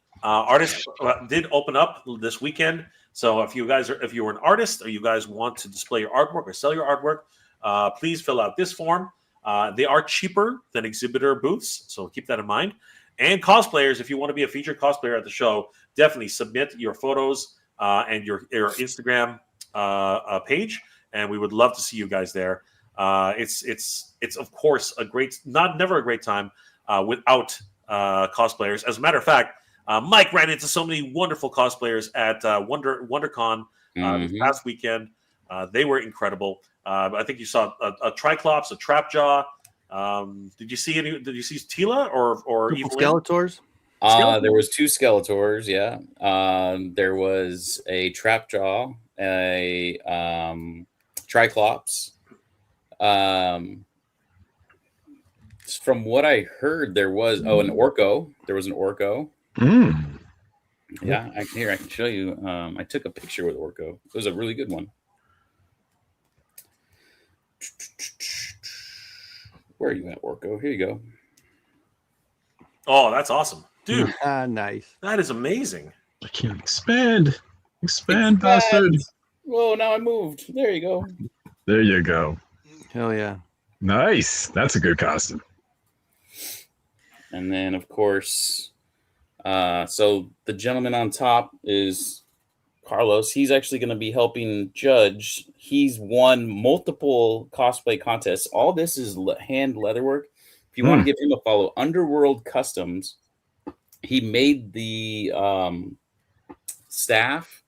did open up this weekend. So if you're an artist or you guys want to display your artwork or sell your artwork, please fill out this form. They are cheaper than exhibitor booths, so keep that in mind. And cosplayers, if you want to be a featured cosplayer at the show, definitely submit your photos and your Instagram page, and we would love to see you guys there. It's of course never a great time without cosplayers. As a matter of fact, Mike ran into so many wonderful cosplayers at WonderCon this past weekend. They were incredible. I think you saw a Triclops, a Trapjaw. Did you see any? Did you see Tila or even Skeletors? There was 2 Skeletors. Yeah. There was a Trapjaw, a Triclops. From what I heard, there was an Orco. There was an Orco. Yeah, I can show you. I took a picture with Orco. It was a really good one. Where are you at, Orco? Here you go. Oh, that's awesome, dude! Nice. That is amazing. I can't expand, bastard. Whoa! Now I moved. There you go. There you go. Hell yeah! Nice. That's a good costume. And then, of course, so the gentleman on top is Carlos. He's actually going to be helping judge. He's won multiple cosplay contests. All this is hand leatherwork. If you want to give him a follow, Underworld Customs. He made the staff.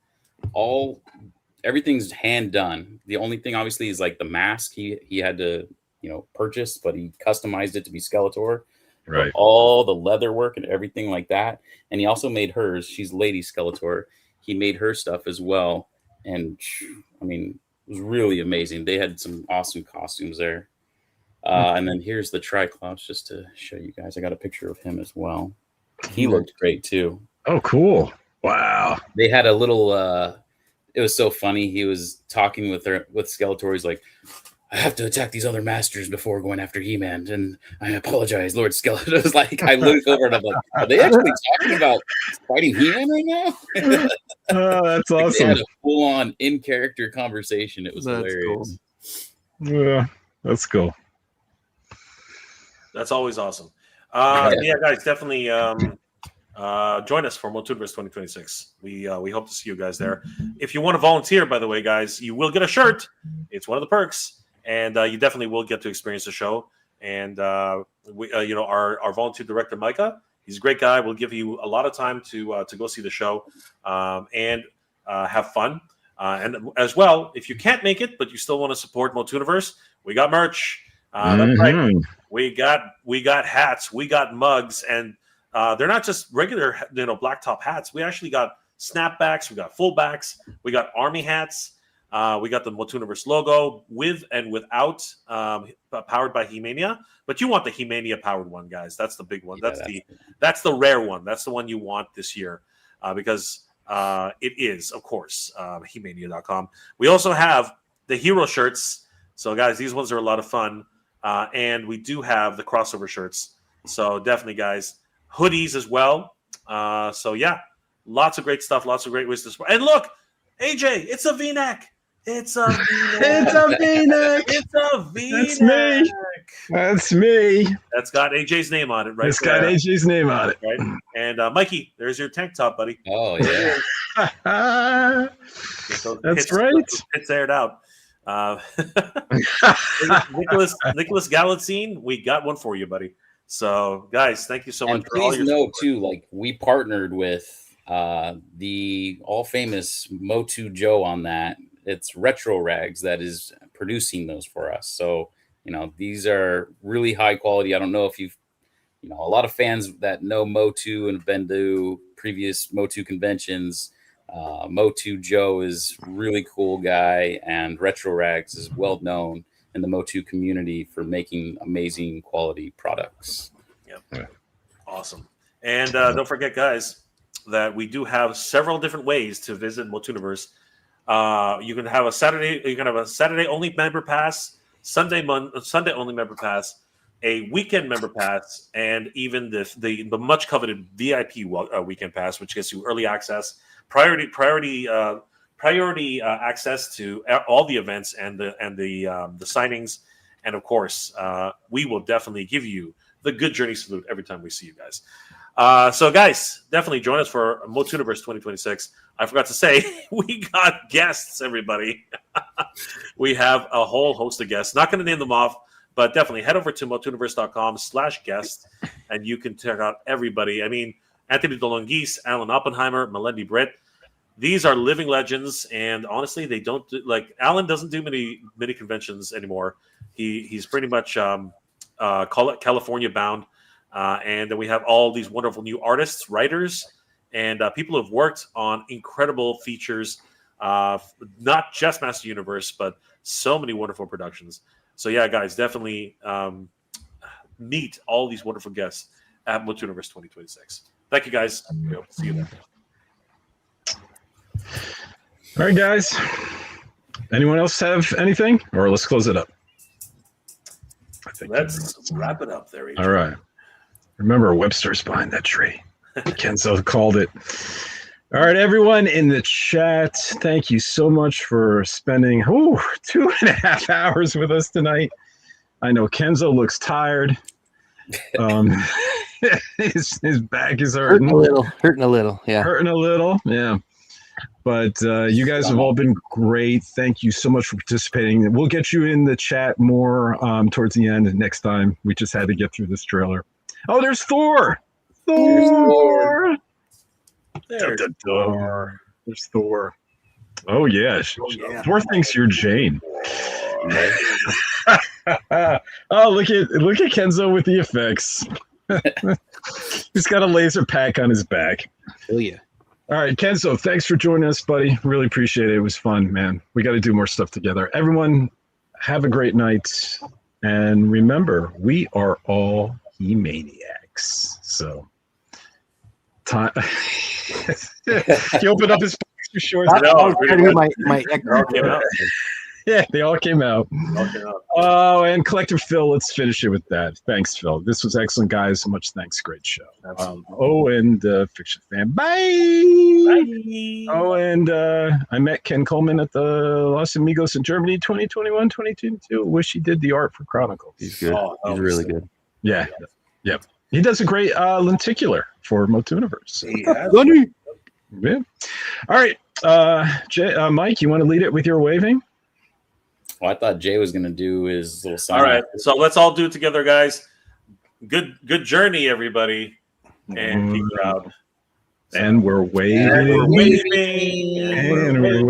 Everything's hand done. The only thing, obviously, is like the mask. He had to purchase, but he customized it to be Skeletor. Right. All the leather work and everything like that. And he also made hers. She's Lady Skeletor. He made her stuff as well. And I mean, it was really amazing. They had some awesome costumes there. And then here's the Triclops just to show you guys. I got a picture of him as well. He looked great too. Oh, cool. Wow. They had a little, it was so funny. He was talking with Skeletor. He's like, I have to attack these other masters before going after He-Man, and I apologize, Lord Skeletor. It was like, I looked over and I'm like, are they actually talking about fighting He-Man right now? Oh, that's Like, awesome. they had a full-on in-character conversation. It was hilarious. Cool. Yeah, that's cool. That's always awesome. Yeah, guys, definitely join us for Motuniverse 2026. We hope to see you guys there. If you want to volunteer, by the way, guys, you will get a shirt. It's one of the perks. And you definitely will get to experience the show. And we, our volunteer director Micah, he's a great guy. We'll give you a lot of time to go see the show and have fun. And as well, if you can't make it but you still want to support Motuniverse, we got merch. That's right. We got hats, we got mugs, and they're not just regular, black top hats. We actually got snapbacks, we got fullbacks, we got army hats, we got the Motuniverse logo with and without, powered by He-Mania. But you want the He-Mania powered one, guys. That's the big one. That's the rare one. That's the one you want this year, because it is, of course, He-Mania.com. We also have the hero shirts. So, guys, these ones are a lot of fun, and we do have the crossover shirts. So definitely, guys, hoodies as well. So yeah. Lots of great stuff. Lots of great ways to support. And look, AJ, it's a V-neck. It's a V-neck. It's a V-neck. It's a V-neck. That's me. That's got AJ's name on it, right? It's got AJ's name on it. Right. And Mikey, there's your tank top, buddy. Oh, yeah. That's right. It's aired out. Nicholas Galatzine, we got one for you, buddy. So, guys, thank you so much. And please note, too, like, we partnered with the all famous Motu Joe on that. It's Retro Rags that is producing those for us. So, these are really high quality. I don't know if you've, a lot of fans that know Motu and have been to previous Motu conventions. Motu Joe is a really cool guy, and Retro Rags is well known in the Motu community for making amazing quality products. Yep. Awesome. And don't forget, guys, that we do have several different ways to visit Motuniverse. You can have a Saturday only member pass, Sunday only member pass, a weekend member pass, and even the much coveted VIP weekend pass, which gets you early access, priority access to all the events and the signings, and of course, we will definitely give you the good journey salute every time we see you guys. So, guys, definitely join us for Motuniverse 2026. I forgot to say, we got guests, everybody. We have a whole host of guests. Not going to name them off, but definitely head over to motuniverse.com/guest, and you can check out everybody. I mean, Anthony DeLongis, Alan Oppenheimer, Melendi Britt. These are living legends, and honestly, they don't Alan doesn't do many conventions anymore. He's pretty much California bound. And then we have all these wonderful new artists, writers, and people who have worked on incredible features, not just Master Universe, but so many wonderful productions. So yeah, guys, definitely meet all these wonderful guests at Motuniverse 2026. Thank you, guys. See you there. All right, guys. Anyone else have anything? Or let's close it up. Let's wrap it up there. All right. Remember, Webster's behind that tree. Kenzo called it. All right, everyone in the chat, thank you so much for spending 2.5 hours with us tonight. I know Kenzo looks tired. His back is hurting. Hurting a little, yeah. But you guys have all been great. Thank you so much for participating. We'll get you in the chat more towards the end next time. We just had to get through this trailer. Oh, there's Thor! Thor! There's Thor. Oh, yeah. Thor thinks you're Jane. Oh, look at Kenzo with the effects. He's got a laser pack on his back. Oh, yeah. All right, Kenzo, thanks for joining us, buddy. Really appreciate it. It was fun, man. We got to do more stuff together. Everyone, have a great night. And remember, we are all He-Maniacs. So, time. He opened up his boxer shorts. Yeah, they all came out. Oh, and Collector Phil, let's finish it with that. Thanks, Phil. This was excellent, guys. Much thanks. Great show. And Fiction Fan. Bye. Oh, and I met Ken Coleman at the Los Amigos in Germany 2021, 2022. Wish he did the art for Chronicles. He's good. He's really good. Yeah. Yep. He does a great lenticular for Motuniverse. Yeah. All right. Mike, you want to lead it with your waving? Well, I thought Jay was going to do his little sign. All right, so let's all do it together, guys. Good journey, everybody, and keep proud. And we're waving. And we're waving. And we're